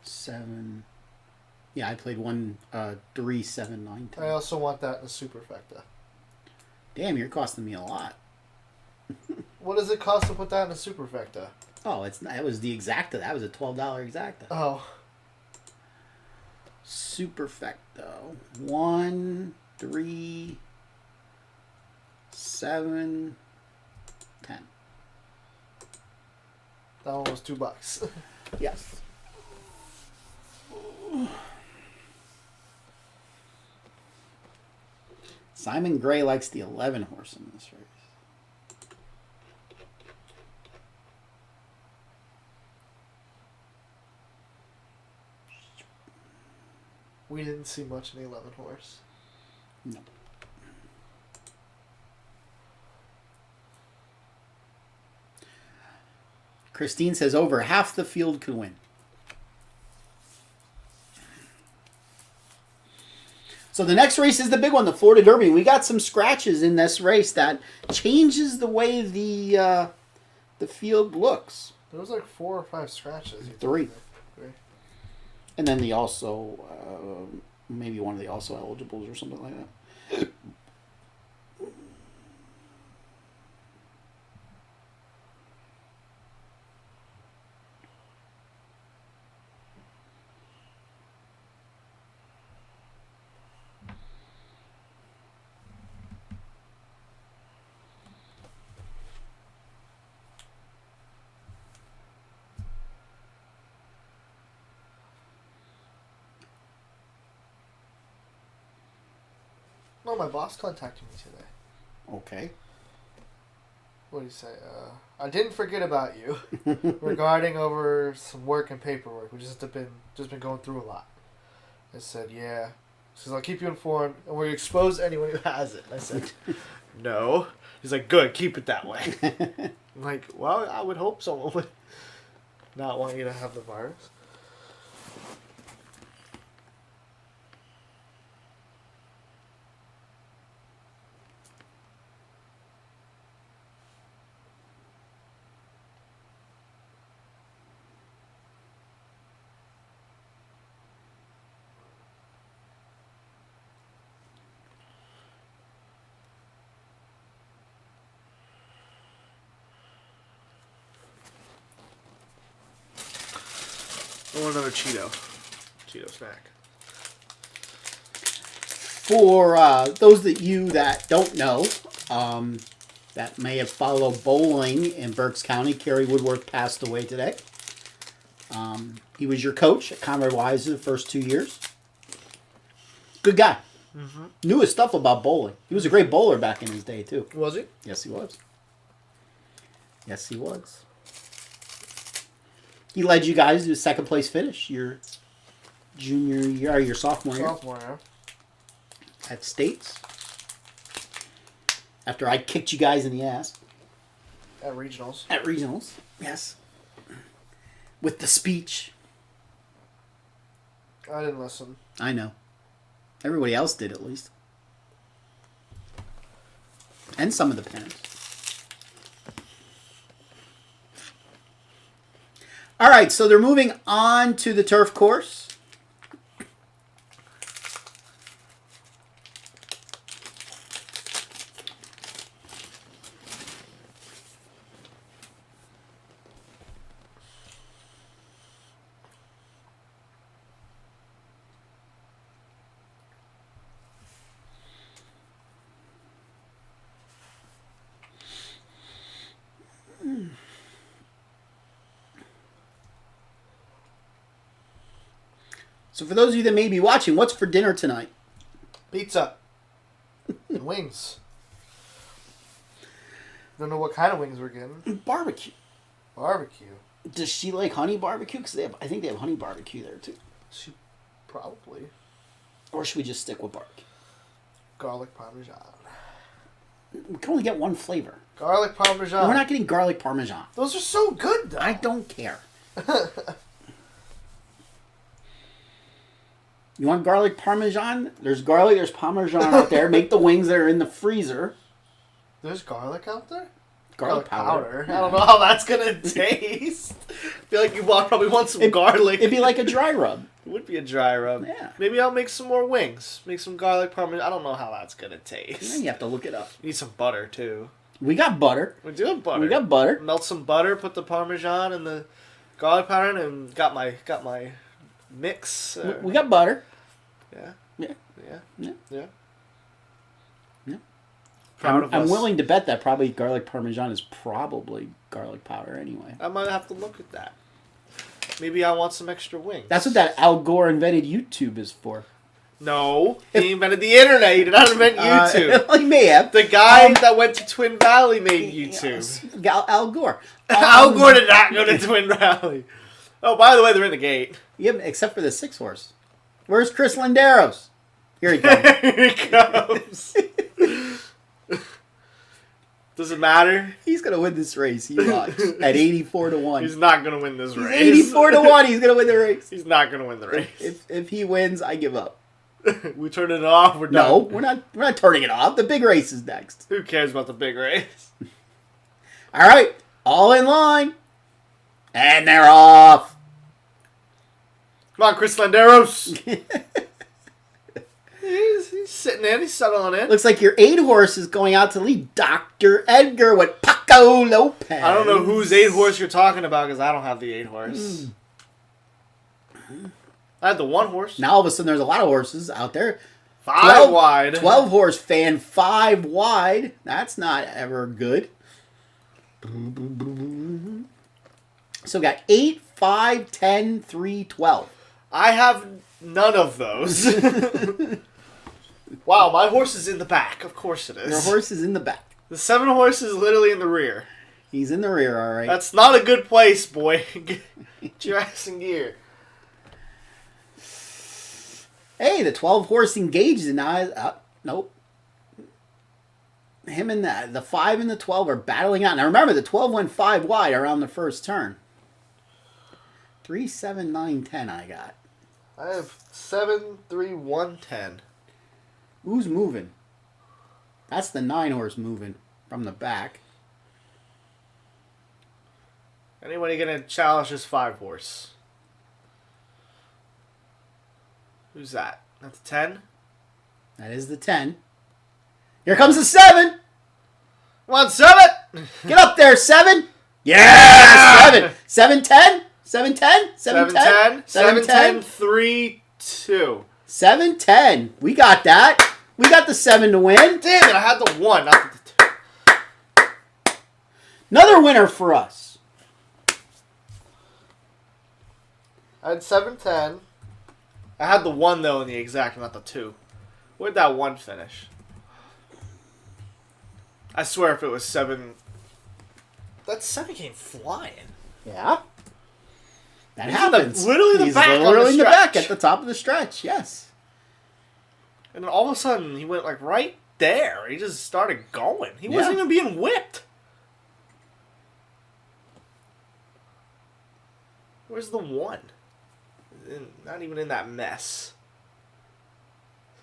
7. Yeah, I played 1, 3, 7, 9, 10. I also want that in the superfecta. Damn, you're costing me a lot. What does it cost to put that in a superfecta? Oh, it was the exacta. That was a $12 exacta. Oh. Superfecta 1, 3, 7, 10. That one was $2. Yes. Simon Gray likes the 11 horse in this race. We didn't see much in the 11 horse. No. Christine says over half the field could win. So the next race is the big one, the Florida Derby. We got some scratches in this race that changes the way the field looks. There was like 4 or 5 scratches. 3. And then the also, maybe one of the also eligibles or something like that. No, my boss contacted me today. Okay. What do you say? I didn't forget about you regarding over some work and paperwork. We just been going through a lot. I said, yeah. He says, I'll keep you informed, and will you expose anyone who has it? And I said, no. He's like, good, keep it that way. I'm like, well, I would hope someone would not want you to have the virus. I want another Cheeto snack. For those that don't know, that may have followed bowling in Berks County, Kerry Woodworth passed away today. He was your coach at Conrad Weiser the first 2 years. Good guy. Mm-hmm. Knew his stuff about bowling. He was a great bowler back in his day, too. Was he? Yes, he was. Yes, he was. He led you guys to a second place finish your junior year, or your sophomore year. Sophomore year. At States. After I kicked you guys in the ass. At regionals. At regionals, yes. With the speech. I didn't listen. I know. Everybody else did, at least. And some of the parents. All right, so they're moving on to the turf course. So for those of you that may be watching, what's for dinner tonight? Pizza. And wings. Don't know what kind of wings we're getting. Barbecue. Barbecue. Does she like honey barbecue? Because I think they have honey barbecue there too. She probably. Or should we just stick with barbecue? Garlic parmesan. We can only get one flavor. Garlic parmesan. We're not getting garlic parmesan. Those are so good, though. I don't care. You want garlic parmesan? There's garlic, there's parmesan out there. Make the wings that are in the freezer. There's garlic out there? Garlic powder. I don't know how that's going to taste. I feel like you probably want some garlic. It'd be like a dry rub. It would be a dry rub. Yeah. Maybe I'll make some more wings. Make some garlic parmesan. I don't know how that's going to taste. Then you have to look it up. You need some butter, too. We got butter. We do have butter. We got butter. Melt some butter, put the parmesan and the garlic powder in, and got my mix. We got butter. Yeah. Yeah. Yeah. Yeah. Yeah. Yeah. Proud of us. I'm willing to bet that probably garlic parmesan is probably garlic powder anyway. I might have to look at that. Maybe I want some extra wings. That's what that Al Gore invented YouTube is for. No, he invented the internet. He did not invent YouTube. He may have. The guy that went to Twin Valley made YouTube. Al Gore. Al Gore did not go to Twin Valley. Oh, by the way, they're in the gate. Yeah, except for the 6-horse. Where's Chris Landeros? Here he comes. Here he comes. Does it matter? He's gonna win this race. He watch at 84-1. He's not gonna win this race. 84-1. He's gonna win the race. He's not gonna win the race. If he wins, I give up. We turn it off. We're done. No, we're not turning it off. The big race is next. Who cares about the big race? All right, all in line, and they're off. Come on, Chris Landeros. he's sitting in. He's settling in. Looks like your 8-horse is going out to lead Dr. Edgar with Paco Lopez. I don't know whose 8-horse you're talking about because I don't have the 8-horse. I had the 1-horse. Now all of a sudden there's a lot of horses out there. 5 wide. 12-horse fan, 5 wide. That's not ever good. So we got 8, 5, 10, 3, 12. I have none of those. Wow, my horse is in the back. Of course it is. Your horse is in the back. The 7-horse is literally in the rear. He's in the rear, all right. That's not a good place, boy. Get your ass in gear. Hey, the 12-horse engaged, and now, nope. Him and the 5 and the 12 are battling out. Now remember, the 12 went 5 wide around the first turn. 3, 7, 9, 10 I got. I have 7, 3, 1, 10. Who's moving? That's the 9-horse moving from the back. Anybody gonna challenge this 5-horse? Who's that? That's a 10? That is the 10. Here comes the 7. Come on, 7! Get up there, 7. Yeah! 7. 7, 10. 7, 10. 7, 10. 7, 10, 3, 2. 7, 10. We got that. We got the 7 to win. Damn it, I had the 1, not the 2. Another winner for us. I had 7, 10. I had the 1, though, in the exact, not the 2. Where'd that 1 finish? I swear if it was 7... That 7 came flying. Yeah. That He's in the- happens. literally the He's back on the literally in the back stretch. at the top of the stretch, yes. And then all of a sudden, he went, like, right there. He just started going. He Yeah. wasn't even being whipped. Where's the 1? Not even in that mess.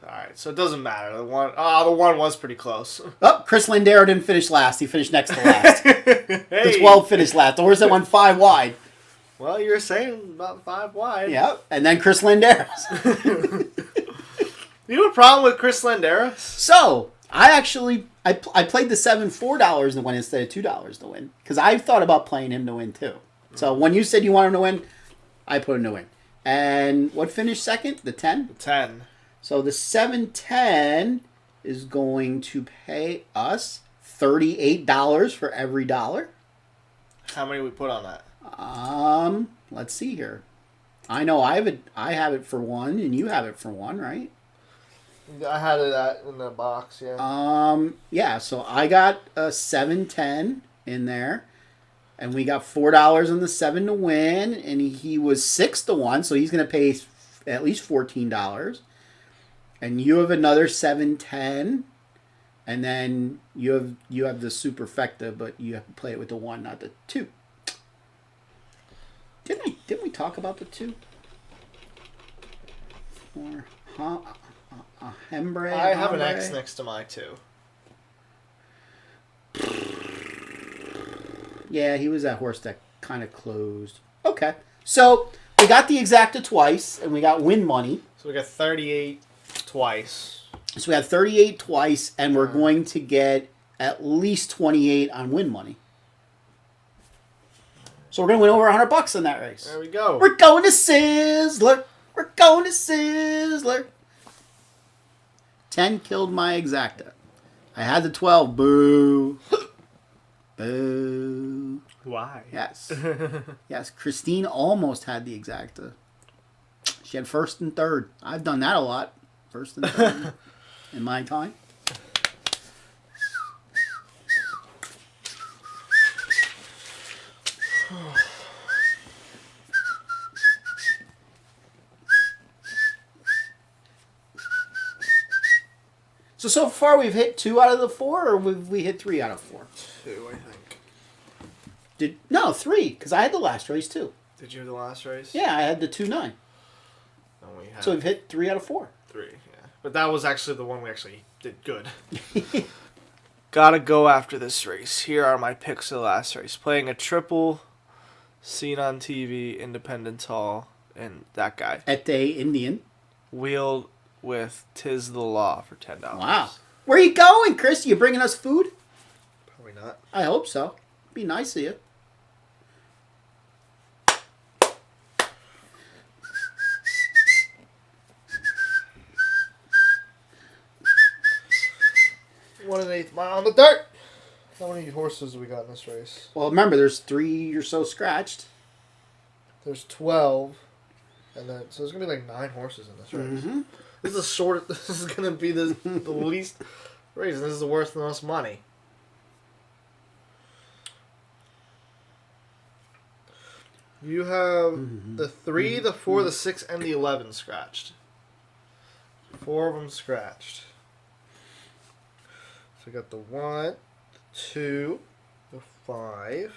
Alright, so it doesn't matter. The 1 was pretty close. Oh, Chris Lindero didn't finish last. He finished next to last. Hey. The 12 finished last. The horse that went 5 wide. Well, you were saying about 5 wide. Yeah, and then Chris Landeros. You have a problem with Chris Landeros? So, I played the 7 $4 to win instead of $2 to win. Because I thought about playing him to win too. So, when you said you wanted him to win, I put him to win. And what finished second? The 10? The 10. So the 7-10 is going to pay us $38 for every dollar. How many we put on that? Let's see here. I know I have it for 1, and you have it for 1, right? I had it in the box, yeah. Yeah, so I got a 7-10 in there. And we got $4 on the 7 to win. And he was 6 to 1, so he's going to pay at least $14. And you have another 7-10. And then you have the superfecta, but you have to play it with the 1, not the 2. Didn't we talk about the 2? Or Hembre? I have an X next to my 2. Yeah, he was that horse that kind of closed. Okay. So we got the exacta twice, and we got win money. So we got 38 twice. So we have 38 twice, and we're going to get at least 28 on win money. So we're going to win over $100 in that race. There we go. We're going to Sizzler. We're going to Sizzler. 10 killed my exacta. I had the 12. Boo. Boo. Why? Yes. Yes, Christine almost had the exacta. She had first and third. I've done that a lot. First and third in my time. So far we've hit 2 out of the 4, or we hit 3 out of 4? 2, I think. No, 3, because I had the last race too. Did you have the last race? Yeah, I had the 2-9. No, we had So we've hit 3 out of 4. 3, yeah. But that was actually the one we actually did good. Gotta go after this race. Here are my picks of the last race. Playing a triple, seen on TV, Independence Hall, and that guy. Ete Indian. Wheeled with Tis the Law for $10. Wow. Where are you going, Chris? You bringing us food? Probably not. I hope so. Be nice of you. One and 8 mile on the dirt. How many horses do we got in this race? Well, remember, there's 3 or so scratched. There's 12, and then so there's gonna be like 9 horses in this race. Mm-hmm. This is a short. This is gonna be the least race. And this is the worth the most money. You have the 3, the 4, the 6, and the 11 scratched. 4 of them scratched. So we got the 1, 2, the 5,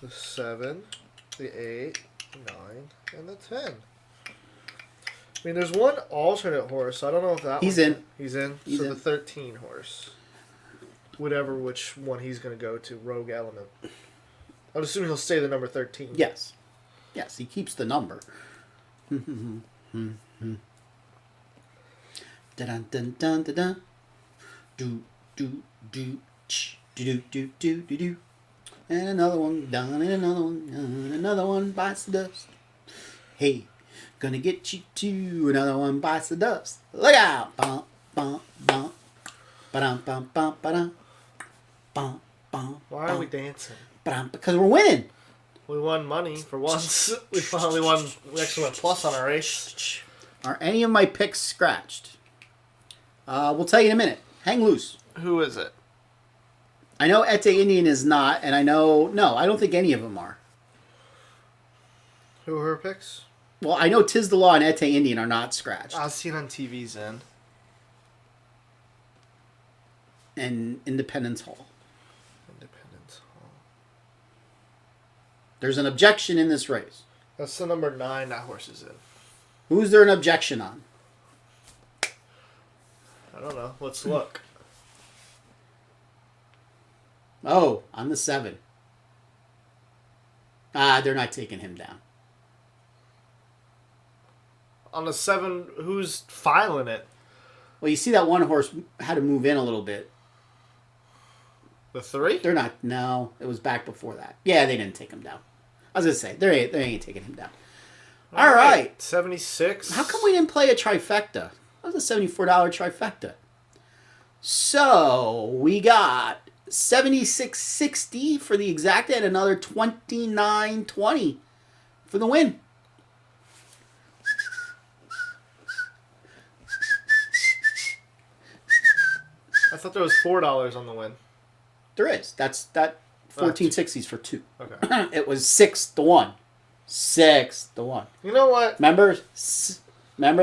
the 7, the 8, the 9, and the 10. I mean, there's one alternate horse. So I don't know if that He's one's in. He's in. He's so in. the 13 horse. Whatever which one he's going to go to. Rogue Element. I'm assuming he'll stay the number 13. Yes. Yes, he keeps the number. Dun dun dun dun dun. Do do do ch do do do do do do. And another one done, and another one done, another one bites the dust. Hey, gonna get you too. Another one bites the dust. Look out! Bum bum bum. Ba-dum bum bum ba-dum. Bum bum. Why are we dancing? Because we're winning. We won money for once. We finally won. We actually went plus on our race. Are any of my picks scratched? We'll tell you in a minute. Hang loose. Who is it? I know Ete Indian is not, and I know... No, I don't think any of them are. Who are her picks? Well, I know Tis the Law and Ete Indian are not scratched. I've seen on TV's in. And Independence Hall. Independence Hall. There's an objection in this race. That's the number 9 that horse is in. Who's there an objection on? I don't know. Let's look. Oh, on the 7. They're not taking him down. On the 7, who's filing it? Well, you see that one horse had to move in a little bit. The 3? They're not... No, it was back before that. Yeah, they didn't take him down. I was going to say, they ain't taking him down. All right. 76. How come we didn't play a trifecta? That was a $74 trifecta. So, we got $76.60 for the exacta and another $29.20 for the win. I thought there was $4 on the win. There is. That 1460s for 2. Okay. It was 6-1. 6-1. You know what? Remember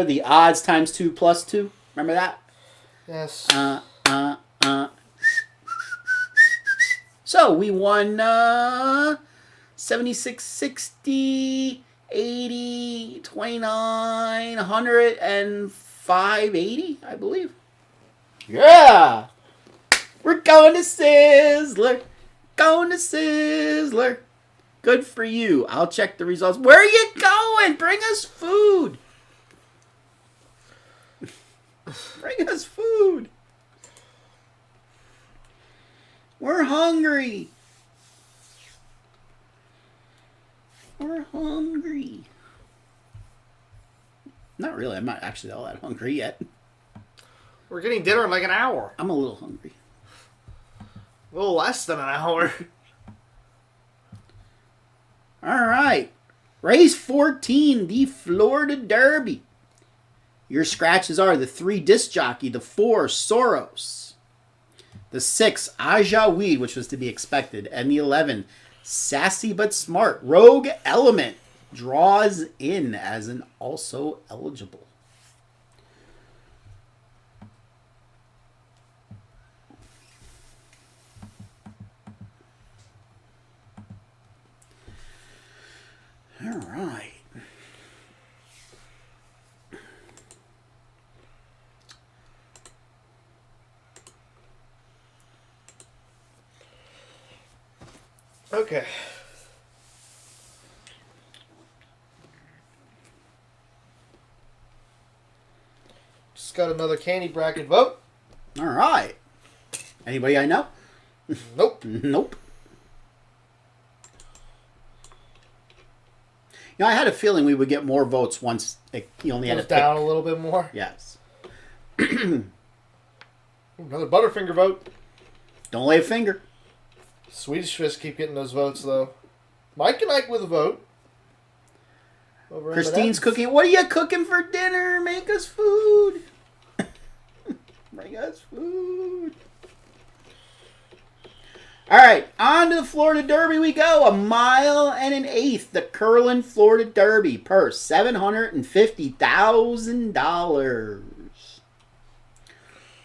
the odds times 2 plus 2? Remember that? Yes. So we won 76, 60, 80, 29, 100, and 580, I believe. Yeah! We're going to Sizzler. Going to Sizzler. Good for you. I'll check the results. Where are you going? Bring us food. Bring us food. We're hungry. We're hungry. Not really. I'm not actually all that hungry yet. We're getting dinner in like an hour. I'm a little hungry. A little less than an hour. All right. Race 14, the Florida Derby. Your scratches are the 3 Disc Jockey, the 4 Soros, the 6 Aja Weed, which was to be expected, and the 11 Sassy But Smart. Rogue Element draws in as an also eligible. All right. Okay. Just got another candy bracket vote. All right. Anybody I know? Nope. Nope. You know, I had a feeling we would get more votes once you only had to Goes pick. down a little bit more. Yes. Another Butterfinger vote. Don't lay a finger. Swedish Fish keep getting those votes, though. Mike and Ike with a vote. Over Christine's M&Ms. cooking. What are you cooking for dinner? Make us food. Bring us food. All right, on to the Florida Derby we go. 1 mile and an eighth. The Curlin Florida Derby. Purse $750,000.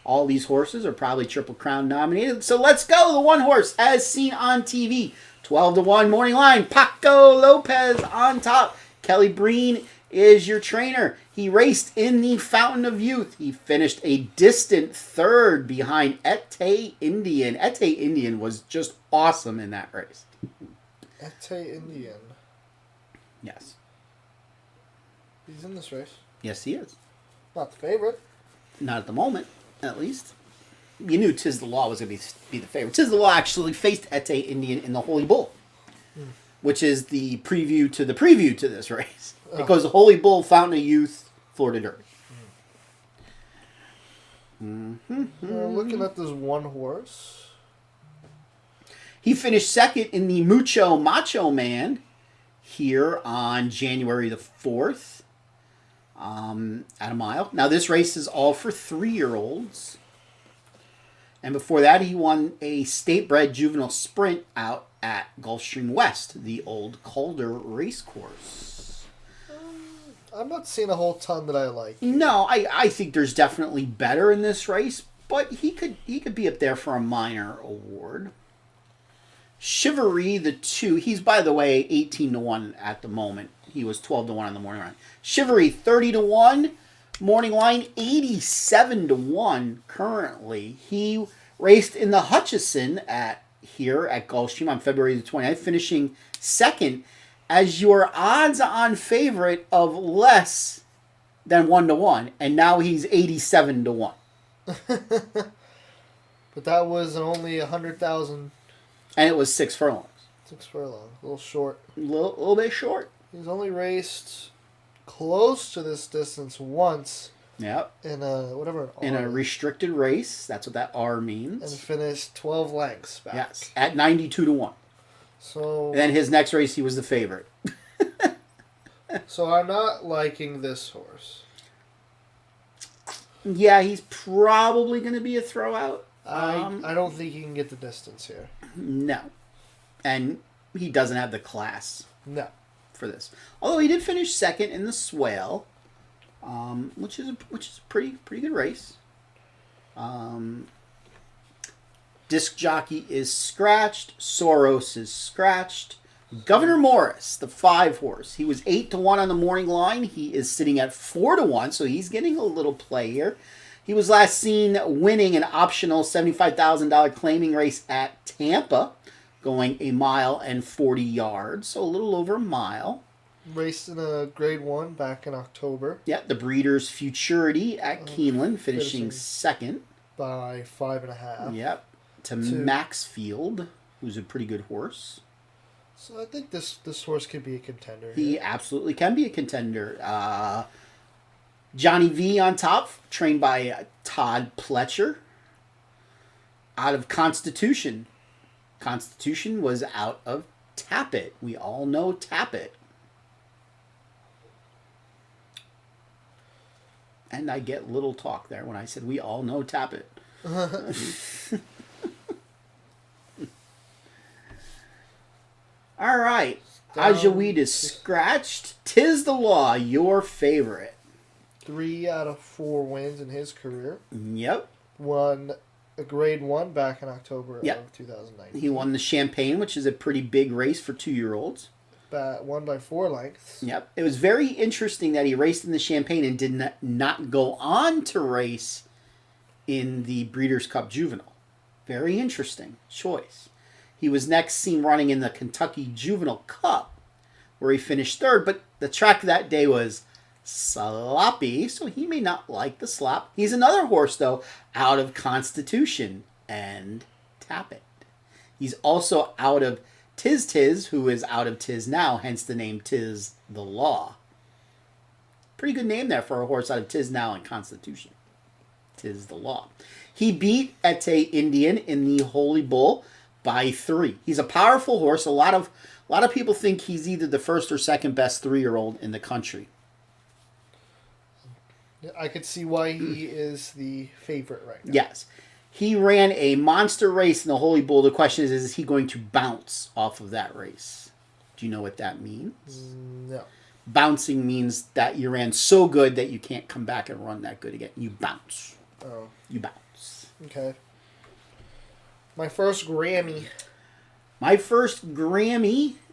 All these horses are probably Triple Crown nominated. So let's go. The one horse as seen on TV. 12-1 morning line. Paco Lopez on top. Kelly Breen is your trainer. He raced in the Fountain of Youth. He finished a distant 3rd behind Ete Indian. Ete Indian was just awesome in that race. Ete Indian. Yes. He's in this race. Yes, he is. Not the favorite. Not at the moment, at least. You knew Tiz the Law was going to be the favorite. Tiz the Law actually faced Ete Indian in the Holy Bull, which is the preview to this race. Oh. It goes the Holy Bull, Fountain of Youth, Florida Derby. Looking at this one horse. He finished 2nd in the Mucho Macho Man here on January the 4th at a mile. Now, this race is all for 3-year-olds. And before that, he won a state-bred juvenile sprint out at Gulfstream West, the old Calder race course. I'm not seeing a whole ton that I like. No, I think there's definitely better in this race, but he could be up there for a minor award. Chivalry, the 2, he's, by the way, 18-1 at the moment. He was 12-1 on the morning line. Chivalry, 30-1. Morning line, 87-1 currently. He raced in the Hutchison here at Gulfstream on February the 29th, finishing 2nd as your odds-on favorite of less than 1-1, and now he's 87-1. But that was only 100,000. And it was 6 furlongs. 6 furlong. A little short. A little bit short. He's only raced close to this distance once. Yep. In a restricted race. That's what that R and means. finished 12 lengths back. Yes. At 92-1. So And then his next race, he was the favorite. So I'm not liking this horse. Yeah, he's probably going to be a throwout. I don't think he can get the distance here. No. And he doesn't have the class No. for this. Although he did finish second in the Swale, which is a pretty good race. Disc Jockey is scratched. Soros is scratched. Governor Morris, the 5 horse. He was 8-1 on the morning line. He is sitting at 4-1, so he's getting a little play here. He was last seen winning an optional $75,000 claiming race at Tampa, going 1 mile and 40 yards, so a little over a mile. Raced in a Grade 1 back in October. Yeah, the Breeders' Futurity at Keeneland, finishing second. By 5.5. Yep, to Maxfield, who's a pretty good horse. So I think this horse could be a contender. He absolutely can be a contender. Johnny V on top, trained by Todd Pletcher. Out of Constitution. Constitution was out of Tappet. We all know Tappet. And I get little talk there when I said we all know Tappet. All right. Ajaweed is scratched. 'Tis the Law, your favorite. 3 out of 4 wins in his career. Yep. Won a Grade 1 back in October Yep. of 2019. He won the Champagne, which is a pretty big race for 2-year-olds. Won by 4 lengths. Yep. It was very interesting that he raced in the Champagne and did not go on to race in the Breeders' Cup Juvenile. Very interesting choice. He was next seen running in the Kentucky Juvenile Cup, where he finished 3rd, but the track that day was sloppy, so he may not like the slop. He's another horse, though, out of Constitution and Tappet. He's also out of Tiz, who is out of Tiz now, hence the name Tis the Law. Pretty good name there for a horse out of Tiz now and Constitution. Tis the Law. He beat Ete Indian in the Holy Bull by 3. He's a powerful horse. A lot of people think he's either the first or second best 3-year-old in the country. I could see why he is the favorite right now. Yes. He ran a monster race in the Holy Bull. The question is he going to bounce off of that race? Do you know what that means? No. Bouncing means that you ran so good that you can't come back and run that good again. You bounce. Oh. You bounce. Okay. My first Grammy.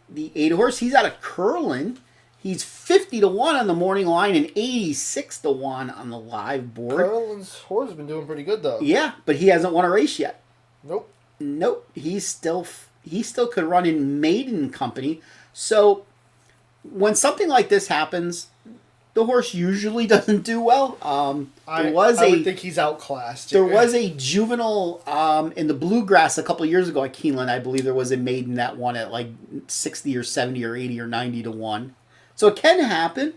The 8 horse, he's out of Curlin. He's 50-1 on the morning line and 86-1 on the live board. Carlin's horse has been doing pretty good though. Yeah, but he hasn't won a race yet. Nope. He still could run in maiden company. So when something like this happens, the horse usually doesn't do well. I would think he's outclassed. There was a juvenile in the Bluegrass a couple of years ago at Keeneland. I believe there was a maiden that won at like 60 or 70 or 80 or 90-1. So it can happen.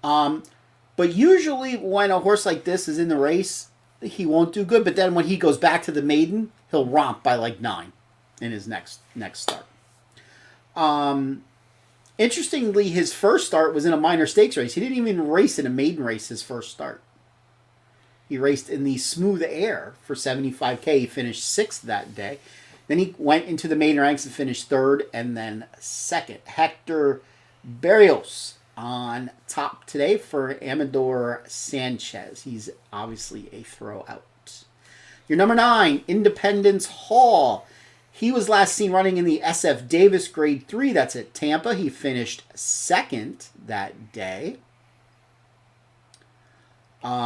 But usually when a horse like this is in the race, he won't do good. But then when he goes back to the maiden, he'll romp by like 9 in his next start. Interestingly, his first start was in a minor stakes race. He didn't even race in a maiden race his first start. He raced in the Smooth Air for $75K. He finished 6th that day. Then he went into the maiden ranks and finished 3rd and then 2nd. Hector Barrios on top today for Amador Sanchez. He's obviously a throw-out. Your number 9, Independence Hall. He was last seen running in the SF Davis Grade 3. That's at Tampa. He finished 2nd that day.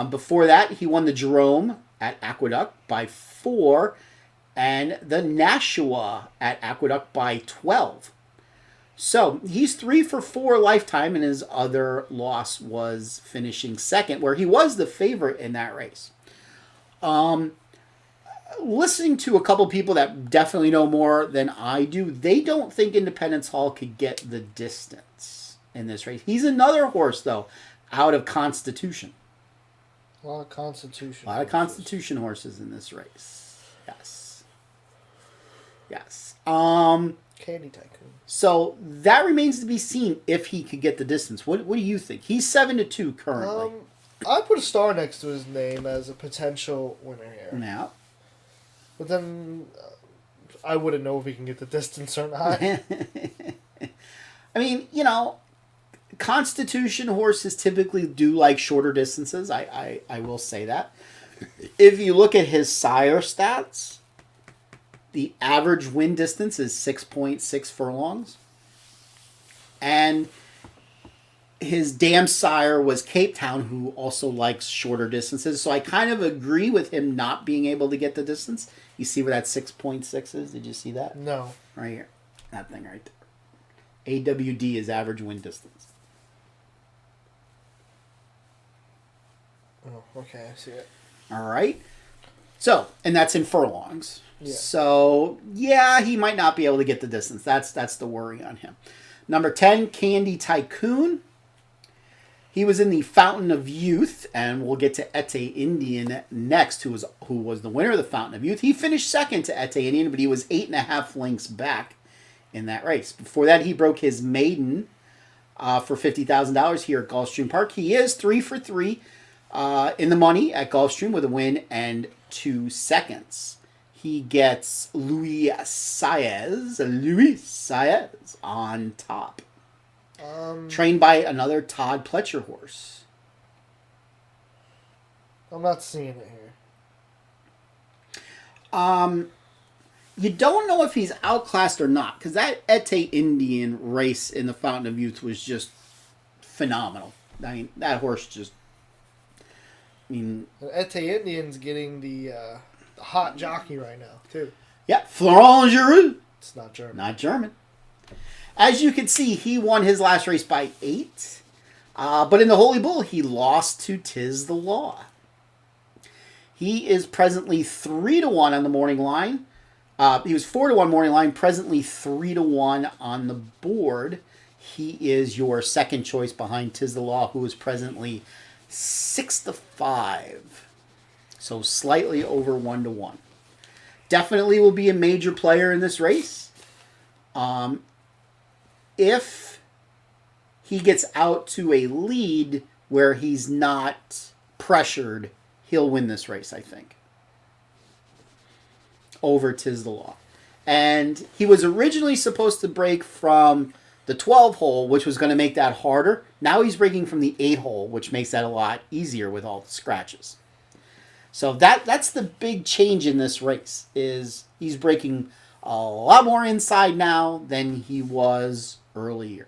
Before that, he won the Jerome at Aqueduct by 4 and the Nashua at Aqueduct by 12. So he's 3 for 4 lifetime, and his other loss was finishing 2nd, where he was the favorite in that race. Listening to a couple people that definitely know more than I do, they don't think Independence Hall could get the distance in this race. He's another horse, though, out of Constitution. A lot of Constitution. A lot of Constitution horses in this race. Yes. Candy Tycoon. So that remains to be seen if he could get the distance. What do you think? He's 7-2 currently. I put a star next to his name as a potential winner here. Now, But then I wouldn't know if he can get the distance or not. I mean, you know, Constitution horses typically do like shorter distances. I will say that. If you look at his sire stats, the average win distance is 6.6 furlongs. And his dam sire was Cape Town, who also likes shorter distances. So I kind of agree with him not being able to get the distance. You see where that 6.6 is? Did you see that? No. Right here. That thing right there. AWD is average win distance. Oh, okay, I see it. All right. So, and that's in furlongs. Yeah. So, yeah, he might not be able to get the distance. That's the worry on him. Number 10, Candy Tycoon. He was in the Fountain of Youth, and we'll get to Ete Indian next, who was the winner of the Fountain of Youth. He finished second to Ete Indian, but he was 8.5 lengths back in that race. Before that, he broke his maiden for $50,000 here at Gulfstream Park. He is 3 for 3 in the money at Gulfstream with a win and 2 seconds. He gets Luis Saez on top. Trained by another Todd Pletcher horse. I'm not seeing it here. You don't know if he's outclassed or not, because that Ete Indian race in the Fountain of Youth was just phenomenal. I mean, that horse just... Ete Indian's getting the hot jockey right now, too. Yeah, Florent Giroux. It's not German. Not German. As you can see, he won his last race by 8. But in the Holy Bull, he lost to Tiz the Law. He is presently 3-1 on the morning line. He was 4-1 morning line, presently 3-1 on the board. He is your second choice behind Tiz the Law, who is presently 6-5. So slightly over 1-1. Definitely will be a major player in this race. If he gets out to a lead where he's not pressured, he'll win this race, I think. Over Tiz the Law. And he was originally supposed to break from the 12 hole, which was going to make that harder. Now he's breaking from the 8 hole, which makes that a lot easier with all the scratches. So that's the big change in this race, is he's breaking a lot more inside now than he was earlier.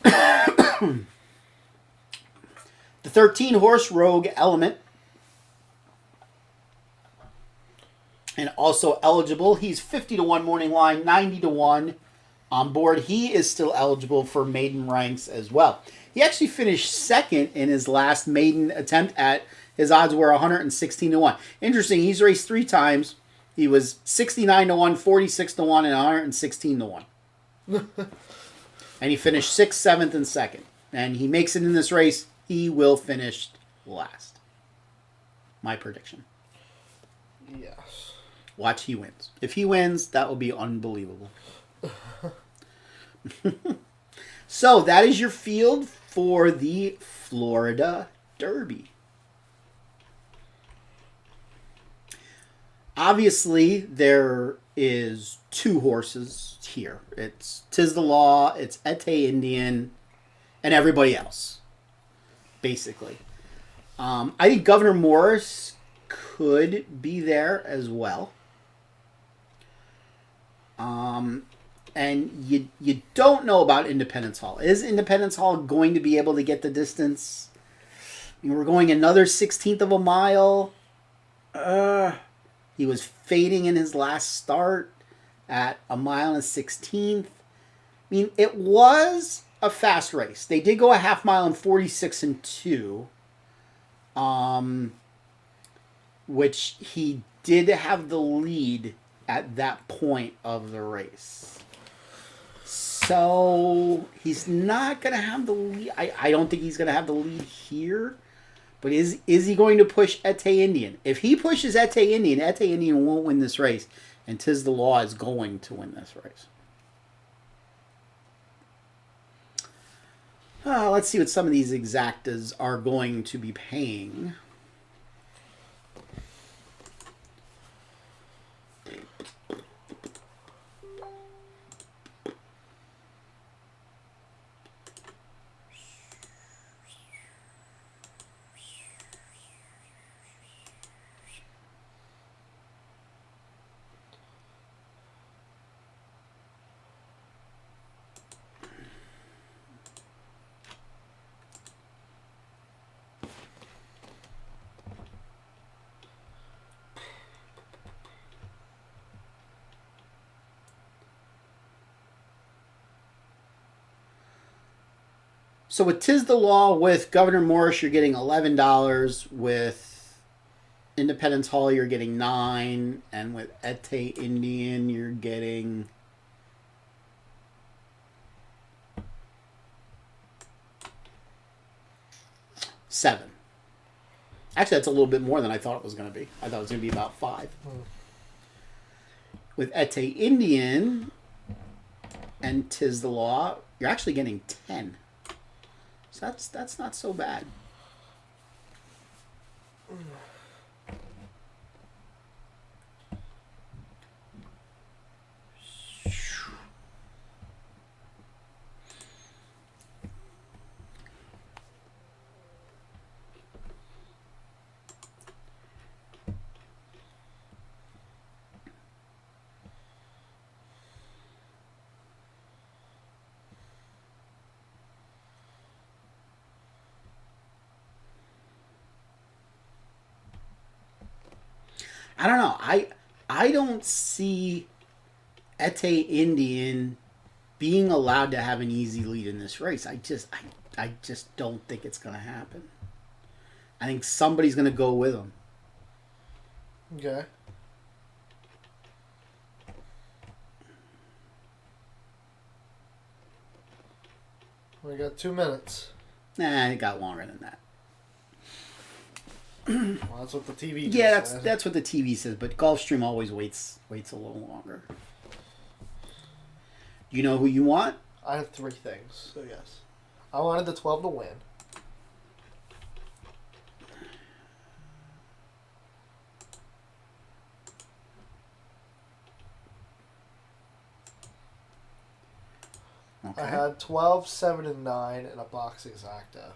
The 13-horse Rogue Element. And also eligible. He's 50-1 morning line, 90-1 on board. He is still eligible for maiden ranks as well. He actually finished second in his last maiden attempt at his odds were 116-1. Interesting, he's raced 3 times. He was 69-1, 46-1, and 116-1. And he finished 6th, 7th, and 2nd. And he makes it in this race. He will finish last. My prediction. Yes. Watch he wins. If he wins, that will be unbelievable. So, that is your field for the Florida Derby. Obviously, there is 2 horses here. It's Tiz the Law, it's Ete Indian, and everybody else, basically. I think Governor Morris could be there as well. And you don't know about Independence Hall. Is Independence Hall going to be able to get the distance? I mean, we're going another 16th of a mile. He was fading in his last start at 1 mile and 16th. I mean, it was a fast race. They did go a half mile in 46-2. Which he did have the lead at that point of the race. So he's not going to have the lead. I don't think he's going to have the lead here. But is he going to push Ete Indian? If he pushes Ete Indian won't win this race. And Tiz the Law is going to win this race. Let's see what some of these exactas are going to be paying. So with Tis the Law, with Governor Morris, you're getting $11. With Independence Hall, you're getting $9, and with Ete Indian, you're getting $7. Actually, that's a little bit more than I thought it was going to be. I thought it was going to be about 5. With Ete Indian and Tis the Law, you're actually getting 10. So that's not so bad. I don't know. I don't see Ete Indian being allowed to have an easy lead in this race. I just don't think it's going to happen. I think somebody's going to go with him. Okay. We got 2 minutes. Nah, it got longer than that. Well, that's what the TV just Yeah, said. that's what the TV says, but Gulfstream always waits a little longer. Do you know who you want? I have 3 things, so yes. I wanted the 12 to win. Okay. I had 12, 7, and 9 in a box exacta.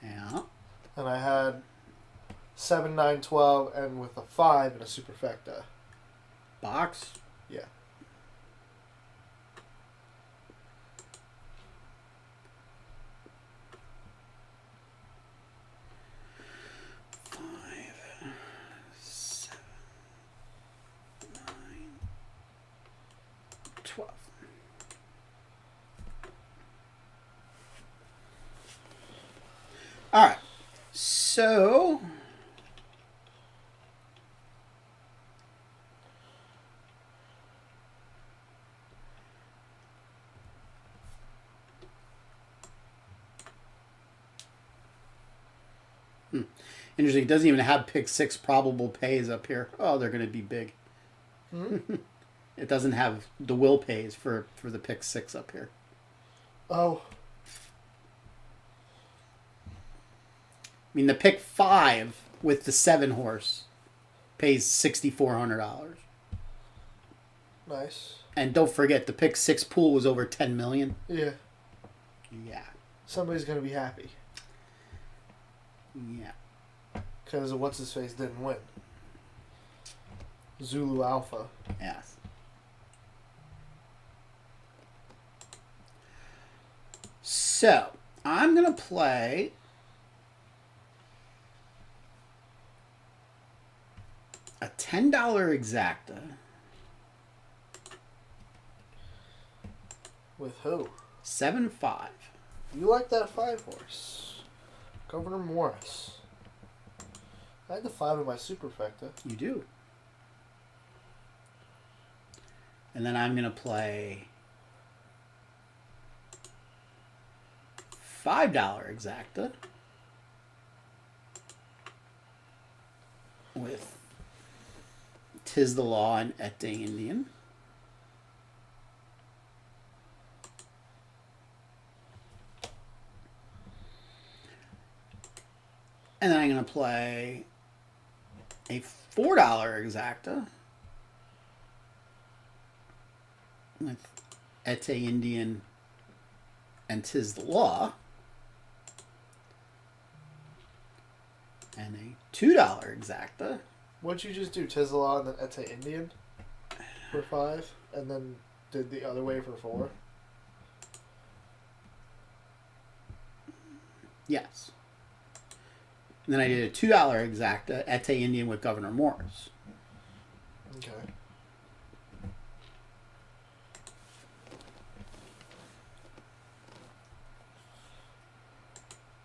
Yeah. And I had 7, 9, 12, and with a 5 in a superfecta. Box? Yeah. All right. So interesting. It doesn't even have pick 6 probable pays up here. Oh, they're going to be big. Mm-hmm. It doesn't have the will pays for the pick 6 up here. Oh. I mean, the pick 5 with the 7 horse pays $6,400. Nice. And don't forget, the pick 6 pool was over $10 million. Yeah. Yeah. Somebody's going to be happy. Yeah. Because what's-his-face didn't win. Zulu Alpha. Yes. So, I'm going to play a $10 exacta. With who? 7-5. You like that 5 horse. Governor Morris. I had the 5 in my superfecta. You do. And then I'm going to play $5 exacta with Tis the Law and Ete Indian. And then I'm going to play a $4 exacta with Ete Indian and 'Tis the Law. And a $2 exacta. What'd you just do? Tizela and then Ete Indian for 5, and then did the other way for 4? Yes. And then I did a $2 exacta Ete Indian with Governor Morris. Okay.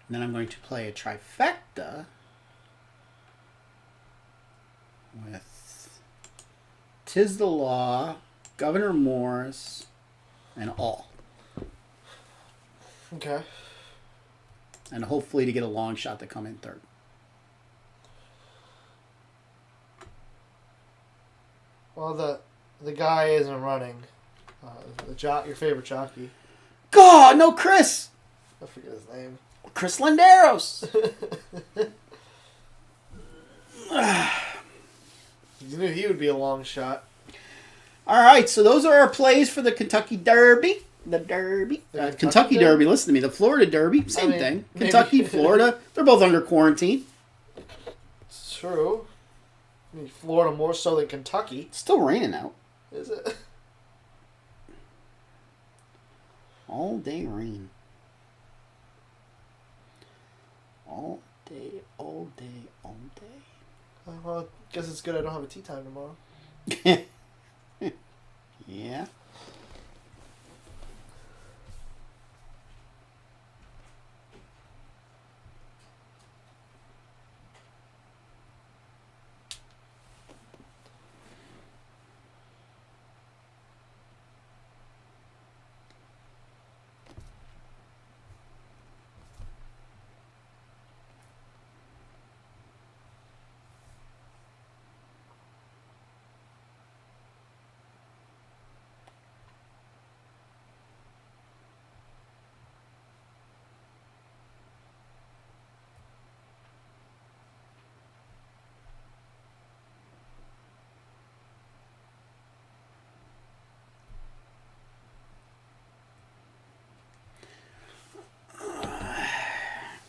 And then I'm going to play a trifecta with 'Tis the Law, Governor Morris, and all. Okay. And hopefully to get a long shot to come in third. Well, the guy isn't running. Your favorite jockey. God, no Chris! I forget his name. Chris Landeros! You knew he would be a long shot. All right, so those are our plays for the Kentucky Derby. The Derby. The Kentucky Derby, listen to me. The Florida Derby, same thing. maybe. Kentucky, Florida, they're both under quarantine. It's true. I mean, Florida more so than Kentucky. It's still raining out. Is it? All day rain. All day, all day, all day. Well, I guess it's good I don't have a tea time tomorrow. Yeah.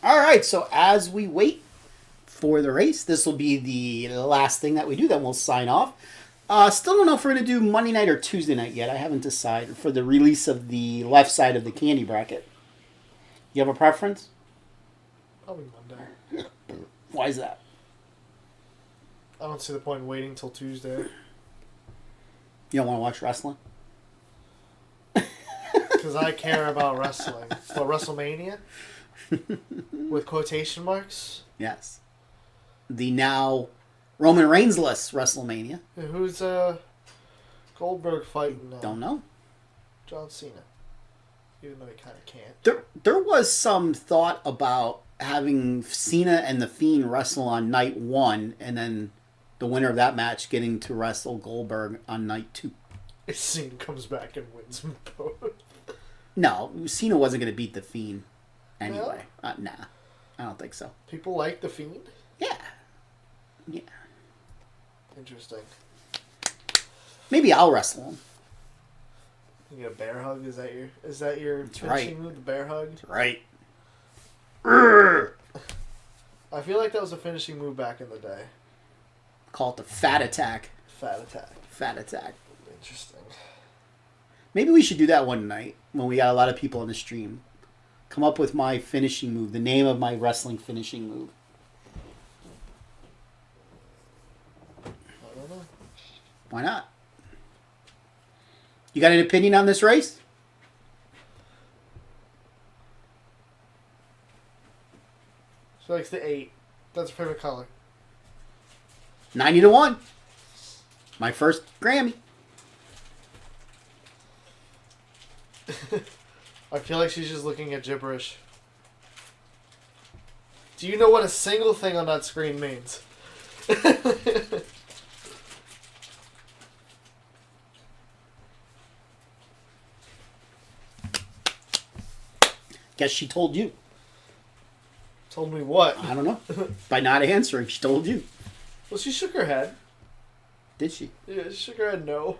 All right, so as we wait for the race, this will be the last thing that we do. Then we'll sign off. Still don't know if we're going to do Monday night or Tuesday night yet. I haven't decided for the release of the left side of the candy bracket. You have a preference? Probably Monday. Why is that? I don't see the point in waiting till Tuesday. You don't want to watch wrestling? Because I care about wrestling. What, WrestleMania? With quotation marks? Yes. The now Roman Reigns-less WrestleMania. Who's Goldberg fighting? Don't know. John Cena. Even though he kind of can't. There was some thought about having Cena and The Fiend wrestle on night 1, and then the winner of that match getting to wrestle Goldberg on night 2. If Cena comes back and wins them both. No, Cena wasn't going to beat The Fiend anyway. Nah, I don't think so. People like The Fiend? Yeah. Yeah. Interesting. Maybe I'll wrestle him. You get a bear hug? Is that your That's finishing right. move, the bear hug? That's right. I feel like that was a finishing move back in the day. Call it the Fat Attack. Fat attack. Fat Attack. Interesting. Maybe we should do that one night when we got a lot of people on the stream. Come up with my finishing move, the name of my wrestling finishing move. I don't know. Why not? You got an opinion on this race? She likes the 8. That's her favorite color. 90-1. My first Grammy. I feel like she's just looking at gibberish. Do you know what a single thing on that screen means? Guess she told you. Told me what? I don't know. By not answering, she told you. Well, she shook her head. Did she? Yeah, she shook her head no.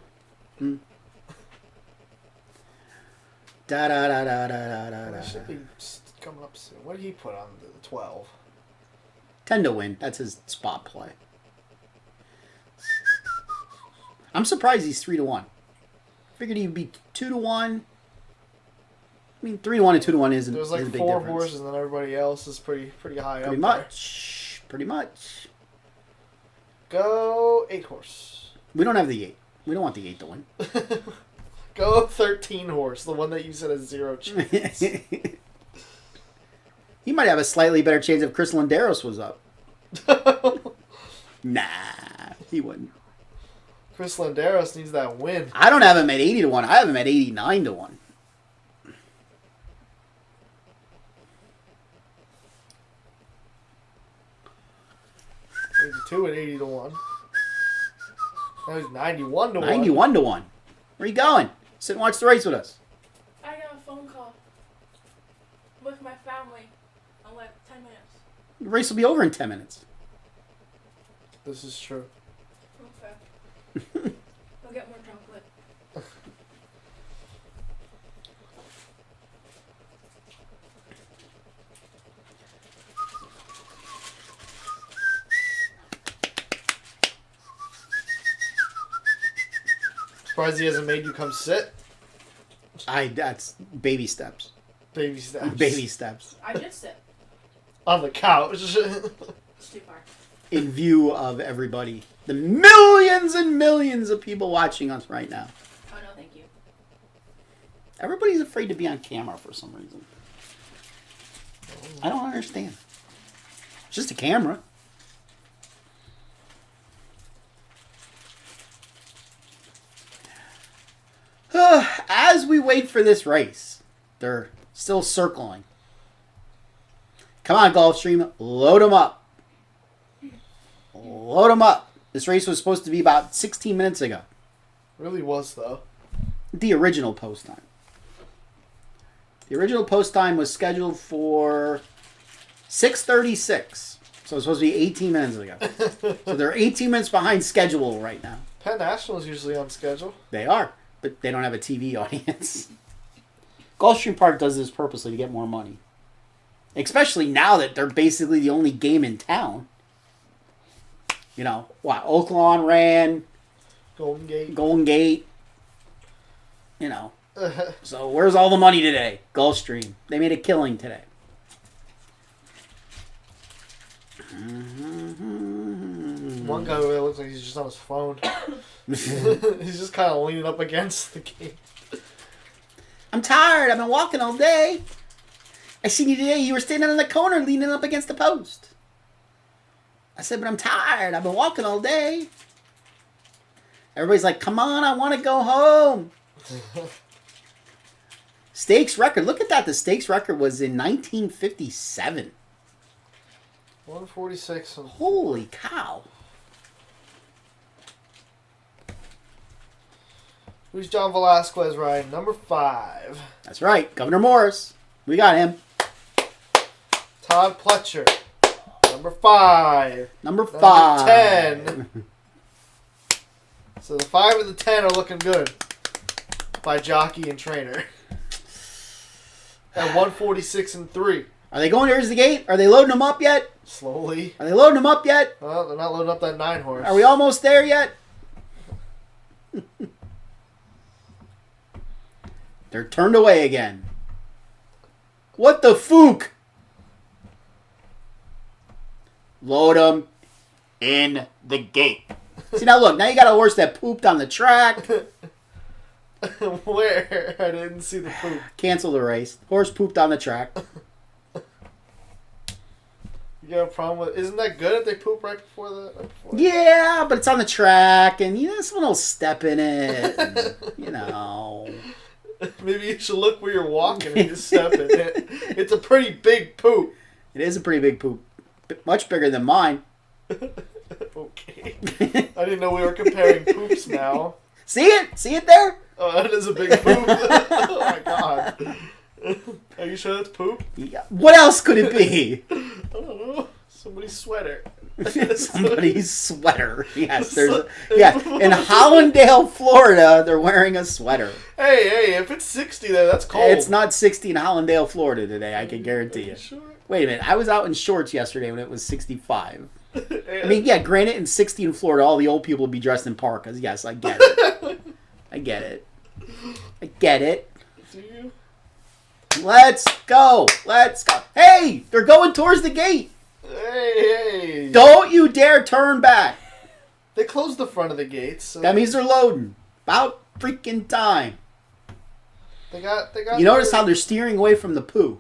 Hmm. Da da da da da da da. It should be coming up soon. What did he put on the 12? 10 to win. That's his spot play. I'm surprised he's 3-1. Figured he'd be 2-1. I mean, 3-1 and 2-1 isn't. There's like is a big 4 difference. horses, and then everybody else is pretty high Pretty up much. Pretty much. there. Go 8 horse. We don't have the 8. We don't want the 8 to win. Go 13 horse, the one that you said has 0 chance. He might have a slightly better chance if Chris Landeros was up. Nah, he wouldn't. Chris Landeros needs that win. I don't have him at 80 to 1. I have him at 89 to 1. 82 at 80 to 1. Now he's 91 to 1. 91 to 1. Where you going? Sit and watch the race with us. I got a phone call with my family in like 10 minutes. The race will be over in 10 minutes. This is true. Okay. I'll get more chocolate. Surprised he hasn't made you come sit. That's baby steps. Baby steps. Baby steps. I just sit. On the couch. It's too far. In view of everybody. The millions and millions of people watching us right now. Oh no, thank you. Everybody's afraid to be on camera for some reason. I don't understand. It's just a camera. As we wait for this race, they're still circling. Come on, Gulfstream, load them up. Load them up. This race was supposed to be about 16 minutes ago. Really was, though. The original post time. The original post time was scheduled for 6:36. So it was supposed to be 18 minutes ago. So they're 18 minutes behind schedule right now. Penn National is usually on schedule. They are, but they don't have a TV audience. Gulfstream Park does this purposely to get more money. Especially now that they're basically the only game in town. You know, what? Oaklawn ran. Golden Gate. Golden Gate. You know. So where's all the money today? Gulfstream. They made a killing today. One guy over there looks like he's just on his phone. He's just kind of leaning up against the gate. I'm tired. I've been walking all day. I seen you today. You were standing in the corner leaning up against the post. I said, but I'm tired. I've been walking all day. Everybody's like, come on, I want to go home. Stakes record. Look at that. The stakes record was in 1957. 146. Holy cow. Who's John Velasquez riding? Number 5. That's right. Governor Morris. We got him. Todd Pletcher. Number 5. Number 5. 10. So the 5 and the 10 are looking good. By jockey and trainer. At 146 and 3. Are they going towards the gate? Are they loading them up yet? Slowly. Are they loading them up yet? Well, they're not loading up that 9 horse. Are we almost there yet? They're turned away again. What the fook? Load them in the gate. See, now look. Now you got a horse that pooped on the track. Where? I didn't see the poop. Cancel the race. Horse pooped on the track. You got a problem with... Isn't that good if they poop right before the... Right before Yeah, but it's on the track, and someone will step in it. And, Maybe you should look where you're walking and just step in it. It's a pretty big poop. It is a pretty big poop. Much bigger than mine. Okay. I didn't know we were comparing poops now. See it? See it there? Oh, that is a big poop. Oh my god. Are you sure that's poop? Yeah. What else could it be? somebody's sweater. Somebody's sweater. Yes, in Hollandale, Florida, they're wearing a sweater. Hey, if it's 60 there, that's cold. It's not 60 in Hollandale, Florida today, I can guarantee you. Sure? Wait a minute, I was out in shorts yesterday when it was 65. I mean, yeah, granted, in 60 in Florida, all the old people would be dressed in parkas. Yes, I get it. I get it. Do you? Let's go. Hey, they're going towards the gate. Hey. Don't you dare turn back. They closed the front of the gates. So That means they're loading. About freaking time. They got. You notice how they're steering away from the poo.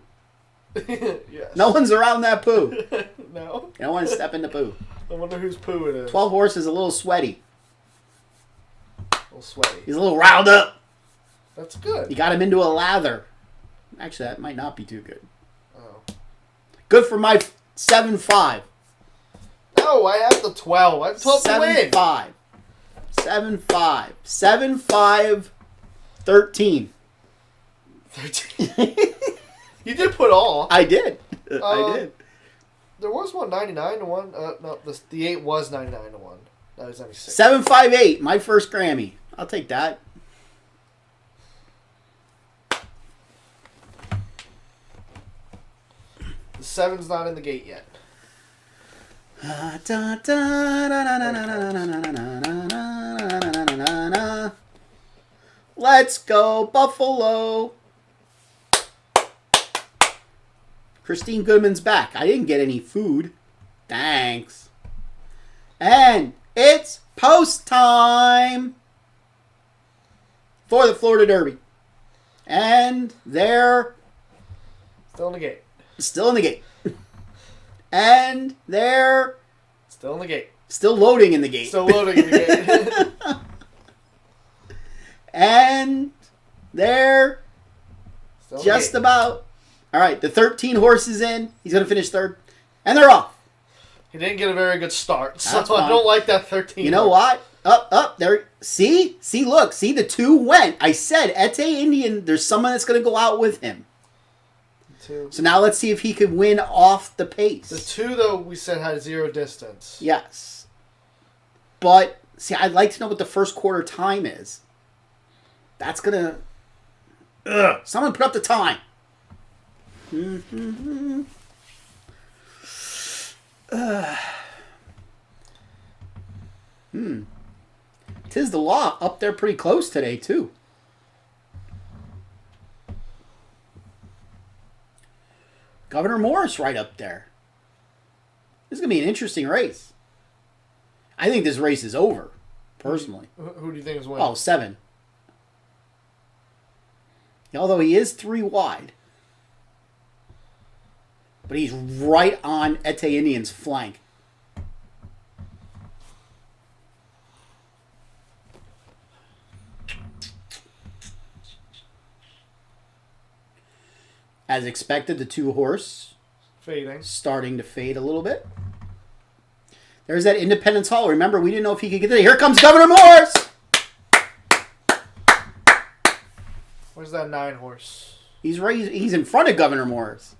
Yes. No one's around that poo. No. You don't want to step in the poo. I wonder whose poo it is. 12 horse is a little sweaty. A little sweaty. He's a little riled up. That's good. You got him into a lather. Actually, that might not be too good. Oh. Good for my 7-5. No, I have the 12. I have 12 to win. 7-5. 7-5. 7-5. 13. 13. You did put all. I did. I did. There was one 99 to 1. No, the 8 was 99 to 1. That was 96. 758. My first Grammy. I'll take that. The 7's not in the gate yet. Let's go, Buffalo. Christine Goodman's back. I didn't get any food. Thanks. And it's post time for the Florida Derby. And they're Still in the gate. still in the gate. And they're Still in the gate. still loading in the gate. Still loading in the gate. And they're Still in the just gate. about. All right, the 13 horses in. He's going to finish third. And they're off. He didn't get a very good start, so That's I fine. don't like that 13. You know what? Up there. See, look. See, the 2 went. I said, Ete Indian, there's someone that's going to go out with him. 2. So now let's see if he can win off the pace. The 2, though, we said had 0 distance. Yes. But, see, I'd like to know what the first quarter time is. That's going to... Someone put up the time. Tis the law up there pretty close today, too. Governor Morris right up there. This is going to be an interesting race. I think this race is over, personally. Who do you think is winning? Oh, 7. Although he is 3 wide. But he's right on Ete Indian's flank. As expected, the 2 horse Fading. starting to fade a little bit. There's that Independence Hall. Remember, we didn't know if he could get there. Here comes Governor Morris! Where's that 9 horse? He's in front of Governor Morris.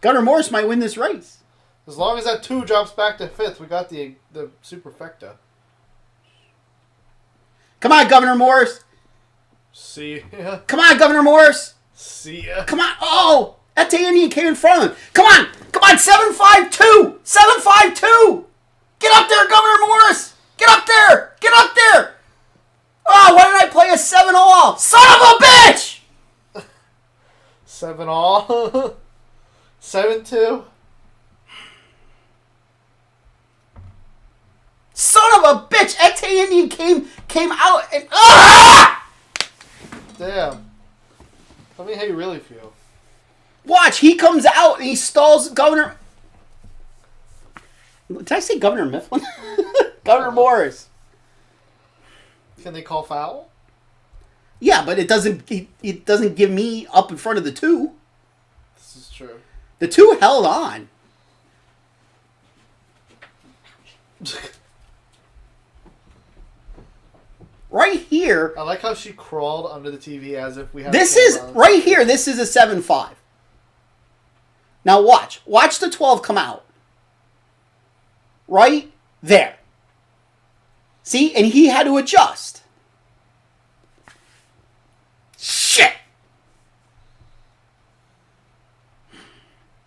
Governor Morris might win this race. As long as that 2 drops back to 5th, we got the superfecta. Come on, Governor Morris. See ya. Come on, Governor Morris. See ya. Come on. Oh, Ete Indian came in front of him. Come on. 752. 752. Get up there, Governor Morris. Get up there. Oh, why did I play a 7 all? Son of a bitch. 7 all. 7-2. Son of a bitch. Ete Indian came out and... Ah! Damn. Tell me how you really feel. Watch, he comes out and he stalls Governor... Did I say Governor Mifflin? Governor Morris. Can they call foul? Yeah, but it doesn't give me up in front of the 2. This is true. The 2 held on. Right here. I like how she crawled under the TV as if we had. This a is camera on. right here. This is a 7-5. Now watch the 12 come out. Right there. See? And he had to adjust. Shit!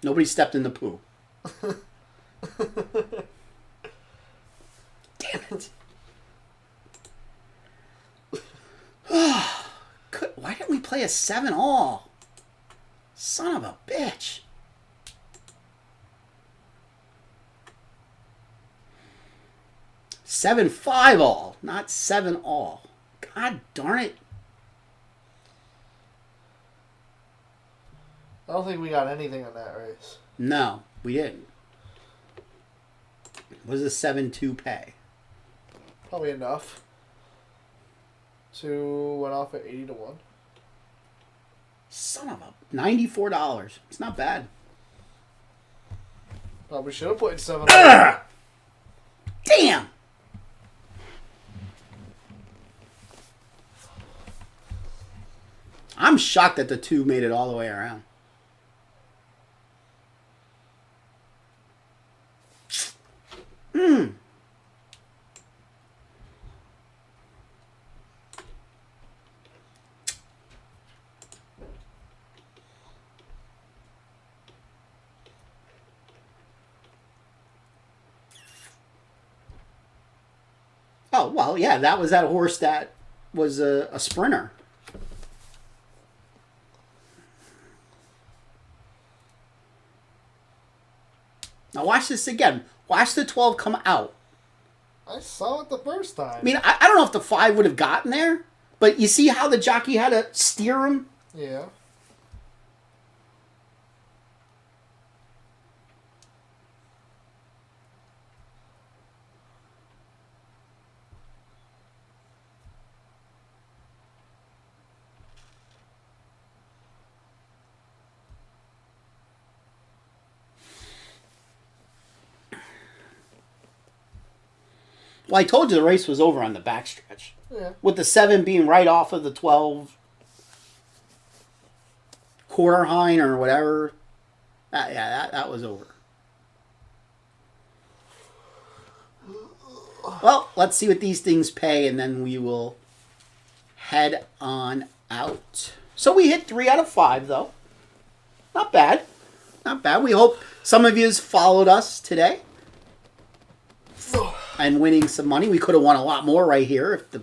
Nobody stepped in the poo. Damn it. Why didn't we play a 7-all? Son of a bitch. Seven 5-all, not 7-all. God darn it. I don't think we got anything on that race. No, we didn't. What does a 7-2 pay? Probably enough. To went off at 80 to 1. Son of a $94. It's not bad. Probably should have played 7. Damn! I'm shocked that the 2 made it all the way around. Oh, well, yeah, that was that horse that was a sprinter. Now watch this again. Watch the 12 come out. I saw it the first time. I mean, I don't know if the 5 would have gotten there, but you see how the jockey had to steer him? Yeah. Well, I told you the race was over on the backstretch. Yeah. With the 7 being right off of the 12 quarter hind or whatever. That was over. Well, let's see what these things pay, and then we will head on out. So we hit 3 out of 5, though. Not bad. Not bad. We hope some of you has followed us today and winning some money. We could have won a lot more right here if the...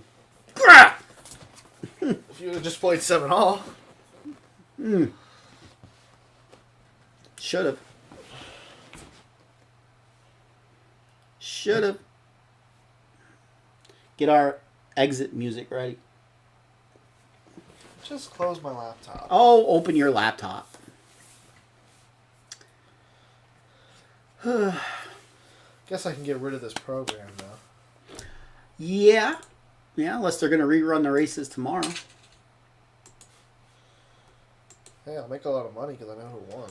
If you would have just played 7 all. Should have. Should have. Get our exit music ready. Just close my laptop. Oh, open your laptop. Guess I can get rid of this program now. Yeah. Yeah, unless they're going to rerun the races tomorrow. Hey, I'll make a lot of money because I know who won.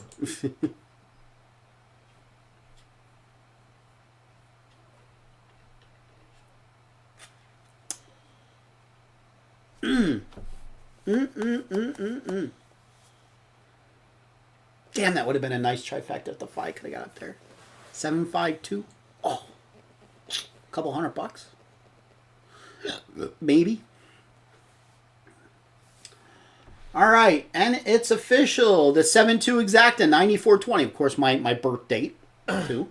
Damn, that would have been a nice trifecta if the 5 could have got up there. 752. Oh. A couple $100. Maybe. All right, and it's official. The 7-2 exacta, 94.20. Of course, my birth date, too.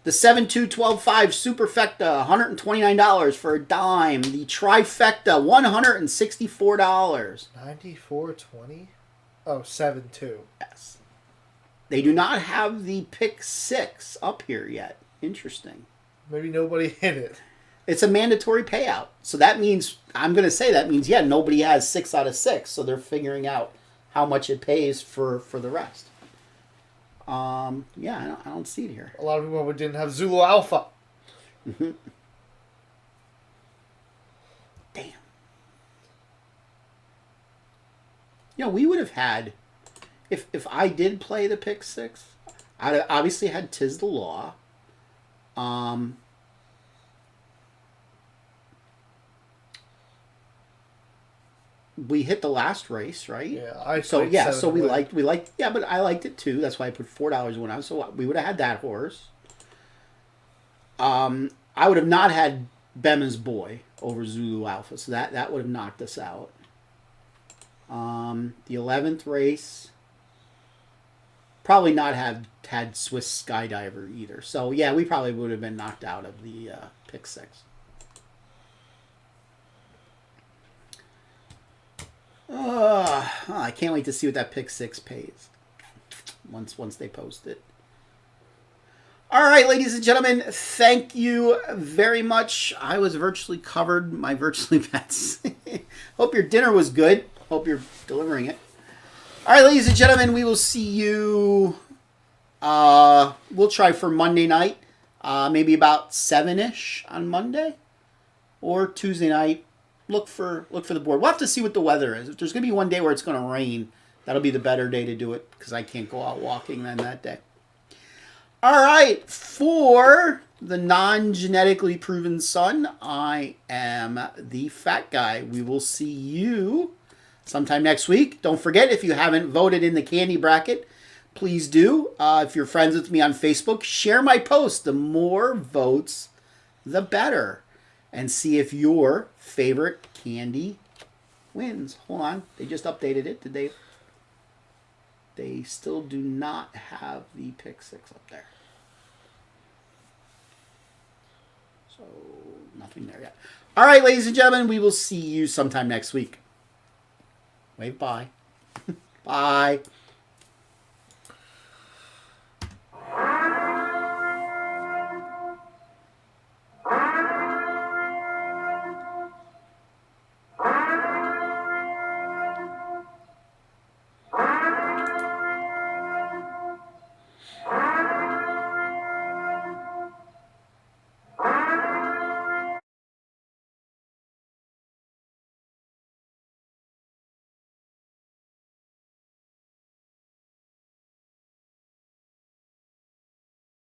The 7-2 12-5 superfecta, $129 for a dime. The trifecta, $164. 94.20? Oh, 7-2. Yes. They do not have the pick 6 up here yet. Interesting. Maybe nobody hit it. It's a mandatory payout. So that means, I'm going to say that means, yeah, nobody has 6 out of 6. So they're figuring out how much it pays for the rest. Yeah, I don't see it here. A lot of people didn't have Zulu Alpha. Mm-hmm. Damn. You know, we would have had, if I did play the pick 6, I'd have obviously had Tis the Law. we hit the last race, right? Yeah, So played yeah, 7 so we to win. liked yeah, but I liked it too. That's why I put $4 one on. So we would have had that horse. I would have not had Bema's Boy over Zulu Alpha, so that would have knocked us out. The 11th race, probably not have had Swiss Skydiver either. So yeah, we probably would have been knocked out of the pick 6. I can't wait to see what that pick 6 pays once they post it. All right, ladies and gentlemen, thank you very much. I was virtually covered, my virtually bets. Hope your dinner was good. Hope you're delivering it. All right, ladies and gentlemen, we will see you. We'll try for Monday night, maybe about 7-ish on Monday, or Tuesday night. Look for the board. We'll have to see what the weather is. If there's going to be one day where it's going to rain, that'll be the better day to do it because I can't go out walking then that day. All right, for the non-genetically proven son, I am the fat guy. We will see you sometime next week. Don't forget, if you haven't voted in the candy bracket, please do. If you're friends with me on Facebook, share my post. The more votes, the better. And see if your favorite candy wins. Hold on. They just updated it. Did they? They still do not have the pick 6 up there. So, nothing there yet. All right, ladies and gentlemen, we will see you sometime next week. Wave bye. Bye.